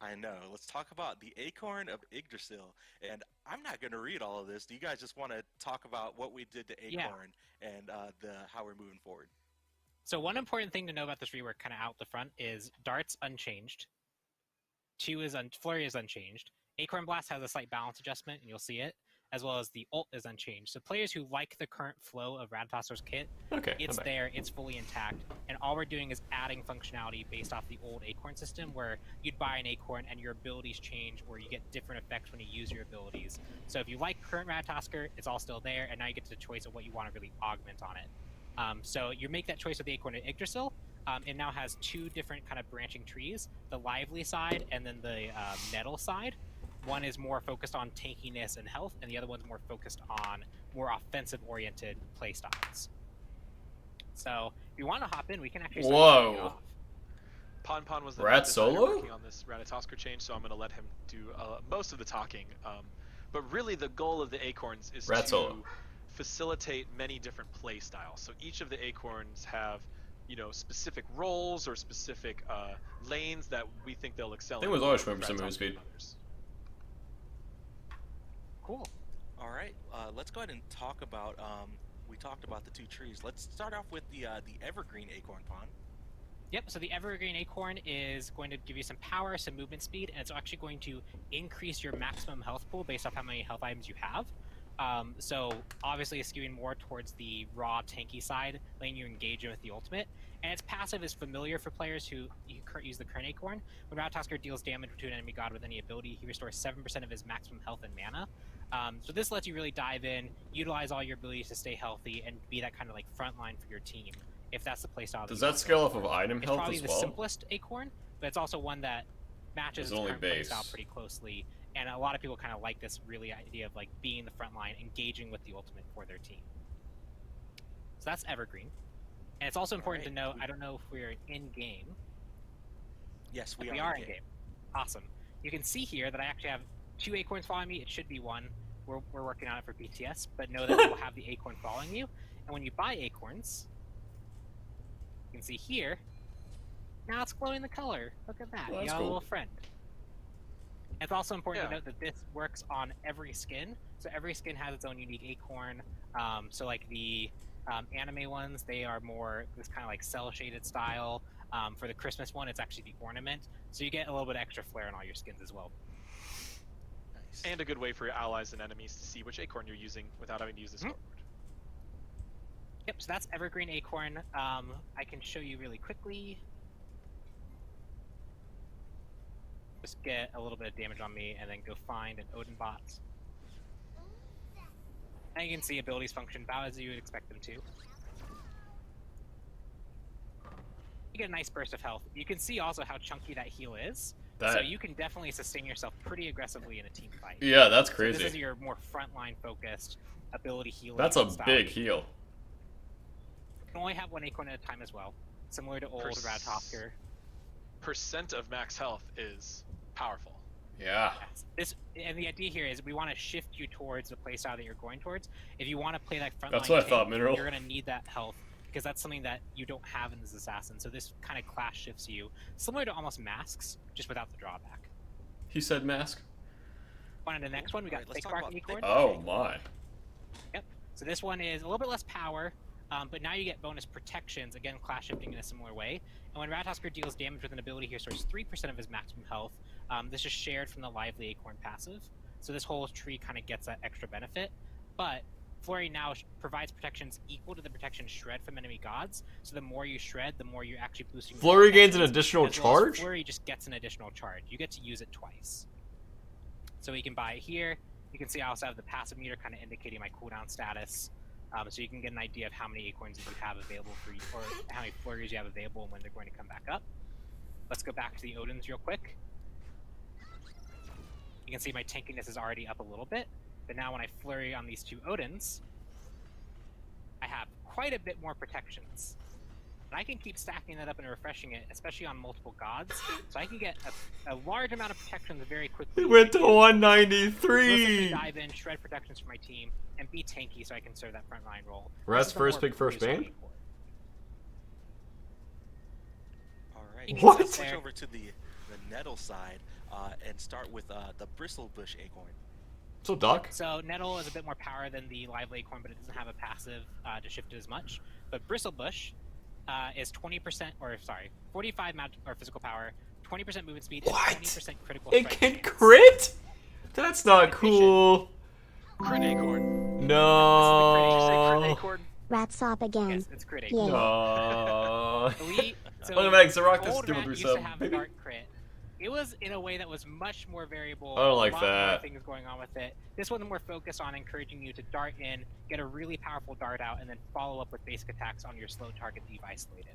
I know. Let's talk about the Acorn of Yggdrasil. And I'm not going to read all of this. Do you guys just want to talk about what we did to Acorn and how we're moving forward?
So one important thing to know about this rework kind of out the front is Dart's unchanged. Flurry is unchanged. Acorn Blast has a slight balance adjustment, and you'll see it, as well as the ult is unchanged. So players who like the current flow of Ratatoskr's kit, it's there, it's fully intact, and all we're doing is adding functionality based off the old Acorn system, where you'd buy an Acorn and your abilities change, or you get different effects when you use your abilities. So if you like current Ratatoskr, it's all still there, and now you get to the choice of what you want to really augment on it. So you make that choice with the Acorn at Yggdrasil. It now has two different kind of branching trees, the lively side and then the nettle side. One is more focused on tankiness and health, and the other one's more focused on more offensive-oriented playstyles. So if you want to hop in, we can actually start off.
Pon was the
Rat solo
working on this Ratatoskr change, so I'm going to let him do most of the talking. But really, the goal of the Acorns is to facilitate many different play styles. So each of the Acorns have, specific roles or specific lanes that we think they'll excel in.
I think it was always for some move speed.
Cool.
All right, let's go ahead and talk about. We talked about the two trees. Let's start off with the Evergreen Acorn, Pon.
Yep, so the Evergreen Acorn is going to give you some power, some movement speed, and it's actually going to increase your maximum health pool based off how many health items you have. So obviously it's skewing more towards the raw tanky side, letting you engage with the ultimate. And its passive is familiar for players who use the current Acorn. When Ratatoskr deals damage to an enemy god with any ability, he restores 7% of his maximum health and mana. So this lets you really dive in, utilize all your abilities to stay healthy, and be that kind of like front line for your team, if that's the playstyle.
Does that scale off of item health as well?
It's probably the simplest Acorn, but it's also one that matches its current playstyle pretty closely. And a lot of people kind of like this really idea of like being the front line, engaging with the ultimate for their team. So that's Evergreen. And it's also important to note, I don't know if we're in-game.
Yes,
we are in-game. Awesome. You can see here that I actually have 2 Acorns following me. It should be 1. We're working on it for BTS, but know that you will have the Acorn following you. And when you buy Acorns, you can see here, now it's glowing the color. Look at that. You got a little friend. It's also important to note that this works on every skin. So every skin has its own unique Acorn. So like the anime ones, they are more this kind of like cell-shaded style. For the Christmas one, it's actually the ornament. So you get a little bit extra flair in all your skins as well.
Nice. And a good way for your allies and enemies to see which Acorn you're using without having to use the scoreboard.
Yep, so that's Evergreen Acorn. I can show you really quickly. Just get a little bit of damage on me and then go find an Odin bot. And you can see abilities function about as you would expect them to. You get a nice burst of health. You can see also how chunky that heal is. So you can definitely sustain yourself pretty aggressively in a team fight.
Yeah, that's crazy.
So this is your more frontline focused ability healing.
That's a big heal.
You can only have 1 Acorn at a time as well, similar to old Ratatoskr.
Percent of max health is powerful.
Yeah.
And the idea here is we want to shift you towards the playstyle that you're going towards. If you want to play that frontline,
that's what I thought, Mineral.
You're going to need that health, because that's something that you don't have in this assassin. So this kind of class shifts you, similar to almost masks, just without the drawback.
He said mask.
On to the next one, we got Thick Bark Acorn.
Oh my.
Yep. So this one is a little bit less power, but now you get bonus protections, again class shifting in a similar way. And when Ratatoskr deals damage with an ability, he restores 3% of his maximum health. This is shared from the Lively Acorn passive. So this whole tree kind of gets that extra benefit. But Flurry now provides protections equal to the protection shred from enemy gods. So the more you shred, the more you're actually boosting.
Flurry gains an additional charge?
Flurry just gets an additional charge. You get to use it twice. So you can buy it here. You can see I also have the passive meter kind of indicating my cooldown status. So you can get an idea of how many Acorns you have available for you, or how many Flurries you have available and when they're going to come back up. Let's go back to the Odins real quick. You can see my tankiness is already up a little bit, but now when I flurry on these 2 Odins, I have quite a bit more protections. And I can keep stacking that up and refreshing it, especially on multiple gods, so I can get a large amount of protections very quickly.
It went to 193!
So dive in, shred protections for my team, and be tanky so I can serve that frontline role.
Rat's first pick, first ban? What?
Let's switch over to the nettle side and start with the bristlebush acorn.
So Doc?
So nettle is a bit more power than the live acorn, but it doesn't have a passive to shift it as much. But bristlebush is 20%, or sorry, 45 or physical power, 20% movement speed, and 20% critical strike.
It can
chance.
crit? That's not cool.
Crit acorn.
No.
Crit acorn.
Ratsopp again.
Yes, it's crit
Yeah.
acorn.
No.
So
Welcome back to Rock
old Rat used to
Sub,
have
baby.
dart crit. It was in a way that was much more variable.
I don't like
a lot more
that.
things going on with it. This one more focused on encouraging you to dart in, get a really powerful dart out, and then follow up with basic attacks on your slow target that you've isolated.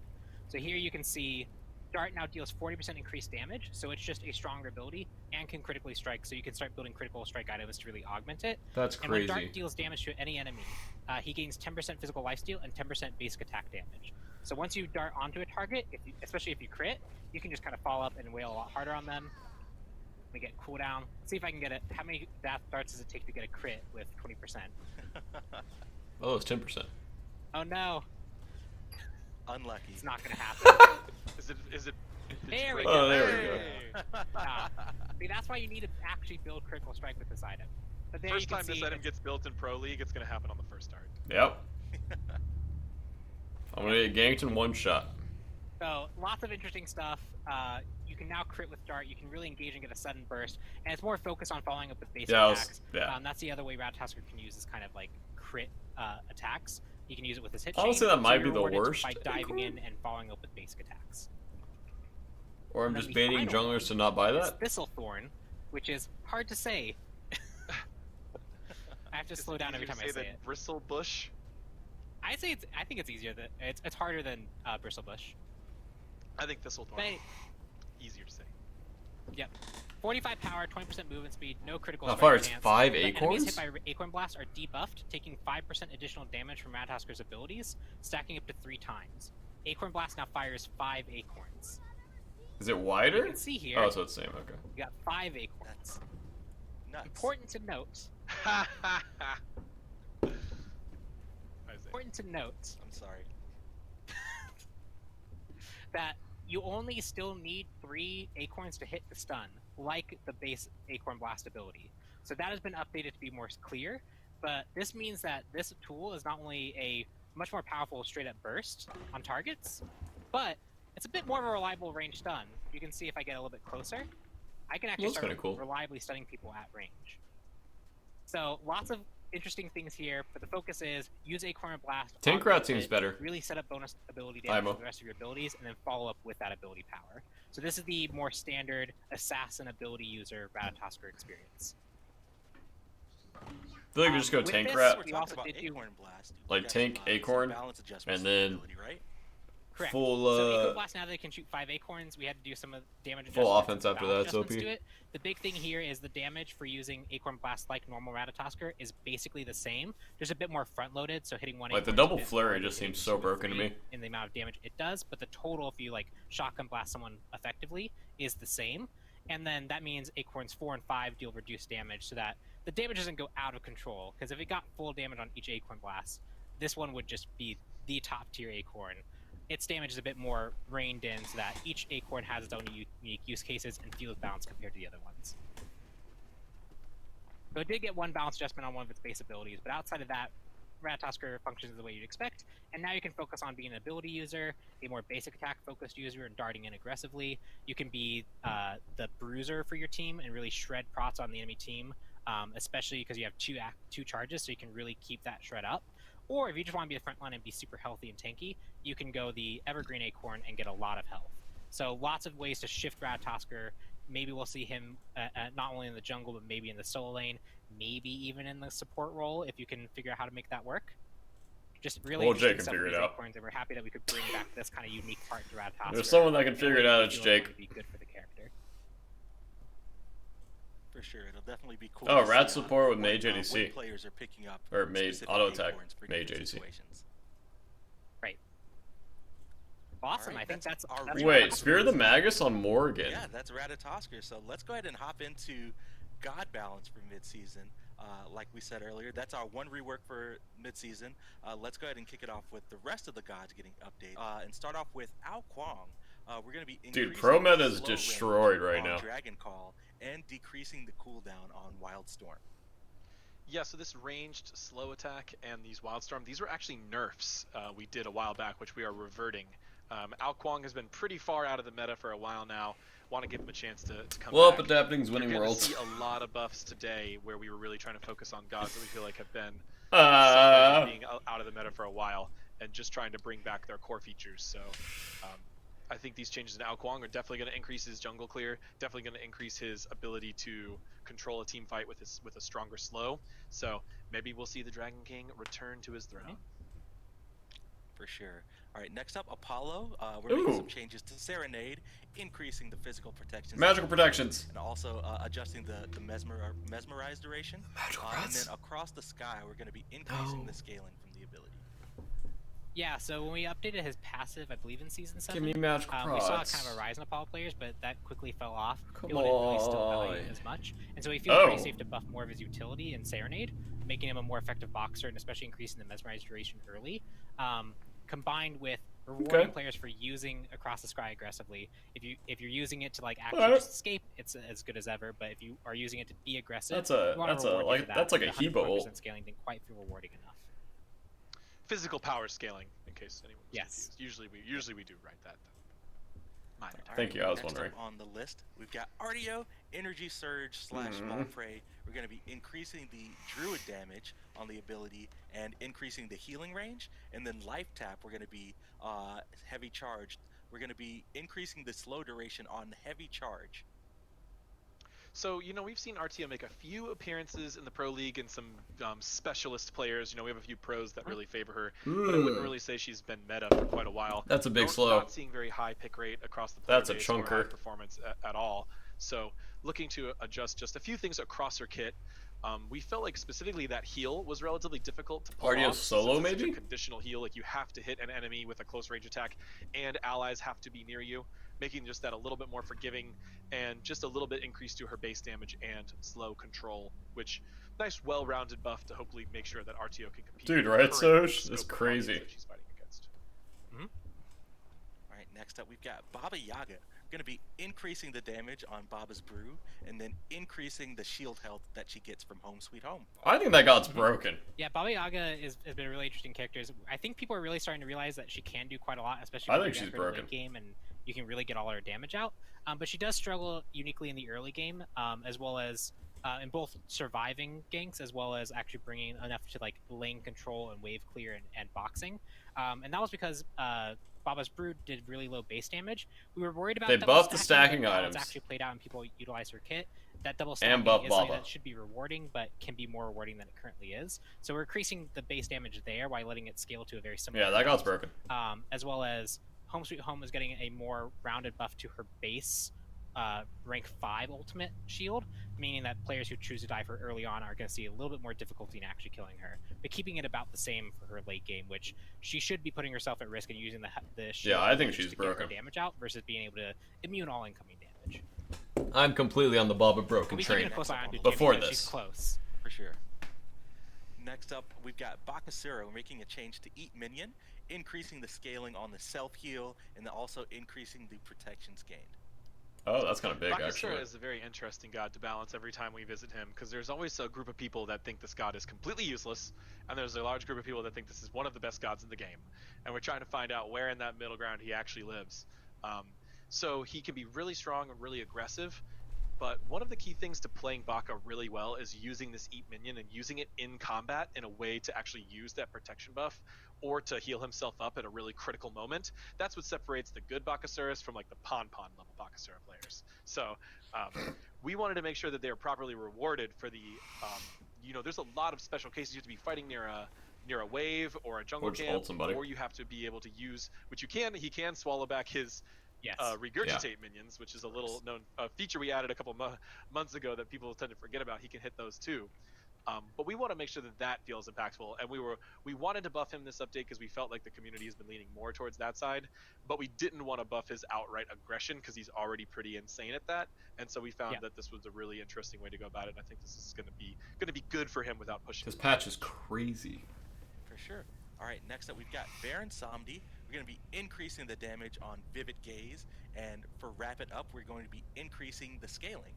So here you can see dart now deals 40% increased damage, so it's just a stronger ability and can critically strike. So you can start building critical strike items to really augment it.
That's
And when
crazy.
dart deals damage to any enemy, he gains 10% physical lifesteal and 10% basic attack damage. So once you dart onto a target, especially if you crit, you can just kind of follow up and wail a lot harder on them. We get cooldown. Let's see if I can get it. How many darts does it take to get a crit with 20%?
Oh, it's 10%.
Oh no.
Unlucky.
It's not gonna happen.
Is it?
There we
Oh,
go.
there we go.
See, that's why you need to actually build critical strike with this item. But there
First
you can
time
see
this item gets built in Pro League, it's gonna happen on the first start.
Yep. I'm gonna get ganked in one shot.
So lots of interesting stuff. You can now crit with dart. You can really engage and get a sudden burst, and it's more focused on following up with basic attacks. That's the other way Ratatoskr can use is kind of like crit attacks. You can use it with his hit chain.
Honestly, that might be the
rewarded
worst.
by diving in and following up with basic attacks.
Or I'm
And
just
then the
baiting
final
junglers to not buy
It's
that.
Thistlethorn, which is hard to say. I have to slow down every time I say it.
Bristlebush.
I think it's easier than it's harder than Bristlebush.
I think Thistlethorn.
But
Easier to say.
yep, 45 power, 20% movement speed, no critical.
How far?
strike
It's
chance.
5
But
acorns.
Enemies hit by acorn blast are debuffed, taking 5% additional damage from Ratatoskr's abilities, stacking up to 3 times. Acorn blast now fires 5 acorns.
Is it wider?
You can see here.
Oh, so it's the same. Okay.
You got 5 acorns.
Nuts.
Important to note. Important to note
I'm sorry.
that you only still need 3 acorns to hit the stun, like the base acorn blast ability. So that has been updated to be more clear, but this means that this tool is not only a much more powerful straight up burst on targets, but it's a bit more of a reliable range stun. You can see if I get a little bit closer, I can actually
That's
start
kinda cool.
reliably stunning people at range. So lots of interesting things here, but the focus is use Acorn Blast.
Tank Rat seems better.
Really set up bonus ability damage
IMO.
for the rest of your abilities, and then follow up with that ability power. So this is the more standard assassin ability user Ratatoskr experience.
I feel like we just go
with
Tank
this,
Rat,
we also did
Acorn Blast.
like
Got
tank
some
Acorn,
balance adjustments
and
to the
then
ability, right?
Correct.
full
So Acorn Blast, now they can shoot 5 acorns. We had to do some of the damage
full
adjustments
offense
and
after
balance
that, so
adjustments
OP.
to it. The big thing here is the damage for using Acorn Blast like normal Ratatoskr is basically the same. There's a bit more front-loaded, so hitting one
Like, the
acorn is a
double
bit
flurry
harder
just
to
seems
hit
so
with
broken to
3
me.
in the amount of damage it does, but the total, if you like shotgun blast someone effectively, is the same. And then that means Acorns 4 and 5 deal reduced damage, so that the damage doesn't go out of control. Because if it got full damage on each Acorn Blast, this one would just be the top tier Acorn. Its damage is a bit more reined in, so that each Acorn has its own unique use cases and feels balanced compared to the other ones. So it did get one balance adjustment on one of its base abilities, but outside of that, Ratatoskr functions the way you'd expect, and now you can focus on being an ability user, a more basic attack focused user, and darting in aggressively. You can be the bruiser for your team and really shred prots on the enemy team, especially because you have two charges, so you can really keep that shred up. Or if you just want to be the front line and be super healthy and tanky, you can go the Evergreen Acorn and get a lot of health. So lots of ways to shift Ratatoskr. Maybe we'll see him not only in the jungle, but maybe in the solo lane, maybe even in the support role if you can figure out how to make that work. Just really
Well, Jake
interesting
can
stuff
figure
with
it
these
out.
acorns, and we're happy that we could bring back this kind of unique part to Ratatoskr.
There's someone that can figure it out, it's
Feel
Jake.
would be good for the character.
For sure, it'll definitely be cool.
Oh,
to see,
rat support with
what,
Mage
what
ADC.
players are picking up
Or Mage
specific
auto attack,
acorns for
Mage
different
ADC.
situations.
Right. Awesome.
Alright,
I think
that's
that's
our
that's
Wait,
Ratatoskr.
Spear of the Magus on Morgan.
Yeah, that's Ratatoskr. So let's go ahead and hop into God Balance for mid-season. Like we said earlier, that's our one rework for mid-season. Let's go ahead and kick it off with the rest of the gods getting updated. And start off with Ao Kwang. We're going to be
Dude, pro meta is
slow
destroyed
range
right
on
now.
Dragon Call and decreasing the cooldown on Wildstorm.
Yeah, so this ranged slow attack and these Wildstorm, these were actually nerfs we did a while back, which we are reverting. Ao Kuang has been pretty far out of the meta for a while now. Want to give him a chance to come back.
Adapting's winning
You're
worlds.
You're going to see a lot of buffs today where we were really trying to focus on gods that we feel like have been being out of the meta for a while and just trying to bring back their core features. So I think these changes in Ao Kuang are definitely going to increase his jungle clear, definitely going to increase his ability to control a team fight with a stronger slow. So maybe we'll see the Dragon King return to his throne.
For sure. All right, next up, Apollo. We're making some changes to Serenade, increasing the physical protections.
Magical protections.
And also adjusting the mesmerize duration. And then across the sky, we're going to be increasing the scaling from the ability.
Yeah, so when we updated his passive, I believe in Season 7,
Give me magical
we saw kind of a rise in Apollo players, but that quickly fell off. People didn't really still value it as much. And so we feel pretty safe to buff more of his utility in Serenade, making him a more effective boxer and especially increasing the mesmerize duration early. Combined with rewarding players for using across the sky aggressively. If you're using it to like actually just escape, it's as good as ever. But if you are using it to be aggressive,
that's like a Hebo ult.
Scaling didn't quite feel rewarding enough.
Physical power scaling, in case anyone was confused. Usually we do write that. Minor.
Thank you. I was wondering.
Up on the list, we've got Artio, Energy Surge / Small Fray. We're going to be increasing the Druid damage on the ability and increasing the healing range. And then Life Tap, we're going to be Heavy Charged. We're going to be increasing the slow duration on Heavy Charge.
So, we've seen Artio make a few appearances in the Pro League and some specialist players. We have a few pros that really favor her, but I wouldn't really say she's been meta for quite a while.
That's a big slow.
Not seeing very high pick rate across the player
That's a
base or high
chunker.
Performance at all. So, looking to adjust just a few things across her kit. We felt like specifically that heal was relatively difficult to pull off.
Artio's solo,
maybe?
maybe?
A conditional heal, like you have to hit an enemy with a close range attack, and allies have to be near you, making just that a little bit more forgiving and just a little bit increase to her base damage and slow control, which nice well-rounded buff to hopefully make sure that Artio can compete.
Dude, right, Soch? That's crazy.
That she's fighting against.
All right, next up we've got Baba Yaga. We're going to be increasing the damage on Baba's Brew and then increasing the shield health that she gets from Home Sweet Home.
I think that god's broken.
Yeah, Baba Yaga has been a really interesting character. I think people are really starting to realize that she can do quite a lot, especially
I
when
think
you
she's
get her
broken.
late game and you can really get all her damage out. But she does struggle uniquely in the early game, as well as in both surviving ganks, as well as actually bringing enough to like lane control and wave clear and boxing. And that was because Baba's Brood did really low base damage. We were worried about
they
double
buffed the
stacking,
stacking
but
items.
it's actually played out and people utilize her kit. That double stacking
buff
is something
Baba.
that should be rewarding, but can be more rewarding than it currently is. So we're increasing the base damage there while letting it scale to a very similar.
Yeah, that god's broken.
As well as Home Sweet Home is getting a more rounded buff to her base rank 5 ultimate shield, meaning that players who choose to die for early on are going to see a little bit more difficulty in actually killing her, but keeping it about the same for her late game, which she should be putting herself at risk and using the shield.
Yeah, I think
to
she's
get
broken.
her damage out versus being able to immune all incoming damage.
I'm completely on the Baba broken train before this.
She's close.
For sure. Next up, we've got Bakasura making a change to Eat Minion, increasing the scaling on the self-heal, and then also increasing the protections gained.
Oh, that's kind of big, actually.
Bakasura is a very interesting god to balance every time we visit him, because there's always a group of people that think this god is completely useless, and there's a large group of people that think this is one of the best gods in the game. And we're trying to find out where in that middle ground he actually lives. So he can be really strong and really aggressive, but one of the key things to playing Baka really well is using this Eat Minion and using it in combat in a way to actually use that protection buff or to heal himself up at a really critical moment. That's what separates the good Bakasuras from like the Pon level Bakasura players. So we wanted to make sure that they are properly rewarded for the, there's a lot of special cases. You have to be fighting near a wave or a jungle camp, or you have to be able to use, which he can swallow back his regurgitate minions, which is a little known feature we added a couple months ago that people tend to forget about. He can hit those too. But we want to make sure that feels impactful, and we wanted to buff him this update because we felt like the community has been leaning more towards that side, but we didn't want to buff his outright aggression because he's already pretty insane at that, and so we found that this was a really interesting way to go about it, and I think this is going to be good for him without pushing.
This patch is crazy.
For sure. All right, next up we've got Baron Samdi. We're we're going to be increasing the damage on Vivid Gaze, and for Wrap It Up, we're going to be increasing the scaling.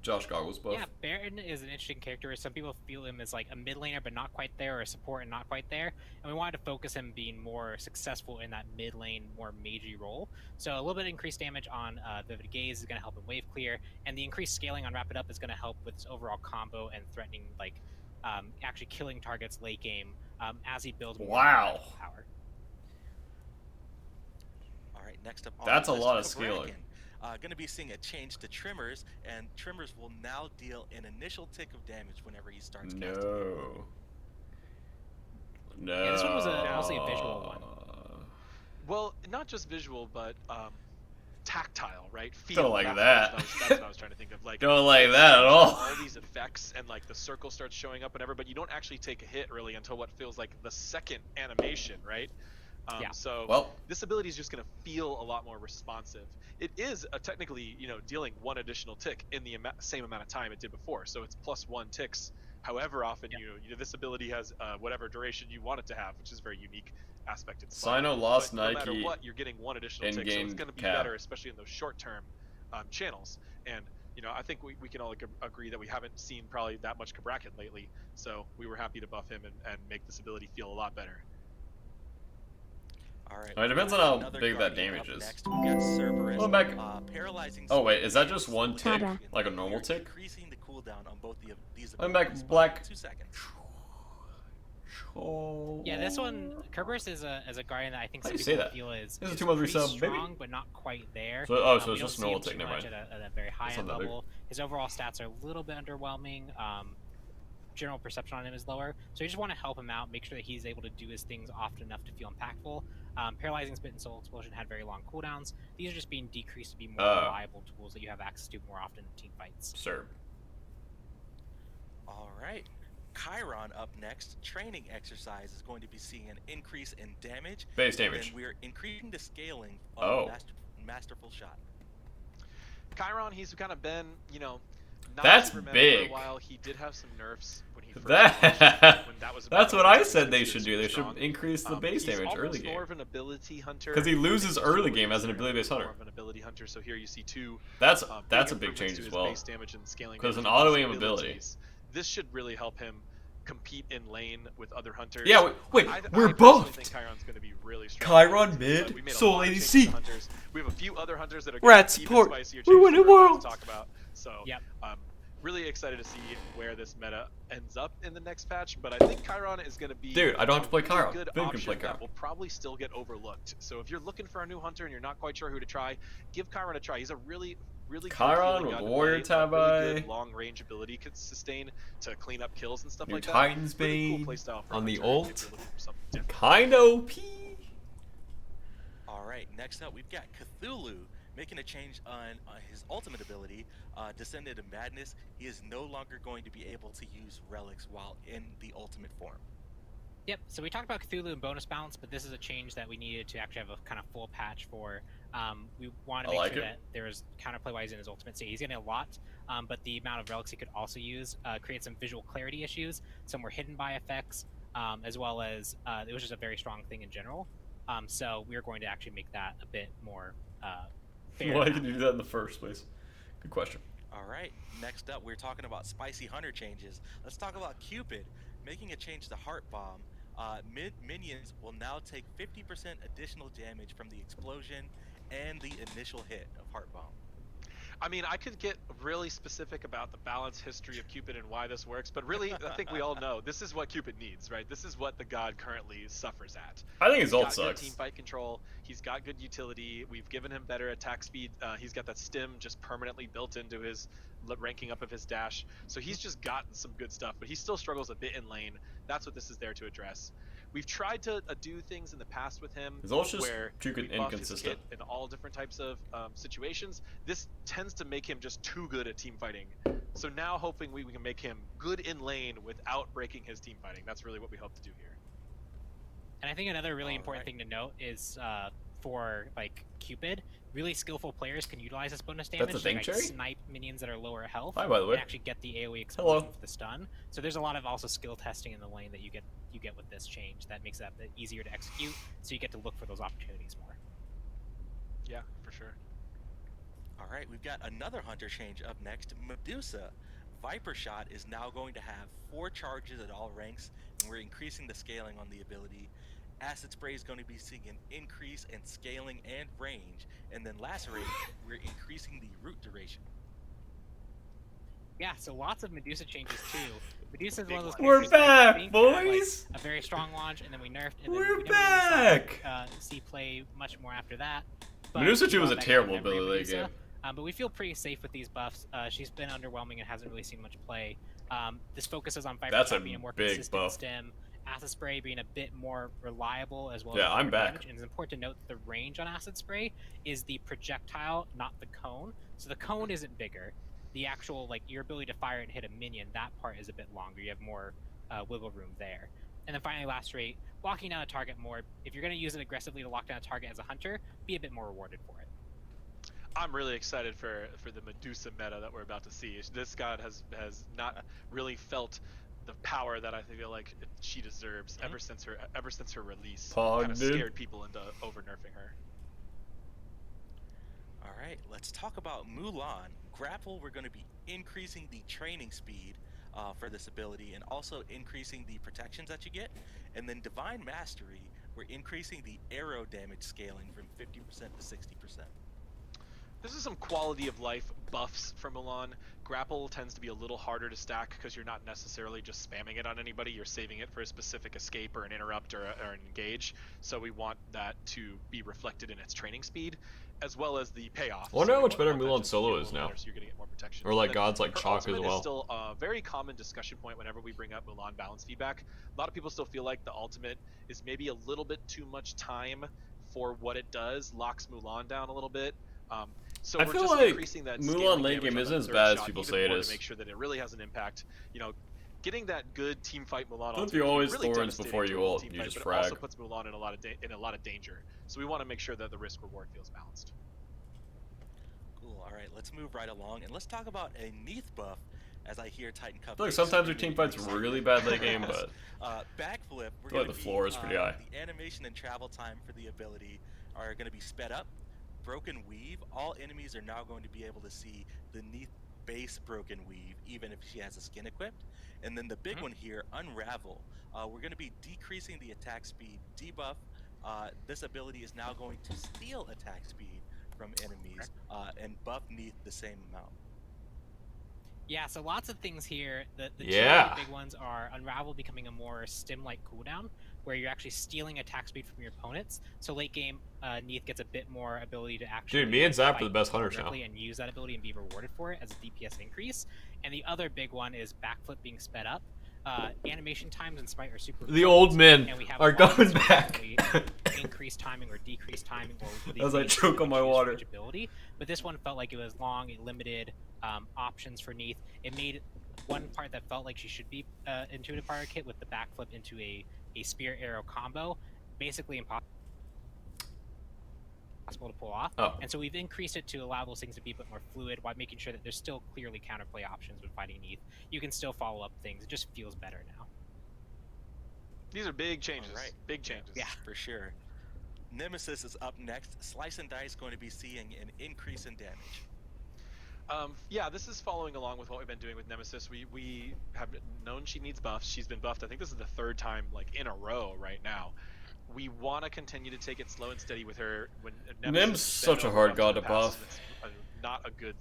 Josh Goggles buff.
Yeah, Baron is an interesting character. Some people feel him as like a mid laner, but not quite there, or a support and not quite there. And we wanted to focus him being more successful in that mid lane, more magey role. So a little bit of increased damage on Vivid Gaze is going to help him wave clear, and the increased scaling on Wrap It Up is going to help with his overall combo and threatening, like, actually killing targets late game as he builds more power.
All right, next up on
that's
the
a
list,
lot of scaling.
Going to be seeing a change to Trimmers, and Trimmers will now deal an initial tick of damage whenever he starts casting.
No.
Yeah, this one was mostly a visual one.
Well, not just visual, but tactile, right? Feel.
Don't like that.
That's what I was trying to think of. Like,
don't like that at all.
All these effects and like the circle starts showing up, whenever, but you don't actually take a hit really until what feels like the second animation, right? So this ability is just going to feel a lot more responsive. It is technically, dealing one additional tick in the same amount of time it did before. So it's +1 ticks. However often this ability has whatever duration you want it to have, which is a very unique aspect. It's
Sino lost
no
Nike.
matter what, you're getting one additional tick, so it's going to be better, especially in those short-term channels. And I think we can all agree that we haven't seen probably that much Cabrakan lately. So we were happy to buff him and make this ability feel a lot better.
All right.
It depends on how big that damage is.
Next, we got Cerberus,
Oh, back.
paralyzing.
Oh wait, is that just one tick, like a normal tick?
Increasing the cooldown on both these.
I'm back, Black.
2 seconds.
Yeah, this one, Cerberus is a guardian that I think some
say
people
that?
feel is
This is
pretty
2 resub,
strong,
baby.
but not quite there.
So, so
we
it's just
don't
normal
see
tick,
him too
never
much
mind.
at a very high
That's not that big.
level. His overall stats are a little bit underwhelming. General perception on him is lower, so you just want to help him out, make sure that he's able to do his things often enough to feel impactful. Paralyzing Spit and Soul Explosion had very long cooldowns. These are just being decreased to be more reliable tools that you have access to more often in team fights.
Sir.
All right. Chiron up next. Training exercise is going to be seeing an increase in damage.
Base damage.
And we're increasing the scaling of Masterful Shot.
Chiron, he's kind of been, not
that's
For
big.
a while. He did have some nerfs when he first
that's what I said they should do. They should increase the base damage early game.
More of an ability hunter.
Because he loses early game as an ability-based hunter.
More of an ability hunter. So here you see two.
That's a big change as well. Because an auto aim ability.
This should really help him compete in lane with other hunters.
Yeah, wait, we're
I
both.
think Chiron's going to be really strong.
Chiron mid, Soul ADC.
We have a few other hunters that are
Rat support.
Spicier
We win a world.
To talk about. So, really excited to see where this meta ends up in the next patch. But I think Chiron is going to be
I don't have to play Chiron.
Good
Vin
option
can play Chiron.
that will probably still get overlooked. So if you're looking for a new hunter and you're not quite sure who to try, give Chiron a try. He's a really
Chiron with Warrior Tabai,
really good long range ability could sustain to clean up kills and stuff like that.
Titan's
Bane
cool on the
hunter
ult.
Kind
OP.
All right, next up we've got Cthulhu making a change on his ultimate ability, Descendant of Madness. He is no longer going to be able to use relics while in the ultimate form.
Yep, so we talked about Cthulhu and bonus balance, but this is a change that we needed to actually have a kind of full patch for. We wanted to make sure that there was counterplay-wise in his ultimate state. He's getting a lot, but the amount of relics he could also use creates some visual clarity issues. Some were hidden by effects, as well as it was just a very strong thing in general. So we are going to actually make that a bit more fair.
Why did you do that in the first place? Good question.
All right, next up we're talking about spicy hunter changes. Let's talk about Cupid making a change to Heart Bomb. Minions will now take 50% additional damage from the explosion and the initial hit of Heart Bomb.
I mean, I could get really specific about the balance history of Cupid and why this works, but really, I think we all know this is what Cupid needs, right? This is what the god currently suffers at.
I think his ult
He's got
sucks.
Good team fight control. He's got good utility. We've given him better attack speed. He's got that stim just permanently built into his ranking up of his dash. So he's just gotten some good stuff, but he still struggles a bit in lane. That's what this is there to address. We've tried to do things in the past with him where we buff his kit in all different types of situations. This tends to make him just too good at team fighting. So now hoping we can make him good in lane without breaking his team fighting. That's really what we hope to do here.
And I think another really important thing to note is for like Cupid, really skillful players can utilize this bonus damage.
That's a thing,
like,
Cherry?
snipe minions that are lower health.
Hi, by the way.
And actually get the AoE explosion for the stun. So there's a lot of also skill testing in the lane that you get with this change that makes it a bit easier to execute. So you get to look for those opportunities more.
Yeah, for sure.
All right, we've got another hunter change up next, Medusa. Viper Shot is now going to have 4 charges at all ranks, and we're increasing the scaling on the ability. Acid Spray is going to be seeing an increase in scaling and range, and then Lacerate, we're increasing the root duration.
Yeah, so lots of Medusa changes too. Medusa is one of those.
We're back, boys.
Like a very strong launch, and then we nerfed. And
we're
then we
back.
Really see play much more after that. But
Medusa 2 was a terrible ability late game.
But we feel pretty safe with these buffs. She's been underwhelming and hasn't really seen much play. This focuses on Viper Shot being a more consistent buff. Stem. Acid Spray being a bit more reliable as well.
Yeah,
as
I'm back.
Damage. And it's important to note that the range on Acid Spray is the projectile, not the cone. So the cone isn't bigger. The actual, like, your ability to fire and hit a minion, that part is a bit longer. You have more wiggle room there. And then finally, Lacerate, locking down a target more. If you're going to use it aggressively to lock down a target as a hunter, be a bit more rewarded for it.
I'm really excited for the Medusa meta that we're about to see. This god has not really felt the power that I feel like she deserves ever since her release. Kind of scared people into over nerfing her.
All right, let's talk about Mulan. Grapple, we're going to be increasing the training speed for this ability and also increasing the protections that you get. And then Divine Mastery, we're increasing the arrow damage scaling from 50% to 60%.
This is some quality of life buffs for Mulan. Grapple tends to be a little harder to stack because you're not necessarily just spamming it on anybody. You're saving it for a specific escape or an interrupt or an engage. So we want that to be reflected in its training speed, as well as the payoff.
I wonder how much better Mulan solo is now.
So you're gonna get more protection.
Or like gods like Chalk as well.
Is still a very common discussion point whenever we bring up Mulan balance feedback. A lot of people still feel like the ultimate is maybe a little bit too much time for what it does. Locks Mulan down a little bit. So
I feel like Mulan late game isn't as bad as people say it is.
To make sure that it really has an impact. You know, getting that good team fight Mulan.
Don't you always really thorns before you ult? You just frag.
It also puts Mulan in a lot of danger. So we want to make sure that the risk reward feels balanced.
Cool. All right, let's move right along and let's talk about a Neath buff. As I hear Titan Cup.
Look, sometimes your team fights really bad late game, but
backflip. We're
going the floor is pretty high.
The animation and travel time for the ability are going to be sped up. Broken Weave, all enemies are now going to be able to see the Neath base Broken Weave, even if she has a skin equipped. And then the big one here, Unravel. We're going to be decreasing the attack speed debuff. This ability is now going to steal attack speed from enemies and buff Neath the same amount.
Yeah, so lots of things here. The two big ones are Unravel becoming a more stim-like cooldown, where you're actually stealing attack speed from your opponents. So late game, Neath gets a bit more ability to actually.
Dude, me and Zap are the best hunters now.
And use that ability and be rewarded for it as a DPS increase. And the other big one is backflip being sped up. Animation times in Smite are super.
The old men are coming back.
Increase timing or decrease timing, or
as I choke on my water.
Ability. But this one felt like it was long. It limited options for Neath. It made one part that felt like she should be intuitive fire kit with the backflip into a spear arrow combo, basically impossible to pull off. And so we've increased it to allow those things to be a bit more fluid while making sure that there's still clearly counterplay options when fighting Neath. You can still follow up things. It just feels better now.
These are big changes. Right. Big changes.
Yeah,
for sure. Nemesis is up next. Slice and Dice going to be seeing an increase in damage.
Yeah, this is following along with what we've been doing with Nemesis. We have known she needs buffs. She's been buffed. I think this is the third time like in a row right now. We want to continue to take it slow and steady with her. When
Nim's such a hard god to buff.
It's not a good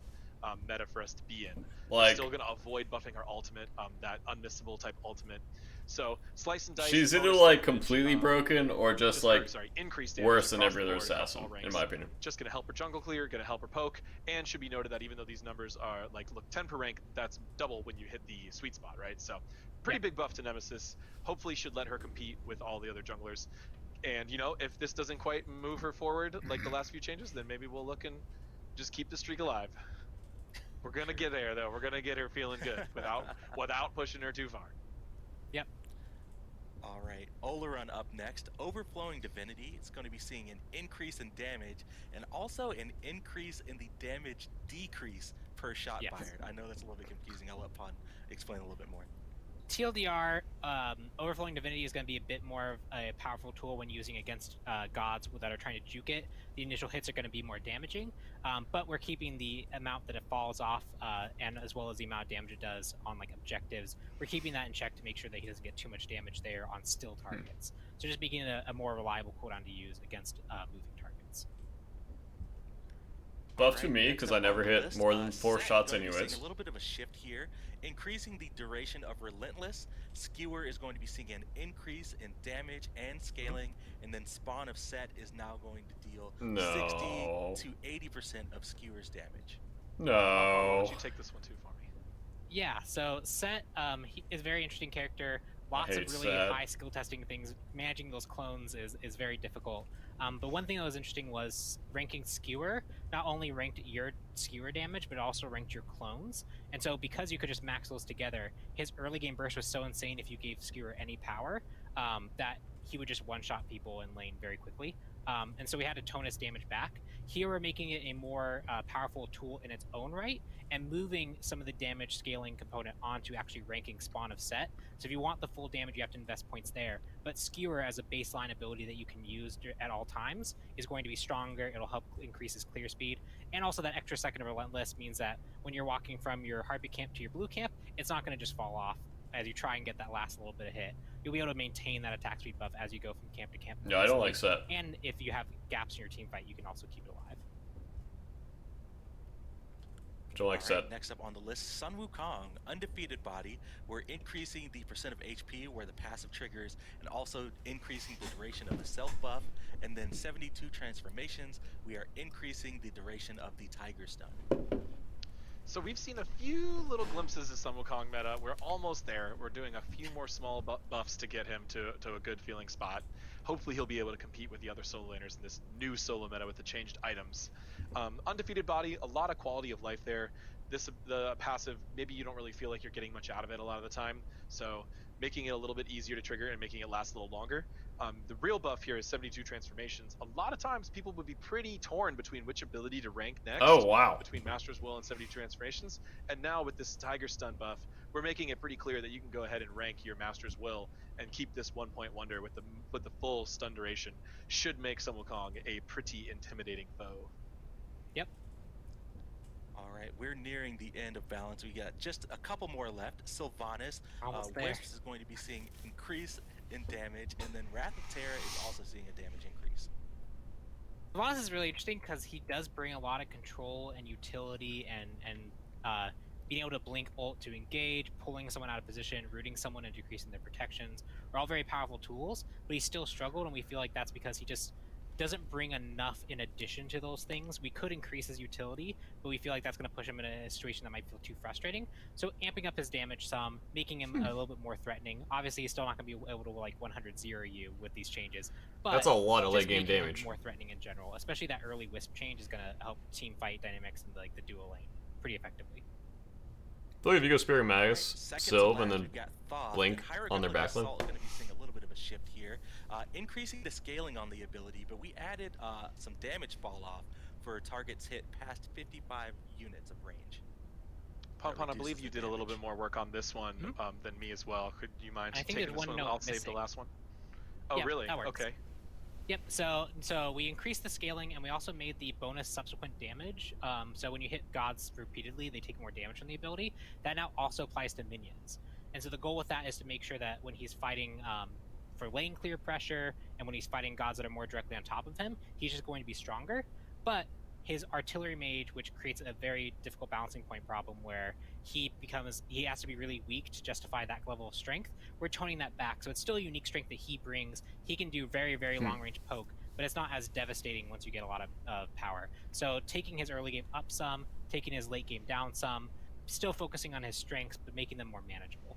meta for us to be in.
Like,
we're still going to avoid buffing her ultimate, that unmissable type ultimate. So Slice and Dice.
She's either like completely broken or just like
increased
worse than every other assassin, in my opinion.
Just gonna help her jungle clear, gonna help her poke, and should be noted that even though these numbers are like look 10 per rank, that's double when you hit the sweet spot, right? So pretty big buff to Nemesis. Hopefully should let her compete with all the other junglers. And you know, if this doesn't quite move her forward like the last few changes, then maybe we'll look and just keep the streak alive. We're gonna get there though. We're gonna get her feeling good without pushing her too far.
Yep.
All right, Oleron up next. Overflowing Divinity. It's going to be seeing an increase in damage and also an increase in the damage decrease per shot fired. I know that's a little bit confusing. I'll let Pon explain a little bit more.
TLDR, Overflowing Divinity is going to be a bit more of a powerful tool when using against gods that are trying to juke it. The initial hits are going to be more damaging, but we're keeping the amount that it falls off, and as well as the amount of damage it does on like objectives. We're keeping that in check to make sure that he doesn't get too much damage there on still targets. So just making it a more reliable cooldown to use against moving targets.
Buff to me, because I never hit more than 4 shots anyways.
A little bit of a shift here, increasing the duration of Relentless. Skewer is going to be seeing an increase in damage and scaling, and then Spawn of Set is now going to deal 60 to 80% of Skewer's damage.
No.
Why don't you take this one too for me?
Yeah, so Set he is a very interesting character. Lots of really high skill testing things. Managing those clones is very difficult. But one thing that was interesting was ranking Skewer not only ranked your Skewer damage, but also ranked your clones. And so because you could just max those together, his early game burst was so insane if you gave Skewer any power that he would just one-shot people in lane very quickly. And so we had to tone his damage back. Here we're making it a more powerful tool in its own right, and moving some of the damage scaling component onto actually ranking Spawn of Set. So if you want the full damage, you have to invest points there. But Skewer as a baseline ability that you can use at all times is going to be stronger. It'll help increase his clear speed. And also that extra second of Relentless means that when you're walking from your Heartbeat camp to your blue camp, it's not going to just fall off as you try and get that last little bit of hit. You'll be able to maintain that attack speed buff as you go from camp to camp.
Yeah, I don't like Set.
And if you have gaps in your team fight, you can also keep it alive.
Don't like Set.
Next up on the list, Sun Wukong, Undefeated Body. We're increasing the percent of HP where the passive triggers, and also increasing the duration of the self buff. And then 72 transformations, we are increasing the duration of the Tiger Stun.
So we've seen a few little glimpses of Sun Wukong meta. We're almost there. We're doing a few more small buffs to get him to a good feeling spot. Hopefully he'll be able to compete with the other solo laners in this new solo meta with the changed items. Undefeated Body, a lot of quality of life there. The passive, maybe you don't really feel like you're getting much out of it a lot of the time. So making it a little bit easier to trigger and making it last a little longer. The real buff here is 72 transformations. A lot of times people would be pretty torn between which ability to rank next.
Oh, wow.
Between Master's Will and 72 transformations. And now with this Tiger Stun buff, we're making it pretty clear that you can go ahead and rank your Master's Will and keep this 1-point wonder with the full stun duration. Should make Sun Wukong a pretty intimidating foe.
Yep.
All right, we're nearing the end of balance. We got just a couple more left. Sylvanas, Wisps is going to be seeing increase in damage, and then Wrath of Terra is also seeing a damage increase.
Sylvanas is really interesting because he does bring a lot of control and utility and being able to blink ult to engage, pulling someone out of position, rooting someone and decreasing their protections are all very powerful tools, but he still struggled, and we feel like that's because he just doesn't bring enough in addition to those things. We could increase his utility, but we feel like that's going to push him in a situation that might feel too frustrating. So amping up his damage some, making him a little bit more threatening. Obviously, he's still not going to be able to like 100-0 you with these changes, but
that's a lot of late game damage.
More threatening in general, especially that early Wisp change is going to help team fight dynamics in like the duo lane pretty effectively.
I believe if you go Spirit Magus, Sylv, and then Blink on their backline.
Going to be seeing a little bit of a shift here, increasing the scaling on the ability, but we added some damage fall off for targets hit past 55 units of range.
Pon, I believe you did a little bit more work on this one than me as well. Could you mind taking this one? I'll save the last one. Oh, yeah, really? Okay.
Yep, so we increased the scaling, and we also made the bonus subsequent damage. So when you hit gods repeatedly, they take more damage from the ability. That now also applies to minions. And so the goal with that is to make sure that when he's fighting for lane clear pressure, and when he's fighting gods that are more directly on top of him, he's just going to be stronger. But his artillery mage, which creates a very difficult balancing point problem where he has to be really weak to justify that level of strength. We're toning that back, so it's still a unique strength that he brings. He can do very, very long range poke, but it's not as devastating once you get a lot of power. So taking his early game up some, taking his late game down some, still focusing on his strengths, but making them more manageable.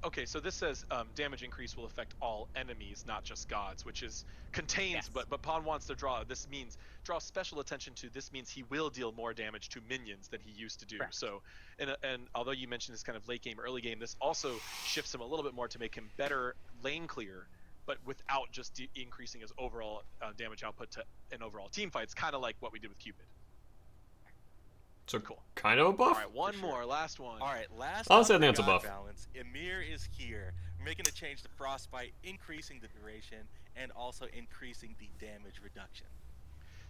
Okay, so this says damage increase will affect all enemies, not just gods, which is contains.
Yes.
But Pawn wants to draw. This means draw special attention to. This means he will deal more damage to minions than he used to do.
Correct.
So, and although you mentioned this kind of late game, early game, this also shifts him a little bit more to make him better lane clear, but without just increasing his overall damage output to an overall team fight. It's kind of like what we did with Cupid.
So
Cool.
kind of a buff.
All right, one more, last one.
All right, last.
Honestly, I
on
think it's a
God
buff.
Balance. Ymir is here. We're making a change to Frostbite, increasing the duration and also increasing the damage reduction.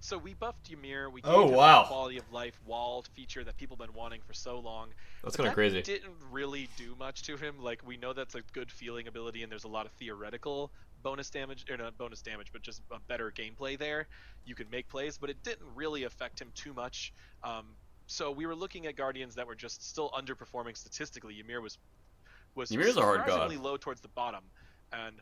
So we buffed Ymir. We gave
Oh,
him
wow.
that quality of life walled feature that people have been wanting for so long.
That's
But
kind of crazy.
That didn't really do much to him. Like, we know that's a good feeling ability, and there's a lot of theoretical bonus damage, or not bonus damage, but just a better gameplay there. You can make plays, but it didn't really affect him too much. So we were looking at Guardians that were just still underperforming statistically. Ymir was
Ymir's a hard god.
surprisingly low towards the bottom, and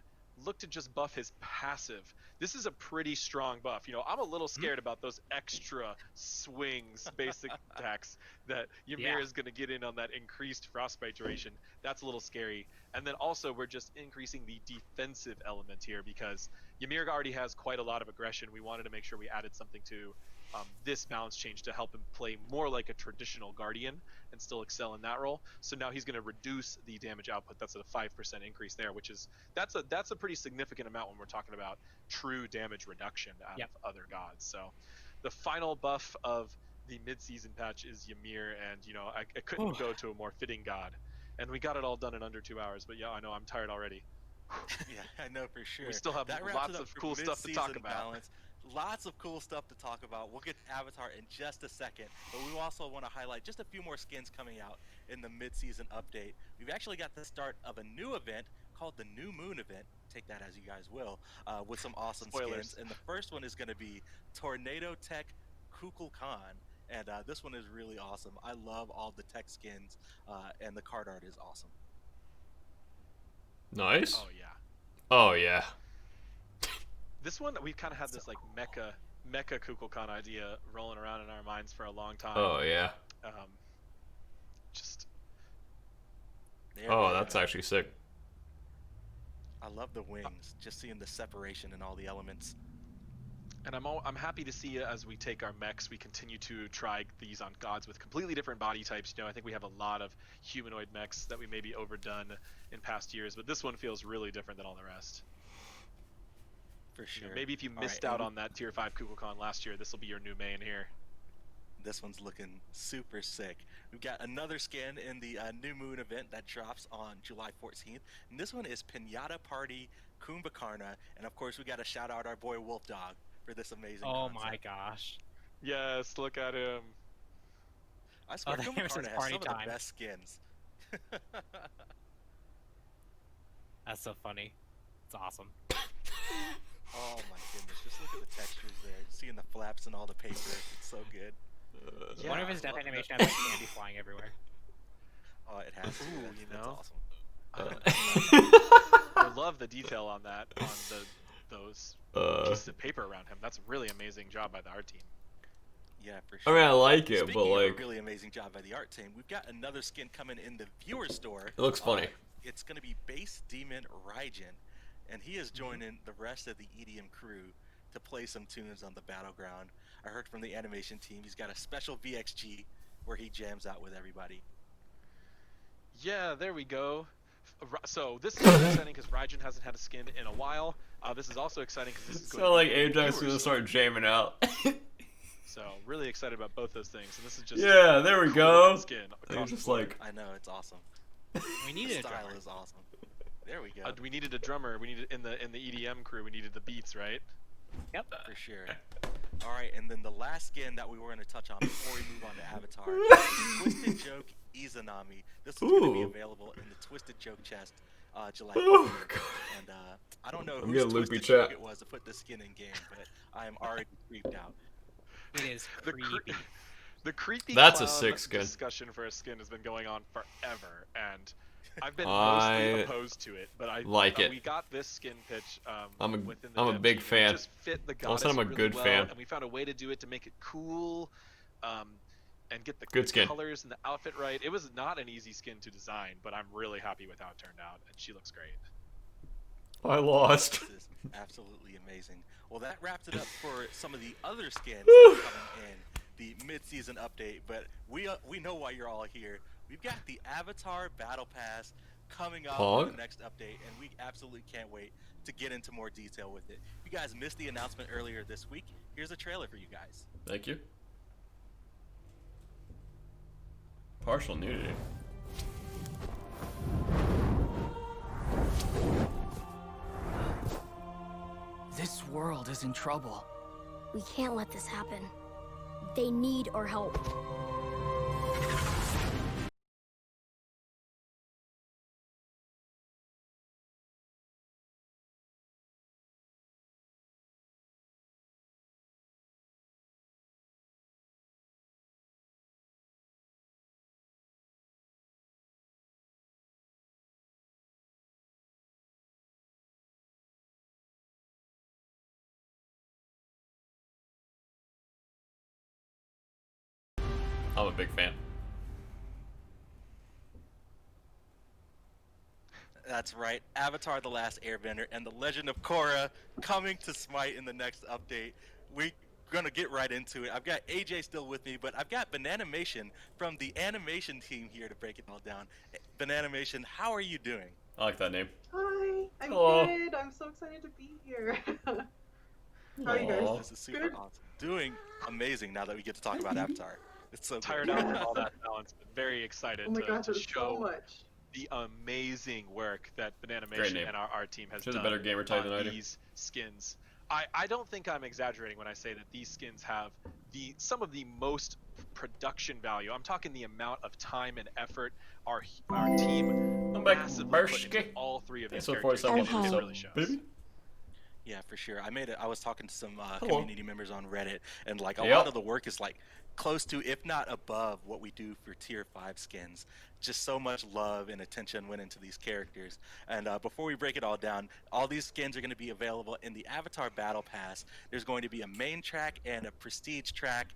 looked to just buff his passive. This is a pretty strong buff. You know, I'm a little scared about those extra swings, basic attacks that Ymir is going to get in on that increased frostbite duration. That's a little scary. And then also we're just increasing the defensive element here because Ymir already has quite a lot of aggression. We wanted to make sure we added something to this balance change to help him play more like a traditional Guardian and still excel in that role. So now he's going to reduce the damage output. That's a 5% increase there, which is that's a pretty significant amount when we're talking about true damage reduction out of other gods. So the final buff of the mid-season patch is Ymir, and you know I couldn't go to a more fitting god, and we got it all done in under 2 hours. But yeah, I know I'm tired already.
Yeah, I know for sure.
We still have lots of cool stuff to talk about.
Balance. Lots of cool stuff to talk about. We'll get to Avatar in just a second, but we also want to highlight just a few more skins coming out in the mid-season update. We've actually got the start of a new event called the New Moon event. Take that as you guys will, with some awesome skins. And the first one is going to be Tornado Tech Kukulkan. And this one is really awesome. I love all the tech skins, and the card art is awesome.
Nice.
Oh yeah.
Oh yeah.
This one, we've kind of had this like mecha Kukulkan idea rolling around in our minds for a long time.
Oh yeah.
Just.
Oh, that's actually sick.
I love the wings. Just seeing the separation in all the elements.
And I'm happy to see as we take our mechs, we continue to try these on gods with completely different body types. You know, I think we have a lot of humanoid mechs that we maybe overdone in past years, but this one feels really different than all the rest.
For sure.
You know, maybe if you missed out on that Tier 5 Kukulkan last year, this will be your new main here.
This one's looking super sick. We've got another skin in the New Moon event that drops on July 14th. And this one is Pinata Party Kumbhakarna. And of course, we got to shout out our boy Wolf Dog for this amazing concept.
My gosh.
Yes, look at him.
I swear, Kumbhakarna has some of the best skins.
That's so funny. It's awesome.
Oh my goodness, just look at the textures there. Seeing the flaps and all the paper, it's so good.
Yeah,
one of his death animation has like candy flying everywhere.
Oh, it has.
Ooh,
that's,
you
that's
know.
awesome.
I love the detail on that, on those pieces of paper around him. That's a really amazing job by the art team.
Yeah, for sure.
I mean, I like it,
Speaking
but like,
of a really amazing job by the art team, we've got another skin coming in the viewer store.
It looks funny.
It's going to be Base Demon Raijin, and he is joining the rest of the EDM crew to play some tunes on the battleground. I heard from the animation team he's got a special VXG where he jams out with everybody.
Yeah, there we go. So this is exciting because Raijin hasn't had a skin in a while. This is also exciting because this is going
so like Ajax is gonna start jamming out.
So really excited about both those things, and this is just
yeah. There we go.
Skin
it's just like
I know it's awesome.
We needed
the
a
style
drummer.
is awesome. There we go.
We needed a drummer. We needed in the EDM crew. We needed the beats, right?
Yep.
For sure. All right, and then the last skin that we were going to touch on before we move on to Avatar is Twisted Joke Izanami. This is going to be available in the Twisted Joke chest July 4th. And I don't know whose Twisted Joke it was to put this skin in game, but I am already creeped out.
It is creepy.
The creepy
That's a sick skin.
Discussion for a skin has been going on forever, and I've been mostly opposed to it, but I
like it.
We got this skin pitch.
I'm
within the
a big fan.
It just fit the goddess
I'm a
really
good
well,
fan.
and we found a way to do it to make it cool. and get the
Good skin.
colors and the outfit right. It was not an easy skin to design, but I'm really happy with how it turned out, and she looks great.
I lost.
This is absolutely amazing. Well, that wraps it up for some of the other skins that are coming in the mid-season update, but we know why you're all here. We've got the Avatar Battle Pass coming up in the next update, and we absolutely can't wait to get into more detail with it. If you guys missed the announcement earlier this week, here's a trailer for you guys.
Thank you. Partial nudity.
This world is in trouble.
We can't let this happen. They need our help.
I'm a big fan.
That's right, Avatar: The Last Airbender and The Legend of Korra coming to Smite in the next update. We're gonna get right into it. I've got AJ still with me, but I've got BaNAnimation from the animation team here to break it all down. BaNAnimation, how are you doing?
I like that name.
Hi, I'm
Hello.
good. I'm so excited to be here. How are you guys?
This is super awesome. Doing amazing now that we get to talk about Avatar. It's so
tired out of all that balance, but very excited to show
so much.
The amazing work that BaNAnimation and our team has done
a better gamer tag than I do.
These skins. I don't think I'm exaggerating when I say that these skins have some of the most production value. I'm talking the amount of time and effort our team massively put into all three of these characters. It really shows.
Baby.
Yeah, for sure. I was talking to some community members on Reddit, and like a lot of the work is like close to, if not above, what we do for tier 5 skins. Just so much love and attention went into these characters. And before we break it all down, all these skins are going to be available in the Avatar Battle Pass. There's going to be a main track and a prestige track.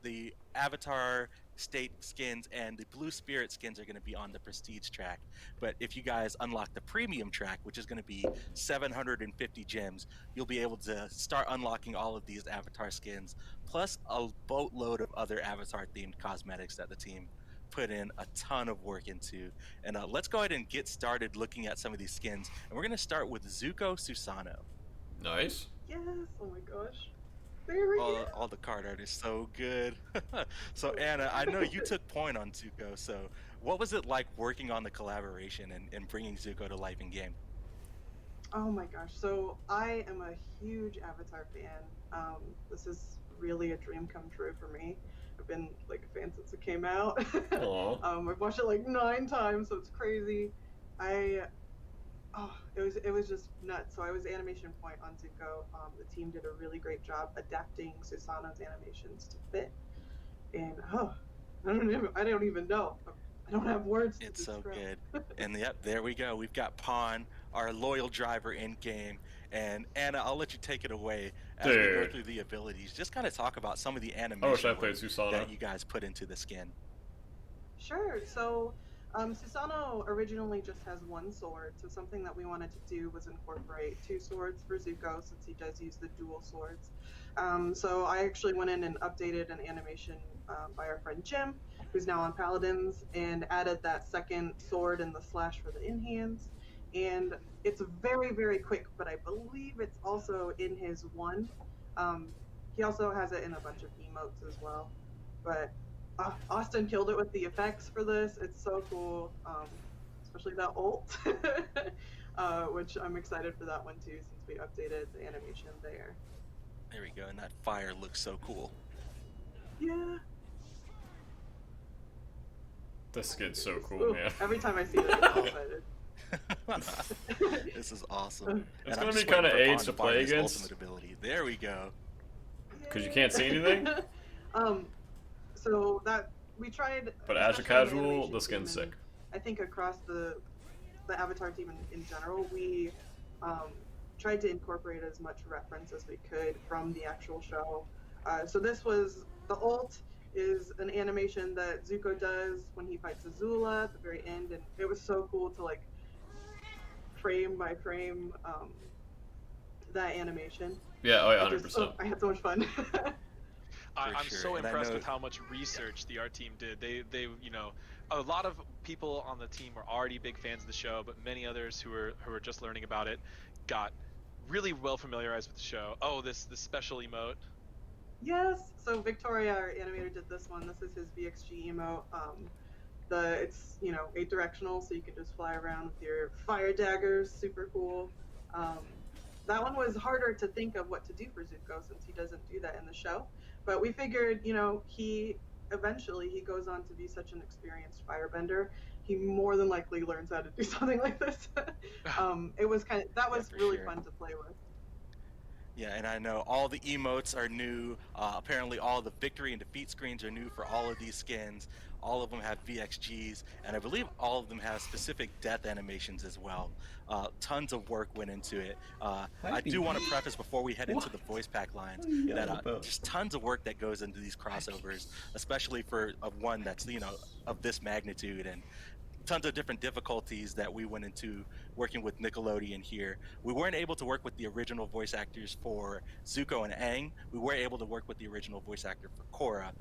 The Avatar State skins and the Blue Spirit skins are going to be on the prestige track. But if you guys unlock the premium track, which is going to be 750 gems, you'll be able to start unlocking all of these Avatar skins, plus a boatload of other Avatar themed cosmetics that the team put in a ton of work into. And let's go ahead and get started looking at some of these skins. And we're going to start with Zuko Susanoo.
Nice.
Yes, oh my gosh.
All the card art is so good. So Anna, I know you took point on Zuko, so what was it like working on the collaboration and bringing Zuko to life in game?
Oh my gosh, so I am a huge Avatar fan. This is really a dream come true for me. I've been like a fan since it came out. I've watched it like 9 times, so it's crazy. It was just nuts. So I was animation point on Zuko. The team did a really great job adapting Susanoo's animations to fit. And I don't even know. I don't have words to describe.
It's so good. And yep, there we go. We've got Pawn, our loyal driver in game. And Anna, I'll let you take it away as we go through the abilities. Just kind of talk about some of the animation that you guys put into the skin.
Sure. So Susanoo originally just has 1 sword, so something that we wanted to do was incorporate 2 swords for Zuko, since he does use the dual swords. So I actually went in and updated an animation by our friend Jim, who's now on Paladins, and added that 2nd sword and the slash for the in-hands. And it's very, very quick, but I believe it's also in his 1. He also has it in a bunch of emotes as well. But Austin killed it with the effects for this. It's so cool, especially that ult, which I'm excited for that one too, since we updated the animation there.
There we go, and that fire looks so cool.
Yeah.
This skin's so cool, man.
Every time I see it, I'm excited.
This is awesome.
It's going to be kind of AIDS to play against.
Ultimate ability. There we go.
Because you can't see anything?
So that we tried.
But as a casual, the skin's sick.
I think across the Avatar team in general, we tried to incorporate as much reference as we could from the actual show. So this was the ult is an animation that Zuko does when he fights Azula at the very end, and it was so cool to like frame by frame that animation.
Yeah, oh yeah, 100%.
I had so much fun.
I'm so impressed with how much research the art team did. They you know, a lot of people on the team were already big fans of the show, but many others who were just learning about it got really well familiarized with the show. Oh, this special emote.
Yes, so Victoria, our animator, did this one. This is his VXG emote. It's 8 directional, so you can just fly around with your fire daggers. Super cool. That one was harder to think of what to do for Zuko since he doesn't do that in the show. But we figured, he eventually goes on to be such an experienced firebender. He more than likely learns how to do something like this. It was really fun to play with.
Yeah, and I know all the emotes are new. Apparently all the victory and defeat screens are new for all of these skins. All of them have VXGs, and I believe all of them have specific death animations as well. Tons of work went into it. I do want to preface before we head into the voice pack lines that just tons of work that goes into these crossovers, especially for one that's of this magnitude, and tons of different difficulties that we went into working with Nickelodeon here. We weren't able to work with the original voice actors for Zuko and Aang. We were able to work with the original voice actor for Korra.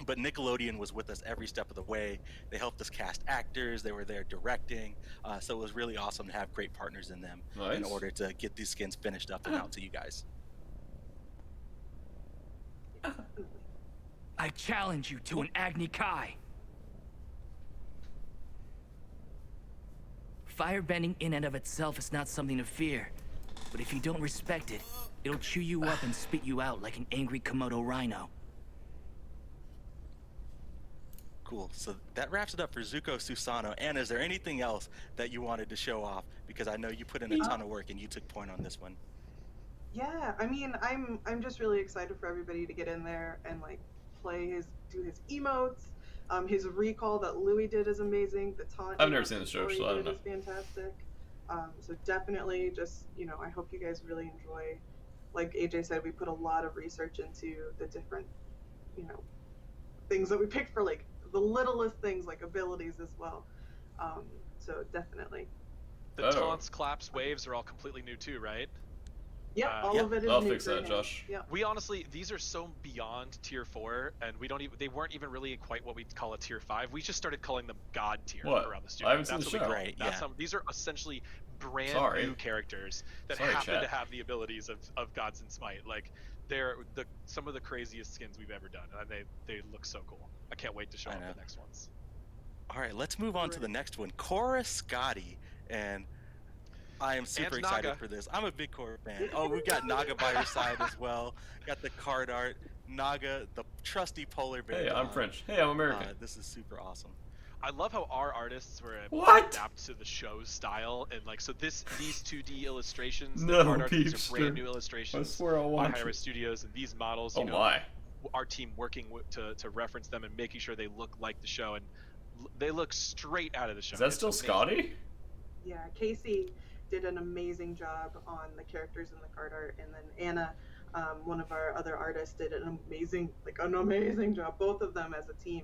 But Nickelodeon was with us every step of the way. They helped us cast actors. They were there directing. So it was really awesome to have great partners in them in order to get these skins finished up and out to you guys.
I challenge you to an Agni Kai. Firebending in and of itself is not something to fear, but if you don't respect it, it'll chew you up and spit you out like an angry Komodo rhino.
Cool. So that wraps it up for Zuko Susanoo. Anna, is there anything else that you wanted to show off? Because I know you put in a ton of work and you took point on this one.
Yeah, I mean, I'm just really excited for everybody to get in there and like do his emotes. His recall that Louis did is amazing. The taunt
I've never seen the show, so I don't know.
Is fantastic. So definitely just, I hope you guys really enjoy. Like AJ said, we put a lot of research into the different, things that we picked for like the littlest things like abilities as well. So definitely.
The taunts, claps, waves are all completely new too, right?
Yeah, all of it is
I'll
new
fix that, Josh.
Yeah.
We honestly, these are so beyond tier 4, and they weren't even really quite what we'd call a tier 5. We just started calling them God tier around the studio.
I haven't seen the show.
Right,
these are essentially brand new characters that happen to have the abilities of gods in Smite. Like, they're some of the craziest skins we've ever done, and they look so cool. I can't wait to show off the next ones.
All right, let's move on to the next one. Korra Scotty, and I am super excited for this. I'm a big Korra fan. Oh, we've got Naga by her side as well. Got the card art. Naga, the trusty polar bear.
Hey, I'm French. Hey, I'm American.
This is super awesome.
I love how our artists were able to adapt to the show's style, and like these 2D illustrations, the card art, these are brand new illustrations by BaRRaCCuDDa Studios, and these models, our team working to reference them and making sure they look like the show, and they look straight out of the show.
Is that still Scotty?
Yeah, Casey did an amazing job on the characters in the card art, and then Anna, one of our other artists, did an amazing job. Both of them as a team.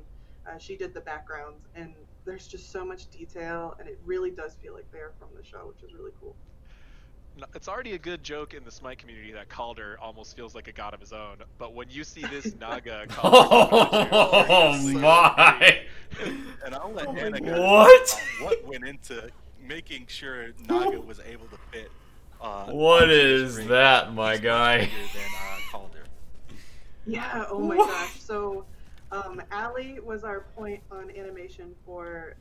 She did the backgrounds, and there's just so much detail, and it really does feel like they're from the show, which is really cool.
It's already a good joke in the Smite community that Calder almost feels like a god of his own, but when you see this Naga,
my!
And I'll let Anna go. What went into making sure Naga was able to fit?
What is that, my guy?
Than Calder.
Yeah. Oh my gosh. So. Allie was our point on animation for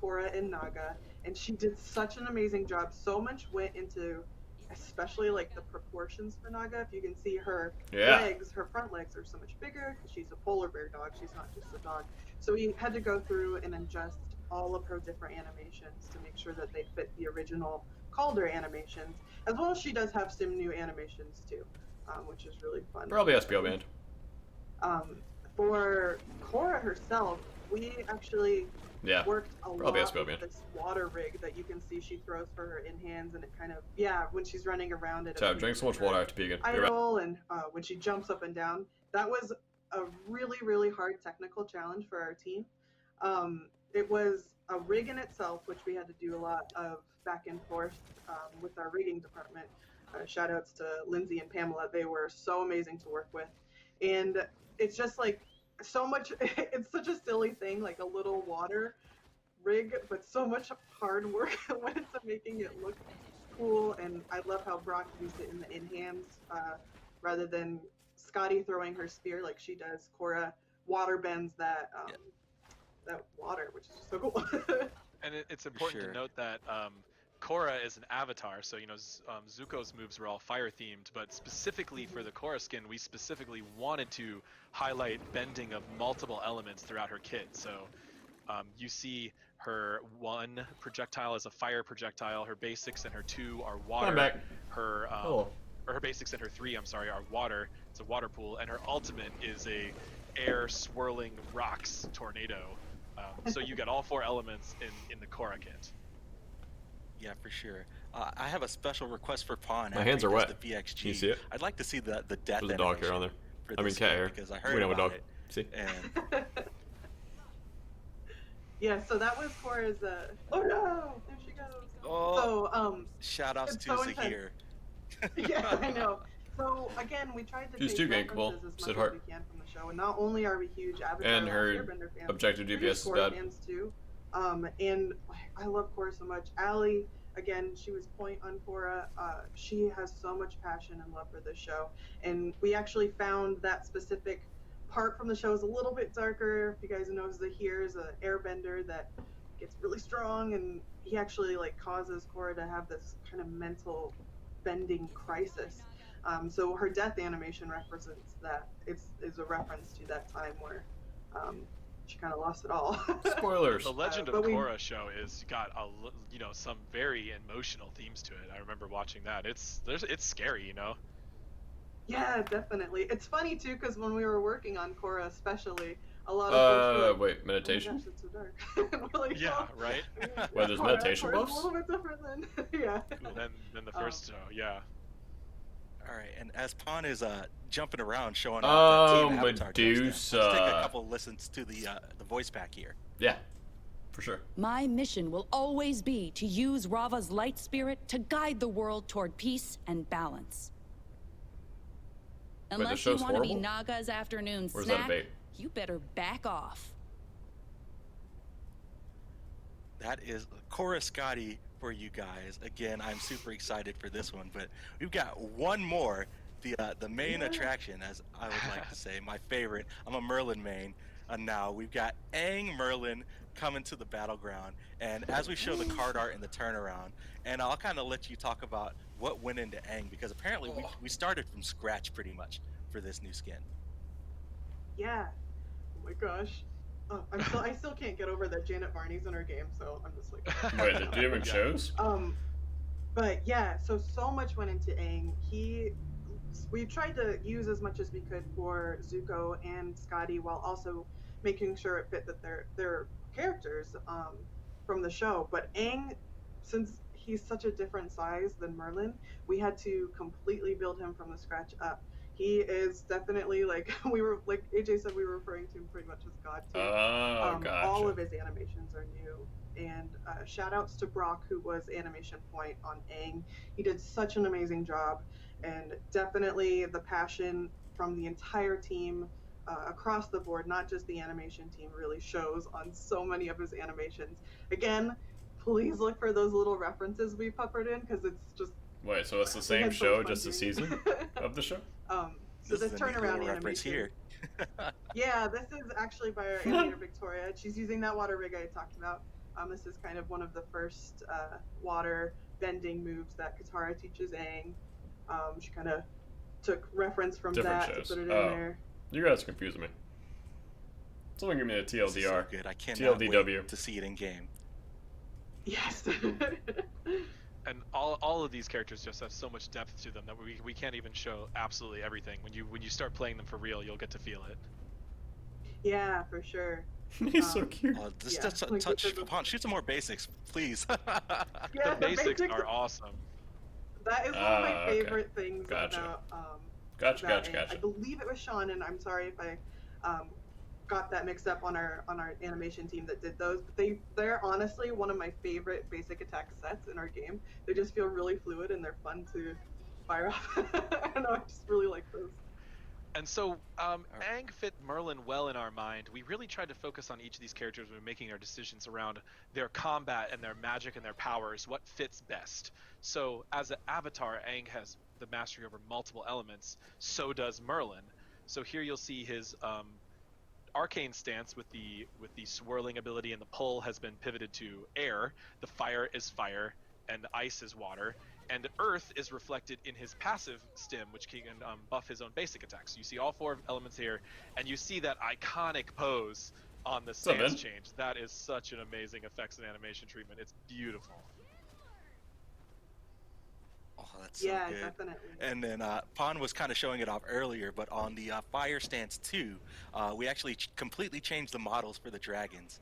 Korra and Naga, and she did such an amazing job. So much went into, especially like the proportions for Naga. If you can see her legs, her front legs are so much bigger because she's a polar bear dog. She's not just a dog. So we had to go through and adjust all of her different animations to make sure that they fit the original Calder animations, as well as she does have some new animations too, which is really fun.
Probably SPO band.
For Korra herself, we actually worked a lot with this water rig that you can see she throws for her in hands, and it kind of, when she's running around it.
Drink so much water, I have to pee again.
Idle, and when she jumps up and down, that was a really, really hard technical challenge for our team. It was a rig in itself, which we had to do a lot of back and forth with our rigging department. Shout outs to Lindsay and Pamela. They were so amazing to work with. And it's just like so much, it's such a silly thing, like a little water rig, but so much hard work went into making it look cool. And I love how Brock used it in the in-hands rather than Scotty throwing her spear like she does. Korra water bends that that water, which is just so cool.
And it's important to note that Korra is an avatar, so Zuko's moves were all fire themed, but specifically for the Korra skin, we specifically wanted to highlight bending of multiple elements throughout her kit. So you see her 1 projectile is a fire projectile, her basics and her 2 are water.
I'm back.
Her or her basics and her 3, I'm sorry, are water. It's a water pool, and her ultimate is a air swirling rocks tornado. So you got all 4 elements in the Korra kit.
Yeah, for sure. I have a special request for Pawn.
My hands are wet.
The VXG.
Can you see it?
I'd like to see the death.
There's a dog hair on there. I mean cat hair.
Because I heard
we know
about
a dog.
it.
See?
And
yeah, so that was Korra's. Oh no! There she goes.
Oh.
So
shout outs to
so
Zahir.
Yeah, I know. So again, we tried to
She's
take
too gankable.
references as
Sit
much
hard.
as we can from the show, and not only are we huge Avatar
And her
Airbender fans,
objective
we're
DPS is
Korra
bad.
fans too. And I love Korra so much. Allie, again, she was point on Korra. She has so much passion and love for this show, and we actually found that specific part from the show is a little bit darker. If you guys know, Zahir is an airbender that gets really strong, and he actually like causes Korra to have this kind of mental bending crisis. So her death animation represents that. Is a reference to that time where she kind of lost it all.
Spoilers.
The Legend of Korra show is got some very emotional themes to it. I remember watching that. It's scary,
Yeah, definitely. It's funny too because when we were working on Korra, especially, a lot of folks were like,
meditation.
Oh my gosh, it's so dark. We're like,
yeah, right.
Well, there's meditation
Korra's
buffs.
a little bit different than yeah.
Cool. Than the first show, yeah.
All right, and as Pawn is jumping around showing
off
Team Avatar
Medusa.
Let's take a couple listens to the voice pack here.
Yeah, for sure.
My mission will always be to use Rava's light spirit to guide the world toward peace and balance. Unless you want to be Naga's afternoon snack, you better back off.
That is Korra Scotty for you guys. Again, I'm super excited for this one, but we've got one more, the main attraction, as I would like to say, my favorite. I'm a Merlin main, and now we've got Aang Merlin coming to the battleground, and as we show the card art and the turnaround, and I'll kind of let you talk about what went into Aang, because apparently we started from scratch pretty much for this new skin.
Yeah. Oh my gosh. Oh, I still can't get over that Janet Varney's in her game, so I'm just like.
Wait, did you even shows?
But yeah, so much went into Aang. We tried to use as much as we could for Zuko and Scotty, while also making sure it fit that they're characters from the show. But Aang, since he's such a different size than Merlin, we had to completely build him from the scratch up. He is definitely like AJ said, we were referring to him pretty much as God too.
Gotcha.
All of his animations are new, and shout outs to Brock, who was animation point on Aang. He did such an amazing job, and definitely the passion from the entire team across the board, not just the animation team, really shows on so many of his animations. Again, please look for those little references we peppered in, because it's just.
Wait, so it's the same show, just a season of the show?
So this turnaround
reference
animation.
here.
Yeah, this is actually by our animator Victoria. She's using that water rig I talked about. This is kind of one of the first water bending moves that Katara teaches Aang. She kind of took reference from that to put it in there.
You guys confuse me. Someone give me a TLDR.
This is so good. I cannot
TLDW.
wait to see it in game.
Yes.
And all of these characters just have so much depth to them that we can't even show absolutely everything. When you start playing them for real, you'll get to feel it.
Yeah, for sure.
He's so cute.
Touch upon. Shoot some more basics, please.
Yeah,
the basics are awesome.
That is one of my favorite things
Gotcha.
about
Gotcha.
I believe it was Sean, and I'm sorry if I got that mixed up on our animation team that did those. But they're honestly one of my favorite basic attack sets in our game. They just feel really fluid and they're fun to fire off. I don't know, I just really like those.
And so, Aang fit Merlin well in our mind. We really tried to focus on each of these characters when making our decisions around their combat and their magic and their powers, what fits best. So, as an avatar, Aang has the mastery over multiple elements, so does Merlin. So here you'll see his arcane stance with the swirling ability, and the pull has been pivoted to air. The fire is fire, and ice is water. And Earth is reflected in his passive stim, which can buff his own basic attacks. So you see all 4 elements here, and you see that iconic pose on the stance change. That is such an amazing effects and animation treatment. It's beautiful.
Oh, that's so good.
Definitely.
And then Pon was kind of showing it off earlier, but on the Fire Stance 2, we actually completely changed the models for the dragons.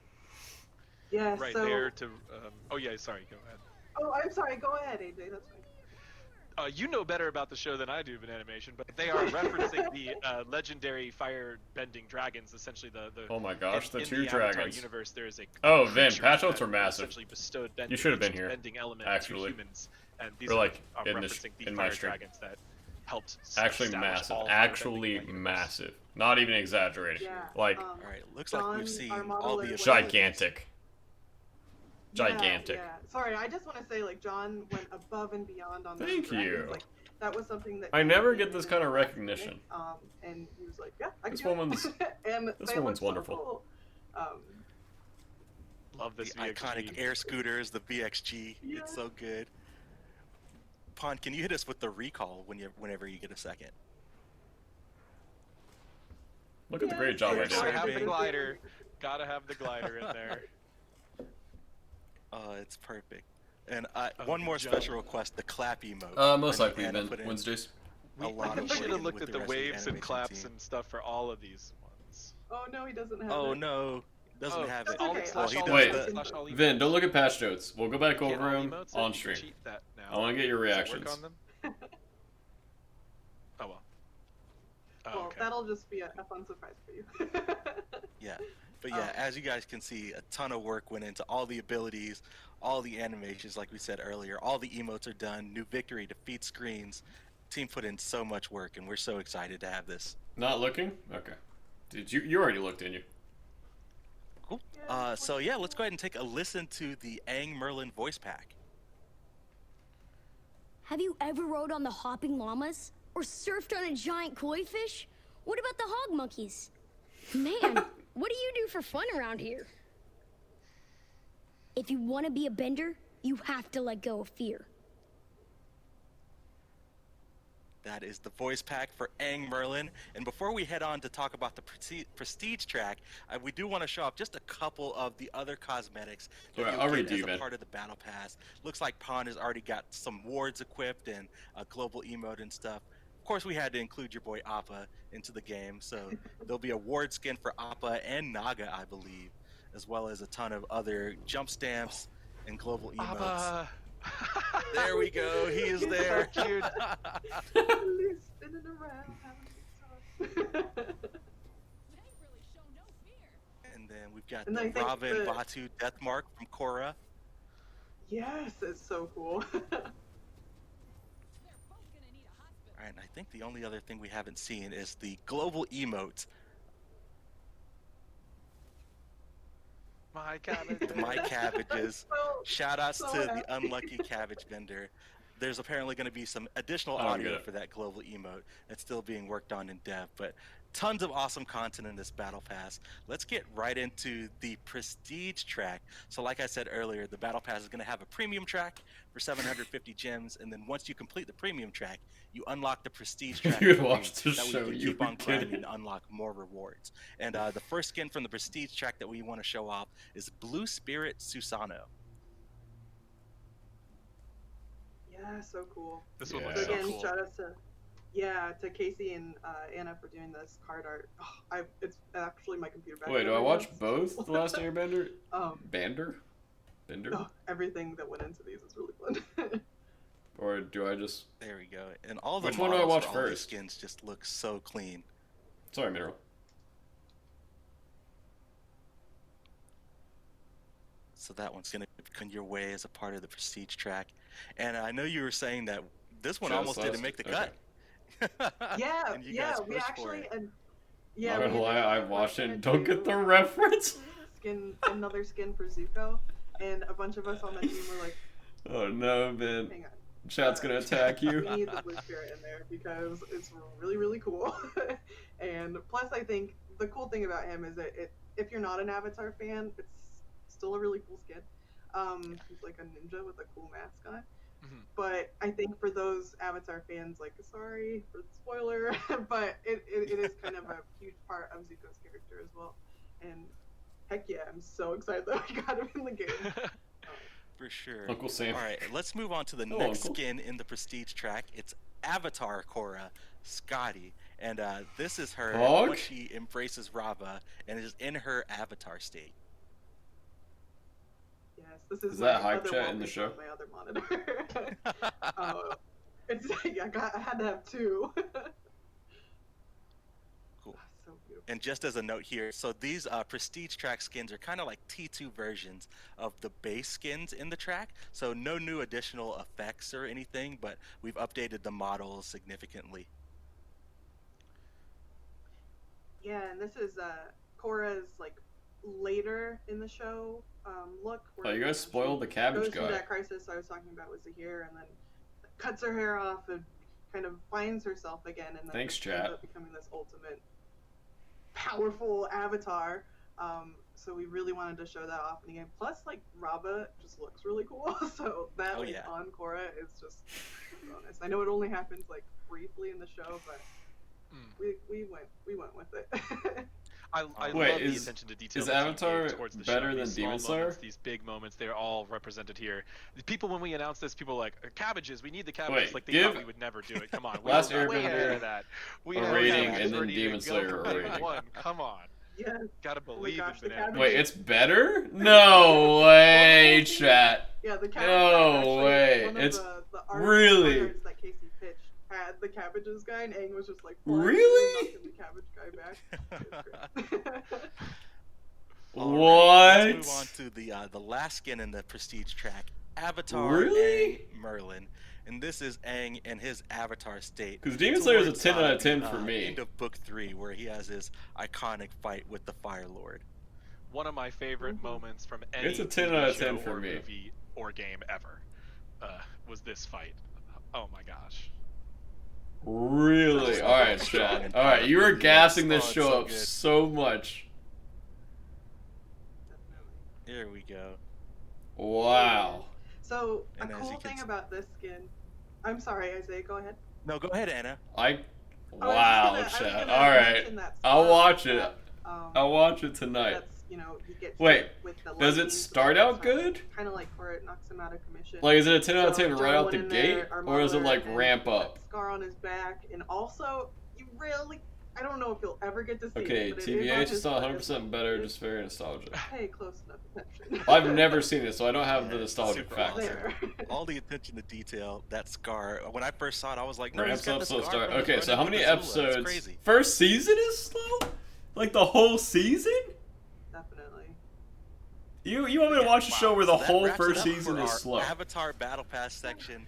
Yeah,
right
so...
there to... oh, yeah, sorry, go ahead.
Oh, I'm sorry, go ahead, AJ, that's fine.
You know better about the show than I do in animation, but they are referencing the legendary fire-bending dragons, essentially the
oh my gosh, the 2
in the
dragons.
Avatar universe, there is a
oh, Vin, patch notes are massive.
Essentially bestowed bending,
you should have been here,
bending element
actually.
to humans, and these
or like
are referencing the fire dragons that helped
actually massive, actually massive. Not even exaggerating.
Yeah,
like,
all right, looks like we've seen all the
gigantic. Gigantic.
Yeah. Sorry, I just want to say, like, John went above and beyond on
Thank you.
Like, that was something that
I never get this kind of recognition.
And he was like, yeah, I can
this
do
woman's
it. And
this woman's wonderful.
So cool.
Love this
the iconic air scooters, the BXG.
Yeah.
It's so good. Pon, can you hit us with the recall whenever you get a second?
Look at the great job I did.
Gotta have the glider. Gotta have the glider in there.
Oh, it's perfect. And one more special request, the clap emote.
Most likely then Wednesdays.
We should have looked at the waves and claps and stuff for all of these ones.
Oh no, he doesn't have it.
Oh no, doesn't have it.
Okay.
Wait, Vin, don't look at patch notes. We'll go back over them on stream. I want to get your reactions.
Work on them? Oh well.
Well,
okay.
That'll just be a fun surprise for you.
Yeah. But yeah, as you guys can see, a ton of work went into all the abilities, all the animations, like we said earlier. All the emotes are done. New victory, defeat screens. Team put in so much work, and we're so excited to have this.
Not looking? Okay. Did you already looked, didn't you?
Cool. So yeah, let's go ahead and take a listen to the Aang Merlin voice pack.
Have you ever rode on the hopping llamas? Or surfed on a giant koi fish? What about the hog monkeys? Man, what do you do for fun around here? If you want to be a bender, you have to let go of fear.
That is the voice pack for Aang Merlin. And before we head on to talk about the Prestige track, we do want to show off just a couple of the other cosmetics that you'll get as a part of the Battle Pass. Looks like Pon has already got some wards equipped and a global emote and stuff. Of course, we had to include your boy Appa into the game, so there'll be a ward skin for Appa and Naga, I believe, as well as a ton of other jump stamps and global emotes.
Appa.
There we go. He is there.
So cute.
Spinning around.
And then we've got the Rava and Batu death mark from Korra.
Yes, it's so cool.
Alright, and I think the only other thing we haven't seen is the global emote.
My cabbages.
My cabbages. Shoutouts to the unlucky cabbage vendor. There's apparently going to be some additional audio for that global emote that's still being worked on in dev, but tons of awesome content in this Battle Pass. Let's get right into the Prestige track. So like I said earlier, the Battle Pass is going to have a premium track for 750 gems, and then once you complete the premium track, you unlock the Prestige track.
You watch the
that
show,
we can keep on grinding and unlock more rewards. And the first skin from the Prestige track that we want to show off is Blue Spirit Susanoo.
Yeah, so cool.
This one looks
so again,
so cool.
Shout out to Casey and Anna for doing this card art. Oh, it's actually my computer back.
Wait, do I watch both The Last Airbender? Bender?
Oh, everything that went into these is really fun.
Or do I just...
There we go. And all the
Which one do I watch
for all
first?
these skins just look so clean.
Sorry, Mineral.
So that one's going to come your way as a part of the Prestige track. And I know you were saying that this one almost didn't make the cut.
Yeah,
and you guys
we actually,
not gonna lie, I watched it and don't get the reference.
Another skin for Zuko, and a bunch of us on the team were like,
oh no, man.
Hang on.
Chat's gonna attack you.
We need the Blue Spirit in there because it's really, really cool. And plus, I think the cool thing about him is that if you're not an Avatar fan, it's still a really cool skin. He's like a ninja with a cool mask on. But I think for those Avatar fans, like, sorry for the spoiler, but it is kind of a huge part of Zuko's character as well. And heck yeah, I'm so excited that we got him in the game.
For sure.
Uncle Sam.
All right, let's move on to the next skin in the Prestige track. It's Avatar Korra, Scotty. And this is her when she embraces Rava and is in her Avatar state.
Yes, this is
that hype chat in the show?
My other monitor. I had to have two.
Cool.
So beautiful.
And just as a note here, so these Prestige track skins are kind of like T2 versions of the base skins in the track. So no new additional effects or anything, but we've updated the models significantly.
Yeah, and this is Korra's like later in the show look.
Where, you guys spoiled the cabbage
goes
guy.
Through that crisis I was talking about with Zahir, and then cuts her hair off and kind of finds herself again, and then
ends
up becoming this ultimate powerful avatar. So we really wanted to show that off in the game. Plus, like, Rava just looks really cool, so that on Korra is just a bonus. I know it only happens like briefly in the show, but we went with it.
I love the attention to detail.
Is Avatar
towards the
better
show.
than
These
Demon
small
Slayer?
Moments, these big moments, they're all represented here. The people, when we announced this, people were like, cabbages, we need the cabbages. Like, they thought we would never do it. Come on.
Last
We're way ahead
Airbender
of that. We
a rating and then Demon Slayer a rating.
Come on.
Yeah.
Gotta believe in Banana.
Wait, it's better? No way, chat.
Yeah, the cabbage
no way. It's
the
really
that Casey pitched had the cabbages guy, and Aang was just like,
really?
The cabbage guy back.
What?
Let's move on to the last skin in the Prestige track, Avatar
Really?
Aang Merlin. And this is Aang and his Avatar state.
Because Demon Slayer is a 10 out of 10 for me.
End of book 3, where he has his iconic fight with the Fire Lord.
One of my favorite moments from any
it's a 10 out of 10 for me.
Movie or game ever was this fight. Oh my gosh.
Really? Alright, chat. Alright, you were gassing this show up so much.
Here we go.
Wow.
So, a cool thing about this skin... I'm sorry, Isaiah, go ahead.
No, go ahead, Anna.
Wow, chat. Alright. I'll watch it. I'll watch it tonight.
You know, you get
wait, does it start out good?
Kind of like where it knocks him out of commission.
Like, is it a 10 out of 10 right out the gate? Or does it, like, ramp up?
Scar on his back, and also, you really... I don't know if you'll ever get to see
okay,
it. Okay,
TVH is not 100% better, just very nostalgic.
Hey, close enough attention.
I've never seen it, so I don't have the nostalgic factor.
All the attention to detail, that Scar. When I first saw it, I was like, no,
ramps
he's got
up
the
so
scar
start.
from
Okay, so how many
Azula.
episodes? First season is slow? Like the whole season?
Definitely.
You want me to watch a show where the whole first season is
our
slow?
Avatar Battle Pass section.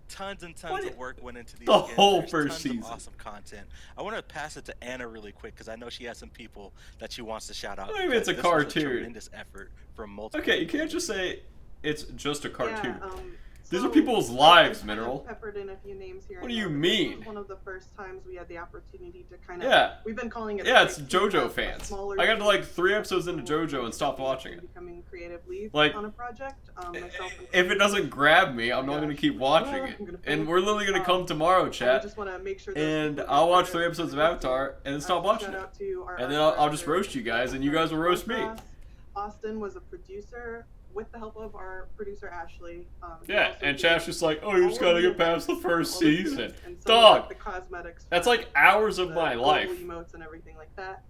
Tons and tons of work went into these
the
skins.
whole
There's
first
tons
season.
Of awesome content. I want to pass it to Anna really quick because I know she has some people that she wants to shout out.
Maybe it's a cartoon.
Tremendous effort from multiple.
Okay, you can't just say it's just a cartoon.
Yeah,
These are people's lives, Mineral.
Peppered in a few names here.
What do you
This
mean?
was one of the first times we had the opportunity to kind of. We've been calling it.
Yeah, it's JoJo fans. I got to like 3 episodes into JoJo and stopped watching it.
Becoming creative lead
like,
on a project.
If it doesn't grab me, I'm not going to keep watching it. And we're literally going to come tomorrow, chat.
I just want to make sure
and I'll watch 3 episodes of Avatar and then stop watching it. And then I'll just roast you guys, and you guys will roast me.
Austin was a producer with the help of our producer Ashley.
Yeah, and chat's just like, oh, you just gotta get past the first season. Dog!
The cosmetics.
That's like hours of my life.
Emotes and everything like that.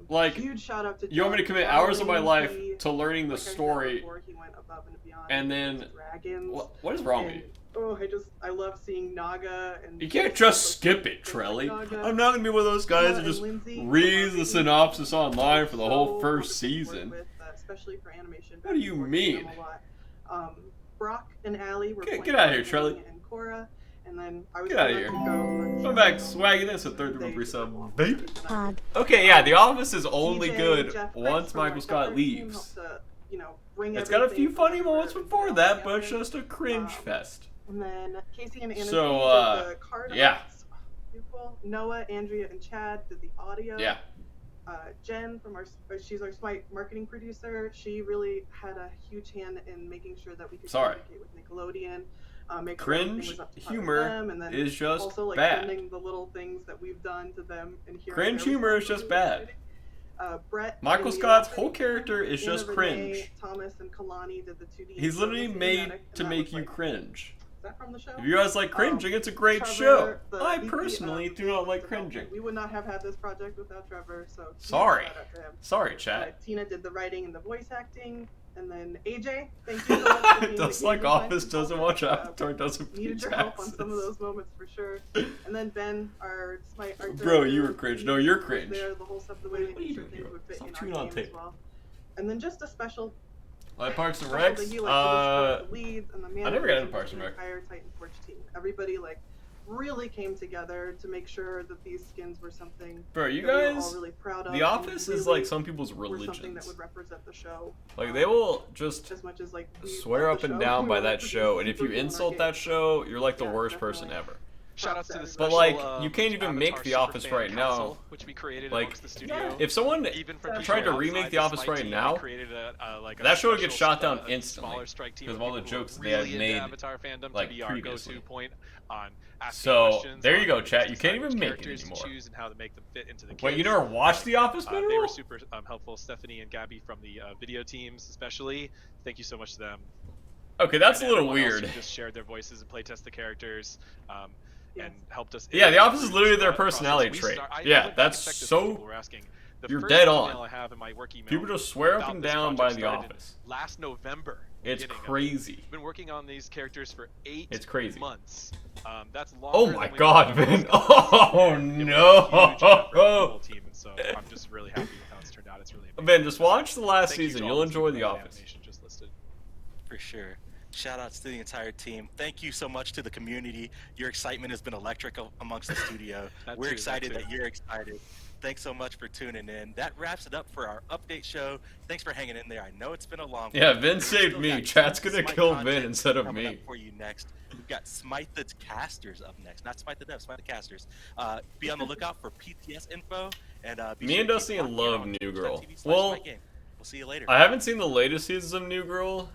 Like,
huge shout out to
you want me to commit hours of my life to learning the story,
he went above and beyond.
and then what is wrong with you?
Oh, I love seeing Naga and.
You can't just skip it, Trelly. I'm not gonna be one of those guys who just reads the synopsis online for the whole first season.
Especially for animation.
What do you mean?
Brock and Allie were
get out of here, Trelly.
And Cora, and then I was
get out of here. Come back, swagging this at 33 sub, baby. Okay, yeah, The Office is only good once Michael Scott leaves. It's got a few funny moments before that, but it's just a cringe fest.
And then Casey and Anna did
so,
the card
yeah.
Beautiful. Noah, Andrea, and Chad did the audio.
Yeah.
Jen she's our Smite marketing producer. She really had a huge hand in making sure that we could communicate with Nickelodeon.
Cringe humor
and then
is just
also,
bad.
Sending the little things that we've done to them and
cringe humor is just bad.
Brett,
Michael Scott's whole character is just cringe.
Thomas and Kalani did the 2D.
He's literally made to make you cringe.
Is that from the show?
If you guys like cringing, it's a great show. I personally do not like cringing.
We would not have had this project without Trevor, so
sorry. Sorry, chat.
Tina did the writing and the voice acting, and then AJ, thank you so much.
Just like Office doesn't watch Avatar, doesn't
needed your help on some of those moments for sure. And then Ben, our Smite art
bro, you were cringe. No, you're cringe.
There, the whole stuff, the way they sure things would fit in our game as well. And then just a special.
Like Parks and Recs? I never got into Parks and Rec.
Entire Titan Forge team. Everybody really came together to make sure that these skins were something.
Bro, you
that
guys.
We were all really proud of.
The Office is like some people's religion.
Something that would represent the show.
Like they will just
as much as
swear up and down by that show, and if you insult that show, you're like the worst person ever.
Shoutouts to the
but
special,
you can't even make The Office right now.
Which we created
the
studio.
If someone tried to remake The Office right now, that show would get shot down instantly because of all the jokes they had made, previously. So there you go, chat. You can't even make it anymore. Wait, you never watched The Office,
They were super helpful. Stephanie and Gabby from the video teams, especially. Thank you so much to them.
Okay, that's a little weird.
Just shared their voices and playtest the characters. And helped us.
Yeah, The Office is literally their personality trait. Yeah, that's so. You're dead on. People just swear up and down by The Office.
Last November.
It's crazy.
I've been working on these characters for 8 months. That's longer.
Oh my God, man! Oh no!
Team, and so I'm just really happy with how it's turned out. It's really amazing.
Ben, just watch the last season. You'll enjoy The Office.
Just listed.
For sure. Shout outs to the entire team. Thank you so much to the community. Your excitement has been electric amongst the studio. We're excited that you're excited. Thanks so much for tuning in. That wraps it up for our update show. Thanks for hanging in there. I know it's been a long
one. Yeah, Vin saved me. Chat's gonna kill Vin instead of me.
For you next. We've got Smite the Casters up next. Not Smite the Devs, Smite the Casters. Be on the lookout for PTS info. And
me and Dusty love New Girl. Well,
we'll see you later.
I haven't seen the latest seasons of New Girl.